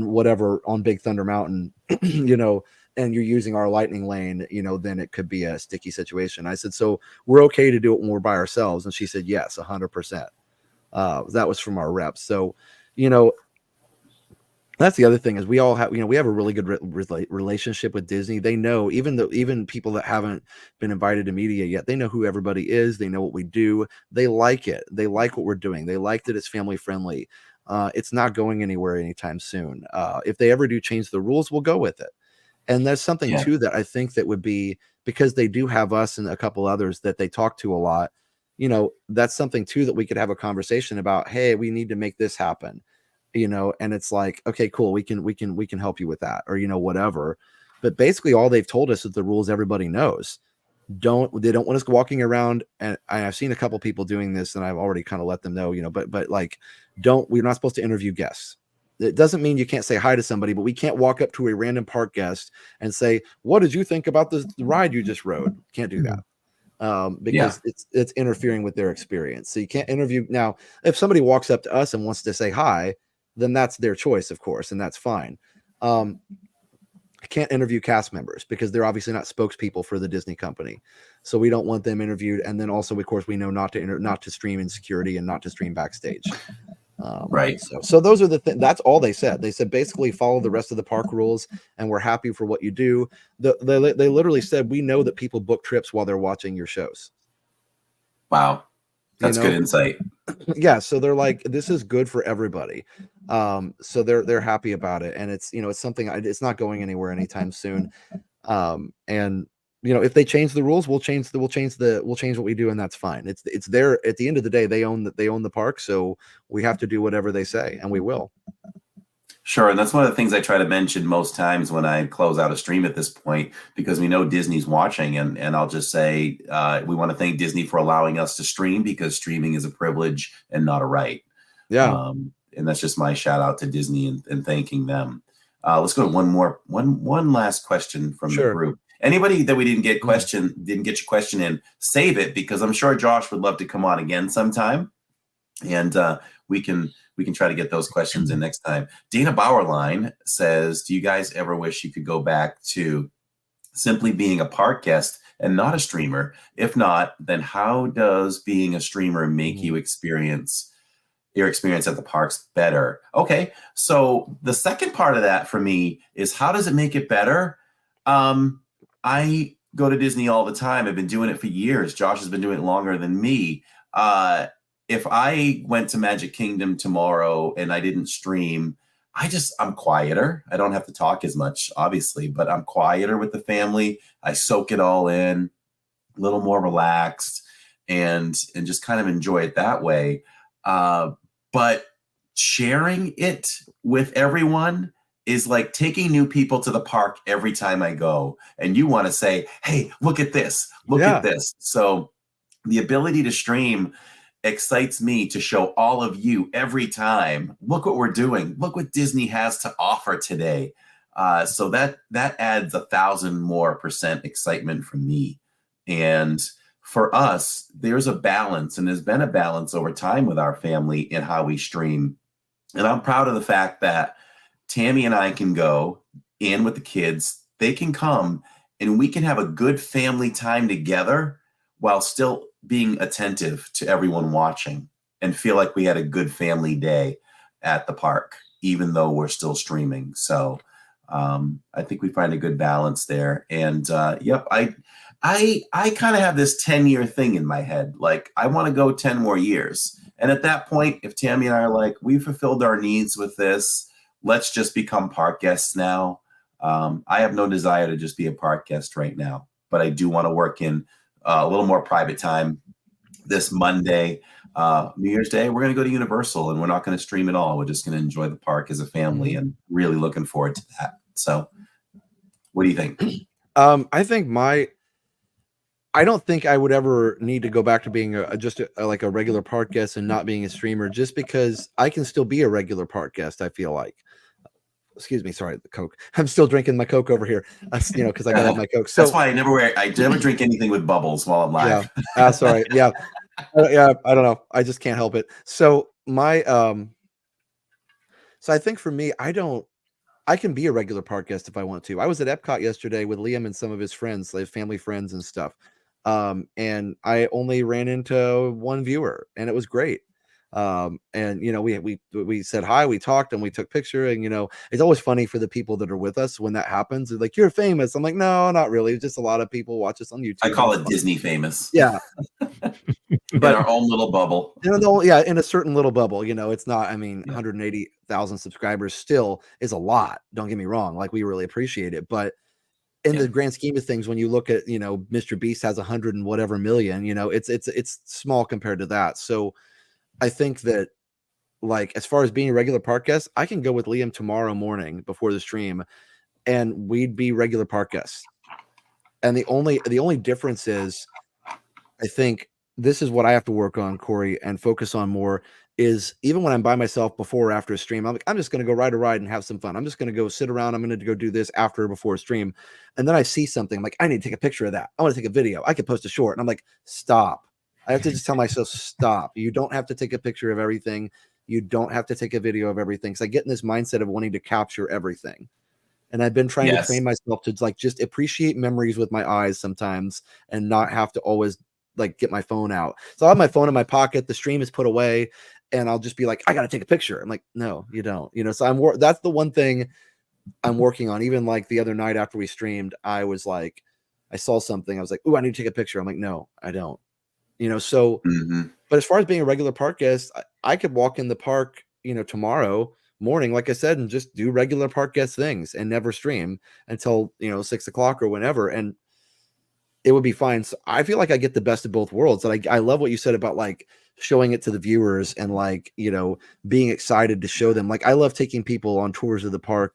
whatever, on Big Thunder Mountain, you know, and you're using our lightning lane, you know, then it could be a sticky situation. I said, so we're okay to do it when we're by ourselves. And she said, yes, 100%. That was from our reps. So, you know, that's the other thing is we all have, you know, we have a really good relationship with Disney. They know, even people that haven't been invited to media yet, they know who everybody is. They know what we do. They like it. They like what we're doing. They like that it's family friendly. It's not going anywhere anytime soon. If they ever do change the rules, we'll go with it. And there's something too that I think that would be, because they do have us and a couple others that they talk to a lot, you know, that's something too that we could have a conversation about. Hey, we need to make this happen. You know, and it's like, okay, cool. We can help you with that, or, you know, whatever. But basically all they've told us is the rules everybody knows. They don't want us walking around. And I've seen a couple people doing this and I've already kind of let them know, you know, but like, we're not supposed to interview guests. It doesn't mean you can't say hi to somebody, but we can't walk up to a random park guest and say, what did you think about the ride you just rode? Can't do that. Because it's interfering with their experience. So you can't interview. Now, if somebody walks up to us and wants to say hi, then that's their choice, of course, and that's fine. I can't interview cast members because they're obviously not spokespeople for the Disney company, so we don't want them interviewed. And then also, of course, we know not to stream in security and not to stream backstage. Right. So those are the things. That's all they said. They said basically follow the rest of the park rules, and we're happy for what you do. They literally said, we know that people book trips while they're watching your shows. Wow. That's good insight. Yeah. So they're like, this is good for everybody. So they're happy about it. And it's, you know, it's something, it's not going anywhere anytime soon. And, you know, if they change the rules, we'll change what we do. And that's fine. It's there at the end of the day, they own the park. So we have to do whatever they say, and we will. Sure. And that's one of the things I try to mention most times when I close out a stream at this point, because we know Disney's watching, and I'll just say, we want to thank Disney for allowing us to stream, because streaming is a privilege and not a right. Yeah. And that's just my shout out to Disney and thanking them. Let's go to one last question from the group. Anybody that we didn't get your question in, save it, because I'm sure Josh would love to come on again sometime. And we can try to get those questions in next time. Dana Bauerline says, do you guys ever wish you could go back to simply being a park guest and not a streamer? If not, then how does being a streamer make your experience at the parks better? Okay, so the second part of that for me is, how does it make it better? I go to Disney all the time. I've been doing it for years. Josh has been doing it longer than me. If I went to Magic Kingdom tomorrow and I didn't stream, I'm quieter. I don't have to talk as much, obviously, but I'm quieter with the family. I soak it all in, a little more relaxed, and just kind of enjoy it that way. But sharing it with everyone is like taking new people to the park every time I go. And you want to say, hey, look at this, look at this. So the ability to stream excites me to show all of you every time, look what we're doing. Look what Disney has to offer today. So that adds 1,000% more excitement for me. And for us, there's a balance, and there's been a balance over time with our family in how we stream. And I'm proud of the fact that Tammy and I can go in with the kids. They can come and we can have a good family time together while still being attentive to everyone watching, and feel like we had a good family day at the park, even though we're still streaming. So I think we find a good balance there. And yep, I kind of have this 10-year thing in my head. Like, I want to go 10 more years. And at that point, if Tammy and I are like, we fulfilled our needs with this, let's just become park guests now. I have no desire to just be a park guest right now, but I do want to work in a little more private time this Monday, New Year's Day, we're going to go to Universal, and we're not going to stream at all. We're just going to enjoy the park as a family, and really looking forward to that. So what do you think? I think I don't think I would ever need to go back to being like a regular park guest and not being a streamer, just because I can still be a regular park guest. I feel like, excuse me, sorry, the Coke. I'm still drinking my Coke over here, because I got to have my Coke. So that's why I never drink anything with bubbles while I'm live. Yeah, sorry. Yeah, yeah. I don't know. I just can't help it. So so I think for me, I can be a regular park guest if I want to. I was at Epcot yesterday with Liam and some of his friends, like family friends and stuff. And I only ran into one viewer, and it was great. And we said hi, we talked, and we took picture. And it's always funny for the people that are with us when that happens. They're like, "You're famous." I'm like, "No, not really. It's just a lot of people watch us on YouTube." I call it Disney famous. Yeah. But in our own little bubble. In a certain little bubble. It's not, 180,000 subscribers still is a lot. Don't get me wrong. Like, we really appreciate it. But in the grand scheme of things, when you look at, Mr. Beast has 100 and whatever million, it's small compared to that. So I think that, like, as far as being a regular park guest, I can go with Liam tomorrow morning before the stream, and we'd be regular park guests. And the only difference is, I think this is what I have to work on, Corey, and focus on more, is even when I'm by myself before or after a stream, I'm like, I'm just going to go ride a ride and have some fun. I'm just going to go sit around. I'm going to go do this after or before a stream. And then I see something, I'm like, I need to take a picture of that. I want to take a video. I could post a short. And I'm like, stop. I have to just tell myself, stop. You don't have to take a picture of everything. You don't have to take a video of everything. Because I get in this mindset of wanting to capture everything. And I've been trying to train myself to, like, just appreciate memories with my eyes sometimes, and not have to always, like, get my phone out. So I have my phone in my pocket. The stream is put away, and I'll just be like, I got to take a picture. I'm like, no, you don't. So that's the one thing I'm working on. Even like the other night after we streamed, I was like, I saw something. I was like, ooh, I need to take a picture. I'm like, no, I don't. So, but as far as being a regular park guest, I could walk in the park, tomorrow morning, like I said, and just do regular park guest things and never stream until 6 o'clock or whenever, and it would be fine. So I feel like I get the best of both worlds. And I love what you said about, like, showing it to the viewers and, like, being excited to show them. Like, I love taking people on tours of the park,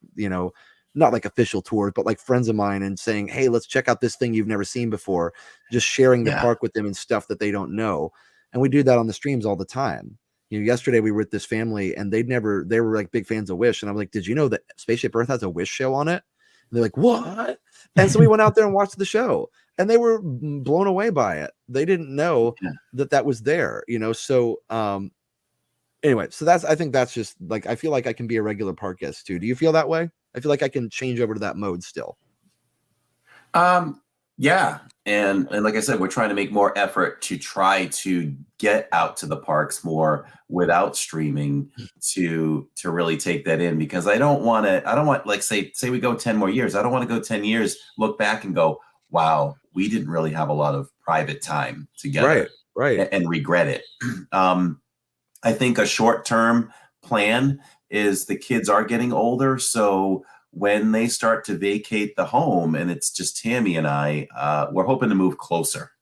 not like official tours, but like friends of mine, and saying, hey, let's check out this thing you've never seen before. Just sharing the park with them and stuff that they don't know. And we do that on the streams all the time. Yesterday we were with this family, and they were like big fans of Wish. And I'm like, did you know that Spaceship Earth has a Wish show on it? And they're like, what? And so we went out there and watched the show, and they were blown away by it. They didn't know that was there, So, anyway, so I think that's just, like, I feel like I can be a regular park guest too. Do you feel that way? I feel like I can change over to that mode still. Yeah. And like I said, we're trying to make more effort to try to get out to the parks more without streaming, to really take that in, because I don't want, like, say we go 10 more years. I don't want to go 10 years, look back and go, wow, we didn't really have a lot of private time together. Right. And regret it. I think a short-term plan is the kids are getting older. So when they start to vacate the home and it's just Tammy and I, we're hoping to move closer.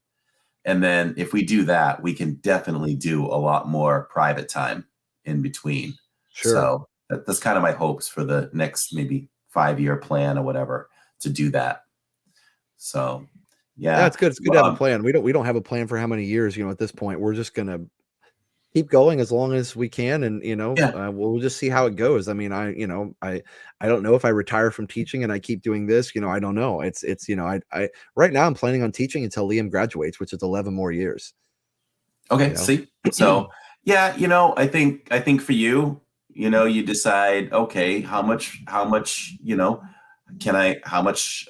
And then if we do that, we can definitely do a lot more private time in between. Sure. So that's kind of my hopes for the next maybe 5-year plan or whatever, to do that. So yeah, it's good. It's good to have a plan. We don't have a plan for how many years, at this point. We're just going to keep going as long as we can. And, we'll just see how it goes. I mean, I don't know if I retire from teaching and I keep doing this, I don't know. It's I right now I'm planning on teaching until Liam graduates, which is 11 more years. Okay. See, so yeah, I think for you, you decide, okay, how much, how much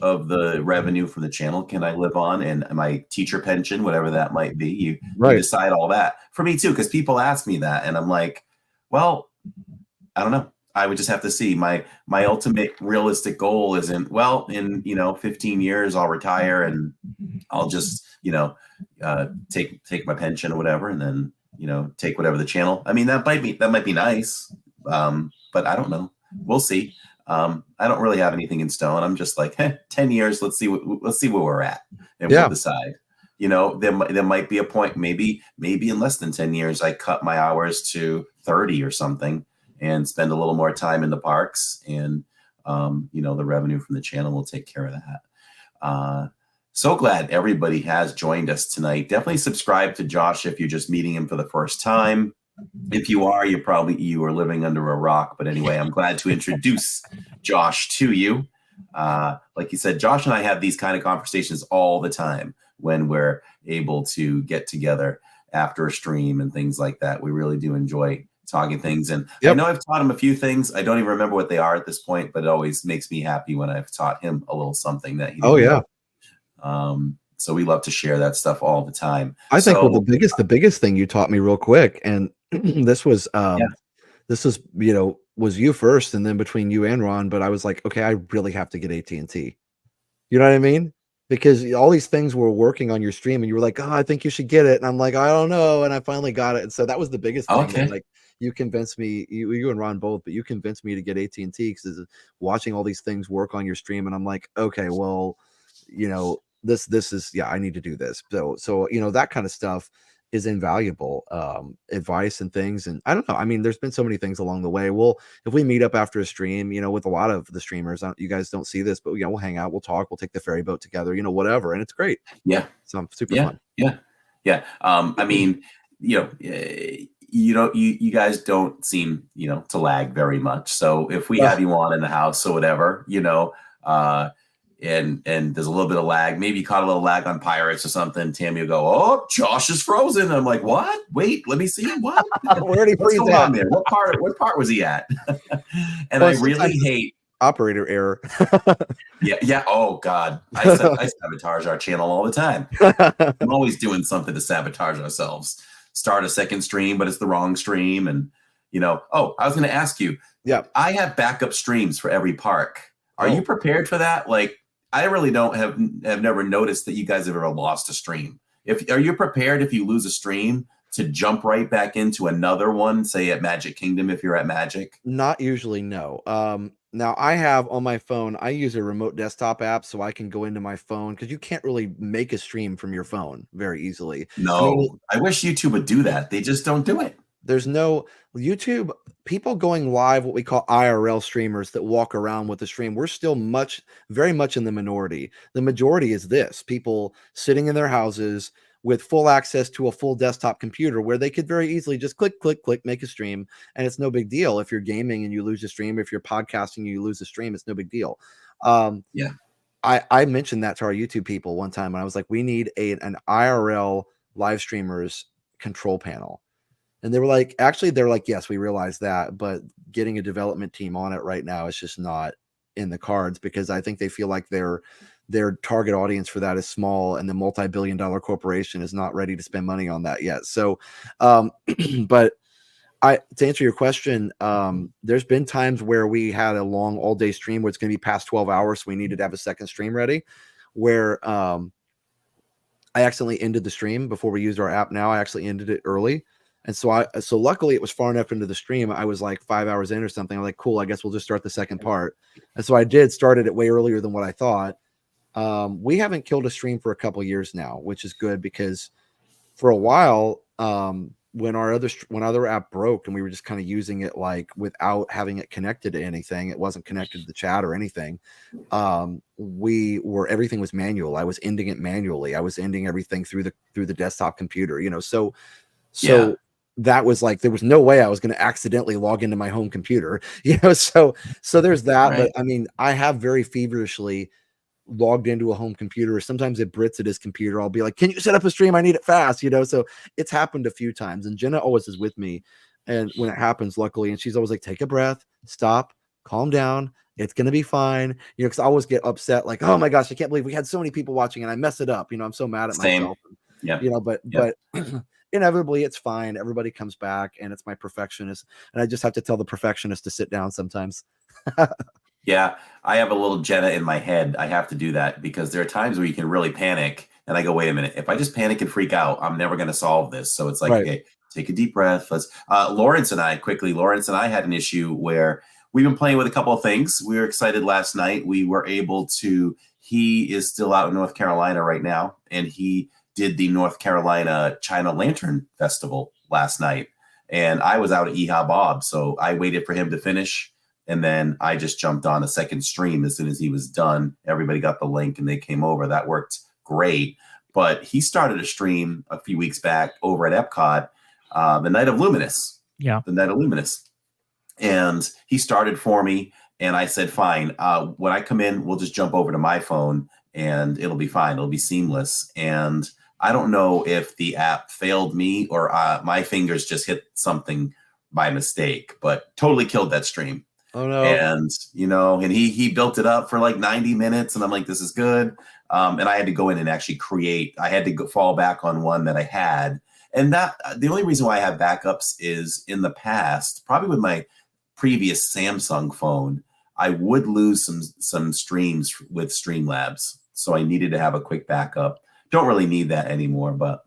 of the revenue from the channel can I live on, and my teacher pension, whatever that might be, you decide all that. For me too, because people ask me that, and I'm like, well, I don't know. I would just have to see. My ultimate realistic goal isn't, well, in 15 years I'll retire and I'll just take my pension or whatever, and then take whatever the channel. I mean, that might be nice, but I don't know. We'll see. I don't really have anything in stone. I'm just like, 10 years. Let's see where we're at, and we'll decide. You know, there might be a point, maybe in less than 10 years, I cut my hours to 30 or something and spend a little more time in the parks, and you know, the revenue from the channel will take care of that. So glad everybody has joined us tonight. Definitely subscribe to Josh if you're just meeting him for the first time. If you are, you are living under a rock. But anyway, I'm glad to introduce Josh to you. Like you said, Josh and I have these kind of conversations all the time when we're able to get together after a stream and things like that. We really do enjoy talking things. And I know I've taught him a few things. I don't even remember what they are at this point, but it always makes me happy when I've taught him a little something that he didn't know. So we love to share that stuff all the time. I think the biggest thing you taught me real quick, and this was you know, was you first, and then between you and Ron, but I was like, okay, I really have to get AT&T. You know what I mean? Because all these things were working on your stream, and you were like, oh, I think you should get it. And I'm like, I don't know. And I finally got it. And so that was the biggest thing. Okay. Like, you convinced me, you and Ron both, but you convinced me to get AT&T because watching all these things work on your stream. And I'm like, okay, well, you know, this is, yeah, I need to do this. So, you know, that kind of stuff is invaluable advice and things. And I don't know, I mean, there's been so many things along the way. Well, if we meet up after a stream, you know, with a lot of the streamers, you guys don't see this, but you know, we'll hang out, we'll talk, we'll take the ferry boat together, you know, whatever, and it's great. So I'm super fun. I mean, you know, you guys don't seem, you know, to lag very much. So if we have you on in the house or whatever, you know, and there's a little bit of lag, maybe you caught a little lag on Pirates or something, Tammy will go, oh, Josh is frozen. And I'm like, what? Wait, let me see. What? Where did he freeze at? There? What part was he at? And I really hate operator error. Yeah. Oh God, I sabotage our channel all the time. I'm always doing something to sabotage ourselves. Start a second stream, but it's the wrong stream. And you know, oh, I was going to ask you. Yeah, I have backup streams for every park. Are you prepared for that? Like, I really have never noticed that you guys have ever lost a stream. Are you prepared if you lose a stream to jump right back into another one, say at Magic Kingdom if you're at Magic? Not usually, no. Now I have on my phone, I use a remote desktop app so I can go into my phone because you can't really make a stream from your phone very easily. No, I wish YouTube would do that. They just don't do it. There's no YouTube people going live, what we call IRL streamers that walk around with the stream. We're still very much in the minority. The majority is this people sitting in their houses with full access to a full desktop computer where they could very easily just click, make a stream. And it's no big deal. If you're gaming and you lose a stream, if you're podcasting and you lose a stream, it's no big deal. I mentioned that to our YouTube people one time, and I was like, we need an IRL live streamers control panel. And they were like, they're like, yes, we realize that, but getting a development team on it right now is just not in the cards because I think they feel like their target audience for that is small and the multi-billion-dollar corporation is not ready to spend money on that yet. So, but to answer your question, there's been times where we had a long all-day stream where it's going to be past 12 hours. So we needed to have a second stream ready where I accidentally ended the stream before we used our app. Now I actually ended it early. And so luckily it was far enough into the stream. I was like 5 hours in or something. I'm like, cool, I guess we'll just start the second part. And so I started it way earlier than what I thought. We haven't killed a stream for a couple years now, which is good because for a while, when our other app broke and we were just kind of using it like without having it connected to anything, it wasn't connected to the chat or anything. Everything was manual. I was ending it manually. I was ending everything through the desktop computer, you know, so that was like, there was no way I was going to accidentally log into my home computer, you know? So there's that. Right. But I mean, I have very feverishly logged into a home computer. Sometimes it Brits at his computer. I'll be like, can you set up a stream? I need it fast, you know? So it's happened a few times and Jenna always is with me. And when it happens, luckily, and she's always like, take a breath, stop, calm down. It's going to be fine. You know, cause I always get upset. Like, oh my gosh, I can't believe we had so many people watching and I mess it up. You know, I'm so mad at myself. Yeah. You know, but inevitably it's fine. Everybody comes back and it's my perfectionist. And I just have to tell the perfectionist to sit down sometimes. Yeah. I have a little Jenna in my head. I have to do that because there are times where you can really panic and I go, wait a minute, if I just panic and freak out, I'm never going to solve this. So it's like, okay, take a deep breath. Lawrence and I had an issue where we've been playing with a couple of things. We were excited last night. We were able to, he is still out in North Carolina right now. And he did the North Carolina China Lantern Festival last night, and I was out at EHA Bob, so I waited for him to finish, and then I just jumped on a second stream as soon as he was done. Everybody got the link and they came over. That worked great. But he started a stream a few weeks back over at Epcot, the Night of Luminous. Yeah. The Night of Luminous. And he started for me, and I said, fine. When I come in, we'll just jump over to my phone, and it'll be fine. It'll be seamless. And I don't know if the app failed me or my fingers just hit something by mistake, but totally killed that stream. Oh no. And, you know, and he built it up for like 90 minutes, and I'm like, this is good. And I had to go in and actually I had to fall back on one that I had. And that the only reason why I have backups is in the past, probably with my previous Samsung phone, I would lose some streams with Streamlabs. So I needed to have a quick backup. Don't really need that anymore, but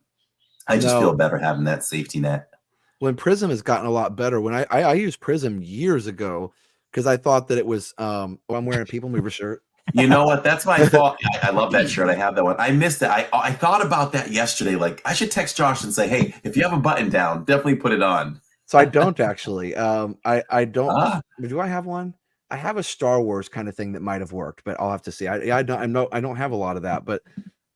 I just feel better having that safety net. When Prism has gotten a lot better, when I used Prism years ago, because I thought that it was I'm wearing a People Mover shirt. You know what? That's my fault. I love that shirt. I have that one. I missed it. I thought about that yesterday. Like, I should text Josh and say, hey, if you have a button down, definitely put it on. So I don't actually. I don't. Do I have one? I have a Star Wars kind of thing that might have worked, but I'll have to see. I don't have a lot of that, but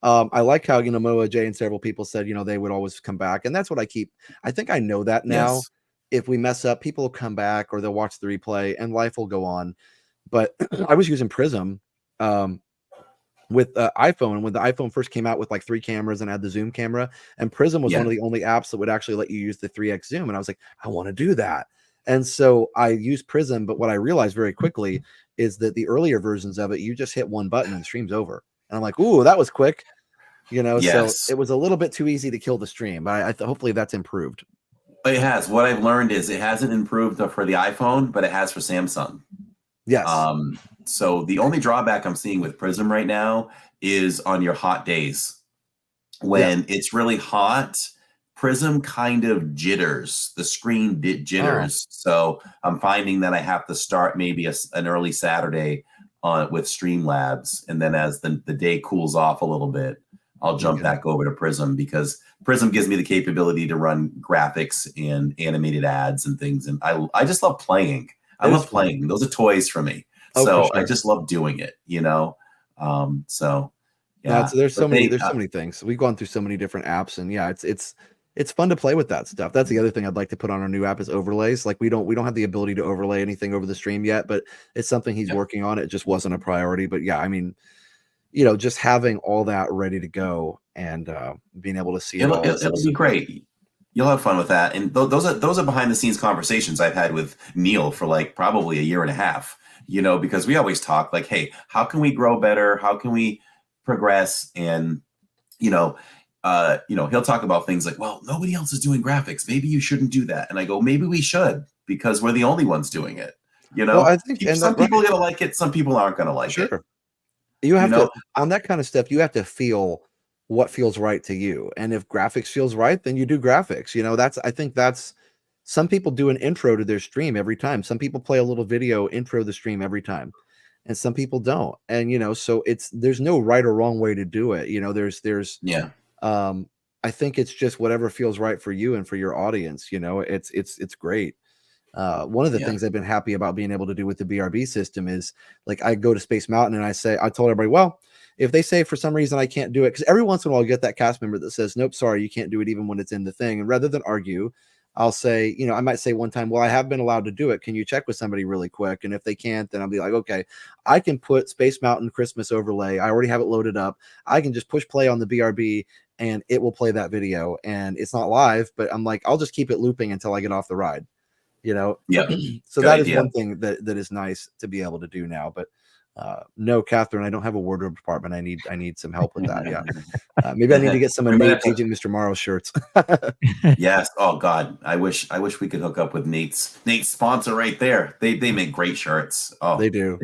I like how, you know, Moa J and several people said, you know, they would always come back, and that's what I keep. I think I know that now. Yes. If we mess up, people will come back or they'll watch the replay, and life will go on. But I was using Prism with iPhone when the iPhone first came out with like 3 cameras and had the zoom camera, and Prism was one of the only apps that would actually let you use the 3x zoom, and I was like, I want to do that. And so I used Prism, but what I realized very quickly is that the earlier versions of it, you just hit one button and the stream's over. And I'm like, ooh, that was quick, you know. Yes. So it was a little bit too easy to kill the stream, but hopefully that's improved. It has. What I've learned is it hasn't improved for the iPhone, but it has for Samsung. Yes. So the only drawback I'm seeing with Prism right now is on your hot days. When it's really hot, Prism kind of jitters. The screen jitters. So I'm finding that I have to start maybe an early Saturday with Streamlabs. And then as the day cools off a little bit, I'll jump back over to Prism, because Prism gives me the capability to run graphics and animated ads and things. And I just love playing. I love playing. Those are toys for me. So I just love doing it, you know? So yeah. So there's so many things. We've gone through so many different apps, and yeah, it's fun to play with that stuff. That's the other thing I'd like to put on our new app is overlays. Like we don't have the ability to overlay anything over the stream yet, but it's something he's working on. It just wasn't a priority. But yeah, I mean, you know, just having all that ready to go and being able to see it'll be great. You'll have fun with that. And those are behind the scenes conversations I've had with Neil for like probably a year and a half, you know, because we always talk like, hey, how can we grow better? How can we progress? And, you know, he'll talk about things like, well, nobody else is doing graphics. Maybe you shouldn't do that. And I go, maybe we should, because we're the only ones doing it. You know, well, I think some people are going to like it. Some people aren't going to like it. You have to, on that kind of stuff, you have to feel what feels right to you. And if graphics feels right, then you do graphics. You know, I think that's, some people do an intro to their stream every time. Some people play a little video intro the stream every time, and some people don't. And, you know, so there's no right or wrong way to do it. You know, I think it's just whatever feels right for you and for your audience. You know, it's great. One of the things I've been happy about being able to do with the BRB system is, like, I go to Space Mountain and I told everybody, well, if they say for some reason I can't do it, because every once in a while you get that cast member that says, nope, sorry, you can't do it even when it's in the thing. And rather than argue, I'll say, you know, I might say one time, well, I have been allowed to do it. Can you check with somebody really quick? And if they can't, then I'll be like, okay, I can put Space Mountain Christmas overlay. I already have it loaded up. I can just push play on the BRB and it will play that video. And it's not live, but I'm like, I'll just keep it looping until I get off the ride, you know? Yeah. So that is one thing that is nice to be able to do now. But no, Catherine, I don't have a wardrobe department. I need some help with that. Yeah. Maybe I need to get some of Nate Agent Mr. Morrow shirts. Yes. Oh God. I wish we could hook up with Nate's sponsor right there. They make great shirts. Oh, they do.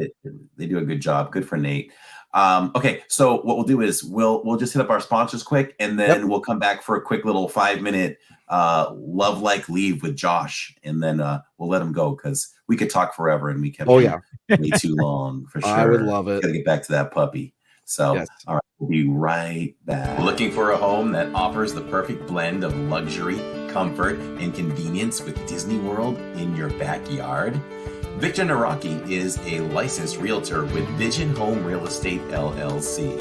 They do a good job. Good for Nate. Okay. So what we'll do is we'll just hit up our sponsors quick, and then we'll come back for a quick little 5-minute love like leave with Josh, and then we'll let him go, because we could talk forever and we kept way too long for sure. I would love it. Gotta get back to that puppy. So, Yes. all right, we'll be right back. Looking for a home that offers the perfect blend of luxury, comfort, and convenience with Disney World in your backyard? Victor Naraki is a licensed realtor with Vision Home Real Estate LLC.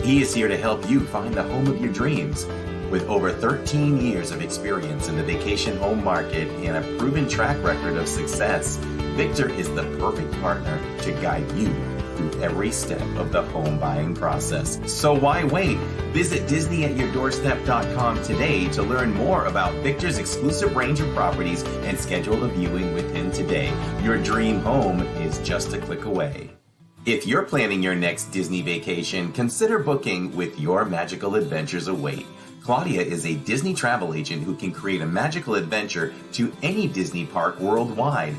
He is here to help you find the home of your dreams. With over 13 years of experience in the vacation home market and a proven track record of success, Victor is the perfect partner to guide you through every step of the home buying process. So why wait? Visit DisneyAtYourDoorstep.com today to learn more about Victor's exclusive range of properties and schedule a viewing with him today. Your dream home is just a click away. If you're planning your next Disney vacation, consider booking with Your Magical Adventures Await. Claudia is a Disney travel agent who can create a magical adventure to any Disney park worldwide,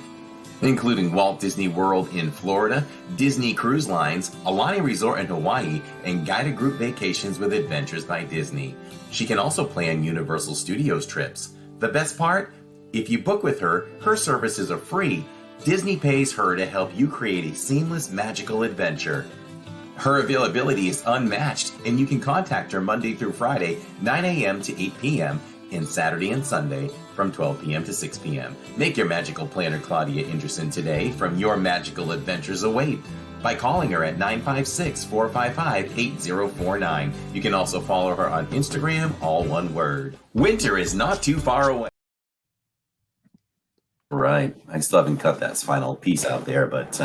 including Walt Disney World in Florida, Disney Cruise Lines, Alani Resort in Hawaii, and guided group vacations with Adventures by Disney. She can also plan Universal Studios trips. The best part? If you book with her, her services are free. Disney pays her to help you create a seamless, magical adventure. Her availability is unmatched, and you can contact her Monday through Friday, 9 a.m. to 8 p.m., and Saturday and Sunday from 12 p.m. to 6 p.m. Make your magical planner Claudia Anderson today from Your Magical Adventures Await by calling her at 956-455-8049. You can also follow her on Instagram, all one word. Winter is not too far away. Right. I still haven't cut that final piece out there, but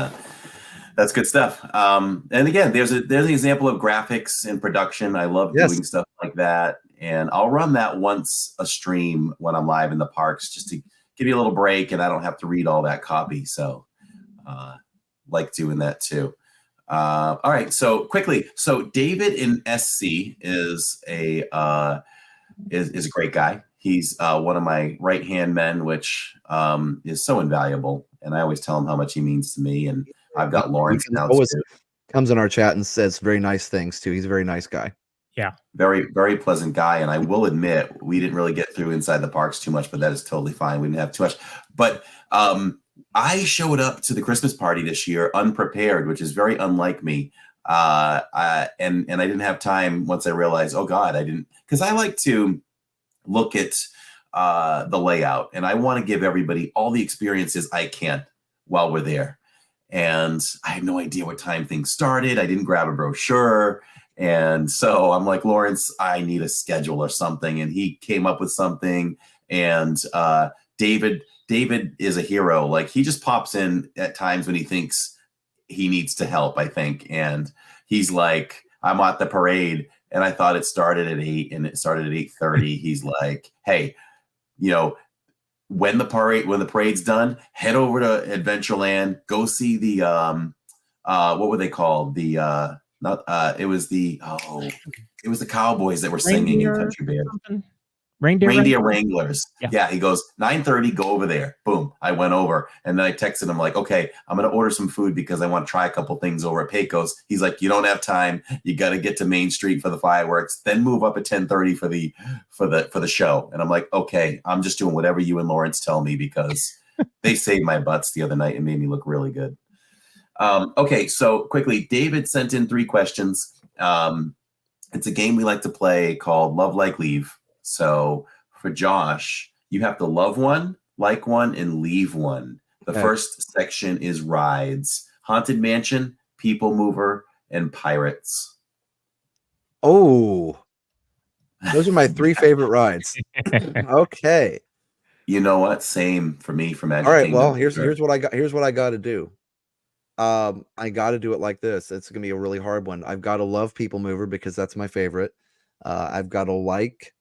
that's good stuff. And again, there's an example of graphics and production. I love doing stuff like that. And I'll run that once a stream when I'm live in the parks, just to give you a little break and I don't have to read all that copy. So like doing that too. All right. So quickly. So David in SC is a great guy. He's one of my right-hand men, which is so invaluable. And I always tell him how much he means to me. And I've got Lawrence now always too. Comes in our chat and says very nice things too. He's a very nice guy. Yeah. Very, very pleasant guy. And I will admit, we didn't really get through Inside the Parks too much, but that is totally fine. We didn't have too much. But I showed up to the Christmas party this year unprepared, which is very unlike me. And I didn't have time once I realized, oh God, I didn't, because I like to look at the layout and I want to give everybody all the experiences I can while we're there. And I had no idea what time things started. I didn't grab a brochure. And so I'm like, Lawrence, I need a schedule or something. And he came up with something. And David is a hero. Like, he just pops in at times when he thinks he needs to help, I think. And he's like, I'm at the parade and I thought it started at 8 and it started at 8:30. He's like, hey, you know, when the parade's done, head over to Adventureland, go see the what were they called? It was the Cowboys that were singing in Country Bear. Reindeer Wranglers. Yeah, he goes, 9:30, go over there. Boom. I went over and then I texted him like, okay, I'm going to order some food because I want to try a couple things over at Pecos. He's like, you don't have time. You got to get to Main Street for the fireworks, then move up at 10:30 for the show. And I'm like, okay, I'm just doing whatever you and Lawrence tell me because they saved my butts the other night and made me look really good. Okay, so quickly, David sent in 3 questions. It's a game we like to play called Love, Like, Leave. So for Josh, you have to love one, like one, and leave one. The first section is rides: Haunted Mansion, People Mover, and Pirates. Oh, those are my 3 favorite rides. Okay. You know what? Same for me for Magic All right. Kingdom. Well, here's what I got. Here's what I got to do. I got to do it like this. It's going to be a really hard one. I've got to love People Mover because that's my favorite. I've got to like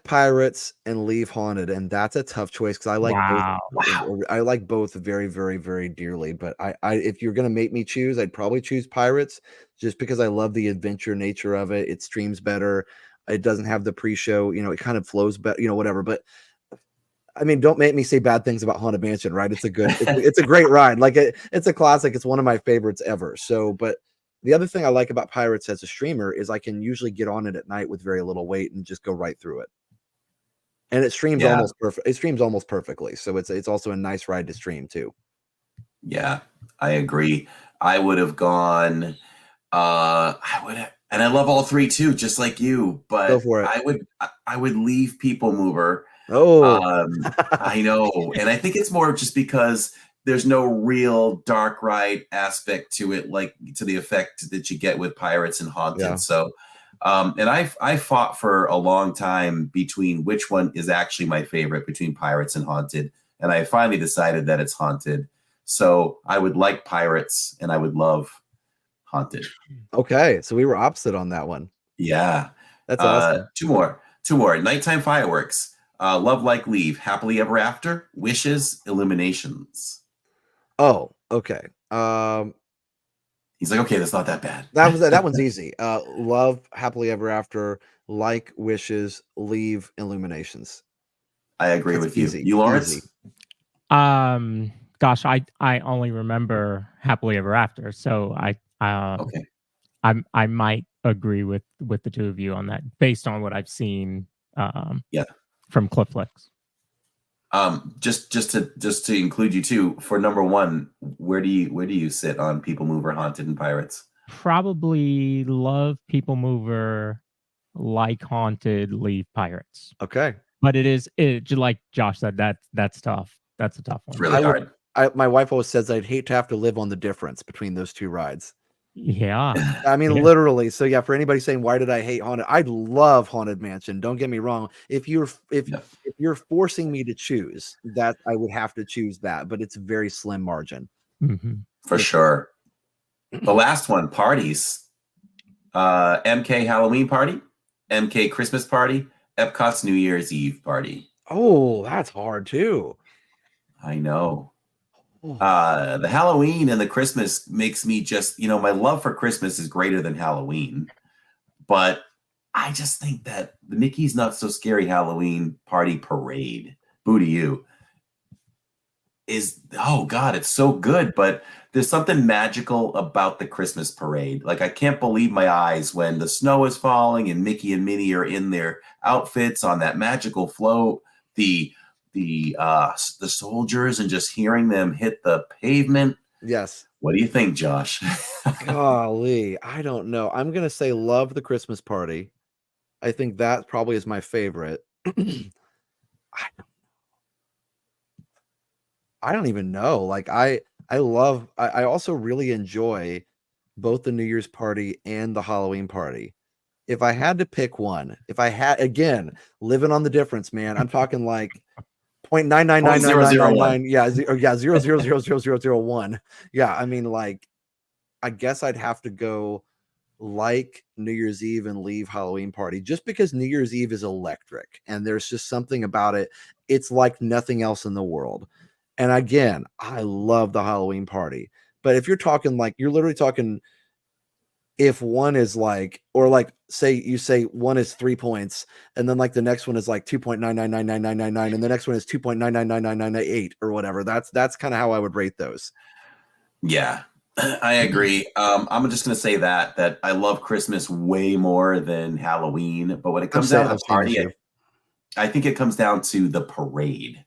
Pirates and leave Haunted, and that's a tough choice because I like both. I like both very, very, very dearly. But I if you're gonna make me choose, I'd probably choose Pirates just because I love the adventure nature of it. It streams better. It doesn't have the pre-show. You know, it kind of flows better. You know, whatever. But I mean, don't make me say bad things about Haunted Mansion, right? It's a good, it's a great ride. Like it's a classic. It's one of my favorites ever. So, but the other thing I like about Pirates as a streamer is I can usually get on it at night with very little wait and just go right through it. And it streams almost perfect. It streams almost perfectly. So it's also a nice ride to stream too. Yeah, I agree. I would have gone. And I love all three too, just like you. Go But for it. I would leave People Mover. Oh, I know, and I think it's more just because there's no real dark ride aspect to it, like to the effect that you get with Pirates and Haunted. Yeah. So, and I fought for a long time between which one is actually my favorite between Pirates and Haunted, and I finally decided that it's Haunted. So I would like Pirates, and I would love Haunted. okay. So we were opposite on that one. Yeah. That's awesome. Two more. Nighttime Fireworks. Love Like Leave. Happily Ever After. Wishes. Illuminations. Oh, okay. He's like, okay, that's not that bad. That one's easy. Love, Happily Ever After, Like, Wishes, Leave, Illuminations. I agree That's with easy, you. You, Lawrence? easy. Gosh, I only remember Happily Ever After, so Okay. I might agree with the two of you on that, based on what I've seen. From Clip Flicks. Just to include you too, for number one, where do you sit on People Mover, Haunted, and Pirates? Probably love People Mover, like Haunted, leave Pirates. Okay. But it like Josh said, that's tough. That's a tough one. It's really hard. My wife always says I'd hate to have to live on the difference between those two rides. Yeah. I mean, Yeah. literally. So yeah, for anybody saying, why did I hate Haunted? I love Haunted Mansion. Don't get me wrong. If you're forcing me to choose, that I would have to choose that, but it's a very slim margin. Mm-hmm. For sure. The last one, parties. MK Halloween Party, MK Christmas Party, Epcot's New Year's Eve Party. Oh, that's hard too. I know. The Halloween and the Christmas makes me just, my love for Christmas is greater than Halloween. But I just think that the Mickey's Not So Scary Halloween Party Parade, boo to you, is, oh God, it's so good. But there's something magical about the Christmas parade. Like, I can't believe my eyes when the snow is falling and Mickey and Minnie are in their outfits on that magical float. The soldiers and just hearing them hit the pavement. Yes. What do you think, Josh? Golly, I don't know. I'm gonna say love the Christmas party. I think that probably is my favorite. I don't even know. Like I also really enjoy both the New Year's party and the Halloween party. If I had to pick one, again, living on the difference, man, I'm talking like 0.9999999. Yeah, 0.0000001. Yeah, I mean, like, I guess I'd have to go like New Year's Eve and leave Halloween party, just because New Year's Eve is electric and there's just something about it. It's like nothing else in the world. And again, I love the Halloween party. But if you're talking like, you're literally talking, if one is like, or like, say one is 3 points, and then like the next one is like 2.9999999, and the next one is 2.9999998 or whatever. That's kind of how I would rate those. Yeah, I agree. I'm just going to say that I love Christmas way more than Halloween. But when it comes down to the party, I think it comes down to the parade.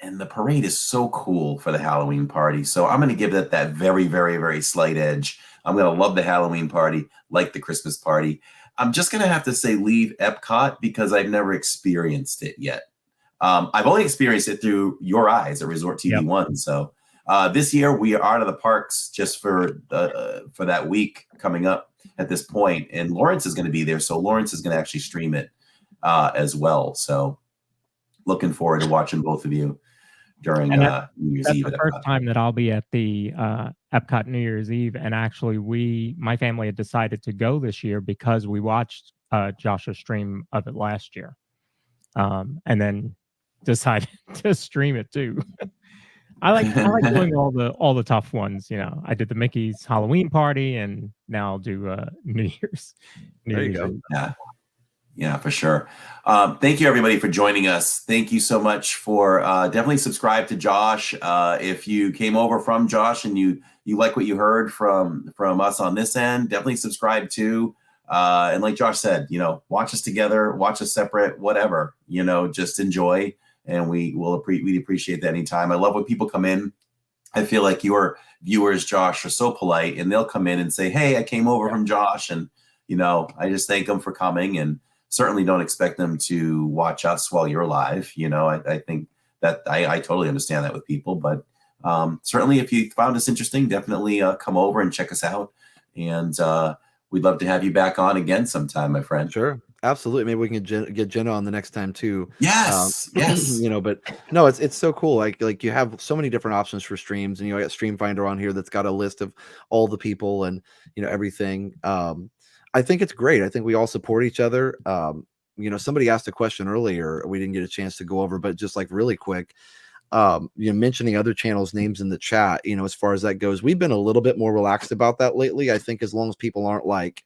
And the parade is so cool for the Halloween party. So I'm going to give it that very, very, very slight edge. I'm going to love the Halloween party, like the Christmas party. I'm just going to have to say leave Epcot because I've never experienced it yet. I've only experienced it through your eyes at ResortTV1. Yep. So this year we are out of the parks just for that week coming up at this point. And Lawrence is going to be there. So Lawrence is going to actually stream it as well. So looking forward to watching both of you during New Year's Eve. That's the first time that I'll be at the Epcot New Year's Eve. And actually, my family had decided to go this year because we watched Josh's stream of it last year, and then decided to stream it too. I like doing all the tough ones. I did the Mickey's Halloween party, and now I'll do New Year's. There you go. Yeah, for sure. Thank you, everybody, for joining us. Thank you so much for definitely subscribe to Josh. If you came over from Josh and you like what you heard from us on this end, definitely subscribe too. And like Josh said, watch us together, watch us separate, whatever, just enjoy. And we'd appreciate that anytime. I love when people come in I feel like your viewers, Josh, are so polite, and they'll come in and say, "Hey, I came over from Josh," and I just thank them for coming, and certainly don't expect them to watch us while you're live. I think that I totally understand that with people, but certainly if you found us interesting, definitely come over and check us out, and we'd love to have you back on again sometime, my friend. Sure. Absolutely. Maybe we can get Jenna on the next time too. Yes. Yes. But no, it's so cool. Like you have so many different options for streams, and I got Stream Finder on here that's got a list of all the people and everything. I think it's great. I think we all support each other. Somebody asked a question earlier we didn't get a chance to go over, but just like really quick, mentioning other channels' names in the chat, as far as that goes, we've been a little bit more relaxed about that lately. I think as long as people aren't like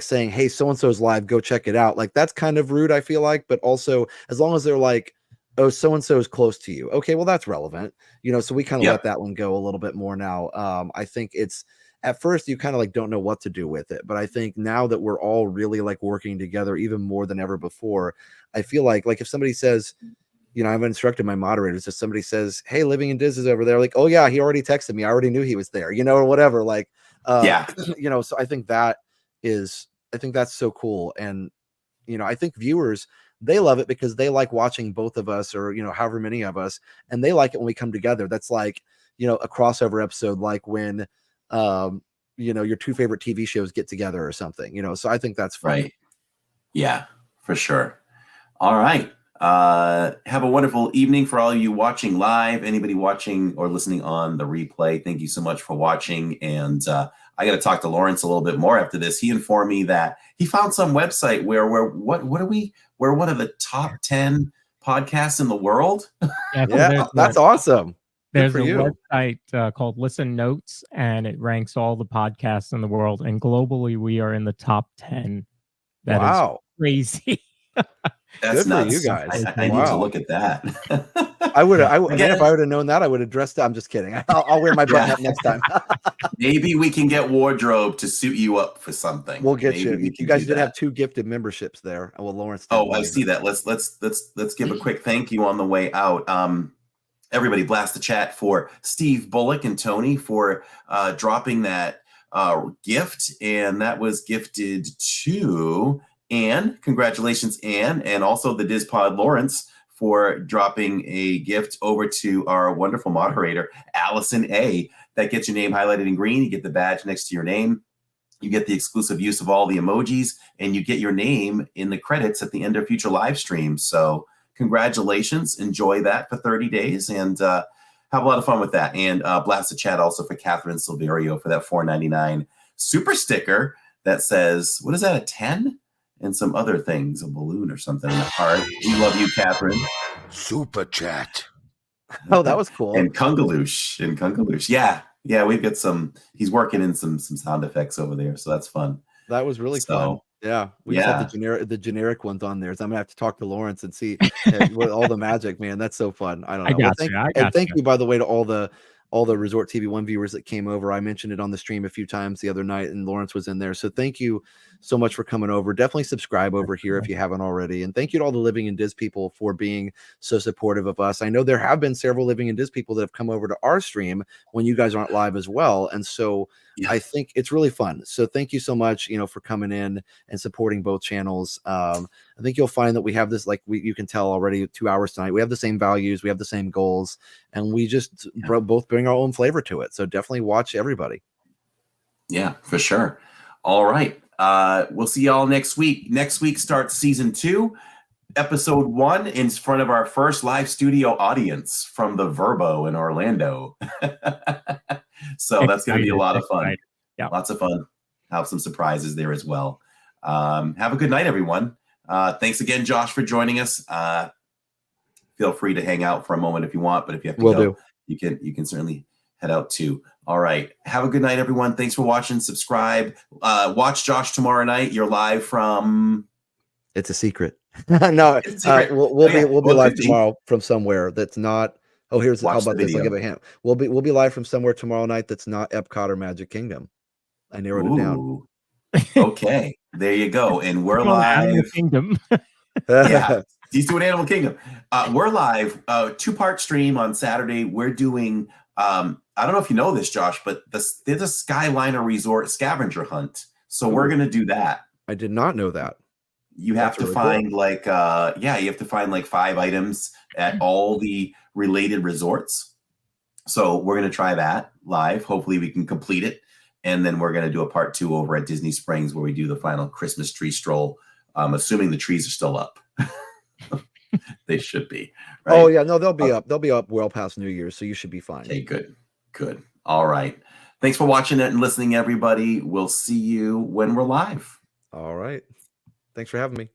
saying, hey, so-and-so's live, go check it out. Like, that's kind of rude, I feel like, but also as long as they're like, oh, so-and-so is close to you. Okay, well, that's relevant. So we kind of let that one go a little bit more now. I think it's, at first you kind of like don't know what to do with it. But I think now that we're all really like working together even more than ever before, I feel like if somebody says, I've instructed my moderators, if somebody says, hey, Living in Diz is over there, like, oh yeah, he already texted me, I already knew he was there, or whatever. Like, so I think that's so cool. And, I think viewers, they love it because they like watching both of us, or, however many of us, and they like it when we come together. That's like, a crossover episode, like when, your two favorite TV shows get together or something, so I think that's fun. Right. Yeah, for sure. All right. Have a wonderful evening for all you watching live, anybody watching or listening on the replay. Thank you so much for watching. And I got to talk to Lawrence a little bit more after this. He informed me that he found some website where we're one of the top 10 podcasts in the world. Yeah, that's awesome. There's a website called Listen Notes, and it ranks all the podcasts in the world. And globally, we are in the top 10. That is crazy. That's good nuts. For you guys. I need to look at that. Again, if I would have known that, I would have dressed up. I'm just kidding. I'll wear my button up next time. Maybe we can get wardrobe to suit you up for something. We'll get you. You guys did have 2 gifted memberships there. Well, Lawrence. I see that. Let's give a quick thank you on the way out. Everybody blast the chat for Steve Bullock and Tony for dropping that gift, and that was gifted to Anne. Congratulations, Anne, and also the DizPod Lawrence for dropping a gift over to our wonderful moderator, Allison A. That gets your name highlighted in green. You get the badge next to your name. You get the exclusive use of all the emojis, and you get your name in the credits at the end of future live streams. So congratulations. Enjoy that for 30 days and have a lot of fun with that. And blast the chat also for Catherine Silverio for that $4.99 super sticker that says, what is that, a 10? And some other things, a balloon or something in the heart. We love you, Catherine. Super chat. Oh, that was cool. And Kungaloosh. Yeah, we've got he's working in some sound effects over there, so that's fun. That was really fun. Yeah, we just have the generic ones on there. So I'm gonna have to talk to Lawrence and see all the magic, man. That's so fun. I don't know. Thank you, by the way, to all the Resort TV1 viewers that came over. I mentioned it on the stream a few times the other night, and Lawrence was in there. So thank you so much for coming over. Definitely subscribe over here if you haven't already. And thank you to all the Living in Diz people for being so supportive of us. I know there have been several Living in Diz people that have come over to our stream when you guys aren't live as well. And so I think it's really fun. So thank you so much, for coming in and supporting both channels. I think you'll find that we have this, you can tell already 2 hours tonight. We have the same values, we have the same goals, and we just both bring our own flavor to it. So definitely watch everybody. Yeah, for sure. All right. We'll see y'all next week. Next week starts season 2, episode 1, in front of our first live studio audience from the Verbo in Orlando. So that's going to be a lot of fun. Yeah. Lots of fun. Have some surprises there as well. Have a good night, everyone. Thanks again, Josh, for joining us. Feel free to hang out for a moment if you want, but if you have to go, you can certainly head out too. All right. Have a good night, everyone. Thanks for watching. Subscribe. Watch Josh tomorrow night. You're live from. It's a secret. No, we'll be live tomorrow from somewhere that's not. Oh, how about this? I'll give a hint. We'll be live from somewhere tomorrow night that's not Epcot or Magic Kingdom. I narrowed it down. Okay, there you go. And we're live. Kingdom. Yeah. He's doing Animal Kingdom. We're live, 2-part stream on Saturday. We're doing, I don't know if you know this, Josh, but there's a Skyliner Resort scavenger hunt. So we're going to do that. I did not know that. You have to find you have to find like 5 items at all the related resorts. So we're going to try that live. Hopefully we can complete it. And then we're going to do a part 2 over at Disney Springs where we do the final Christmas tree stroll. Assuming the trees are still up. They should be. Right? Oh yeah, no, they'll be up. They'll be up well past New Year's, so you should be fine. Okay, good. All right. Thanks for watching it and listening, everybody. We'll see you when we're live. All right. Thanks for having me.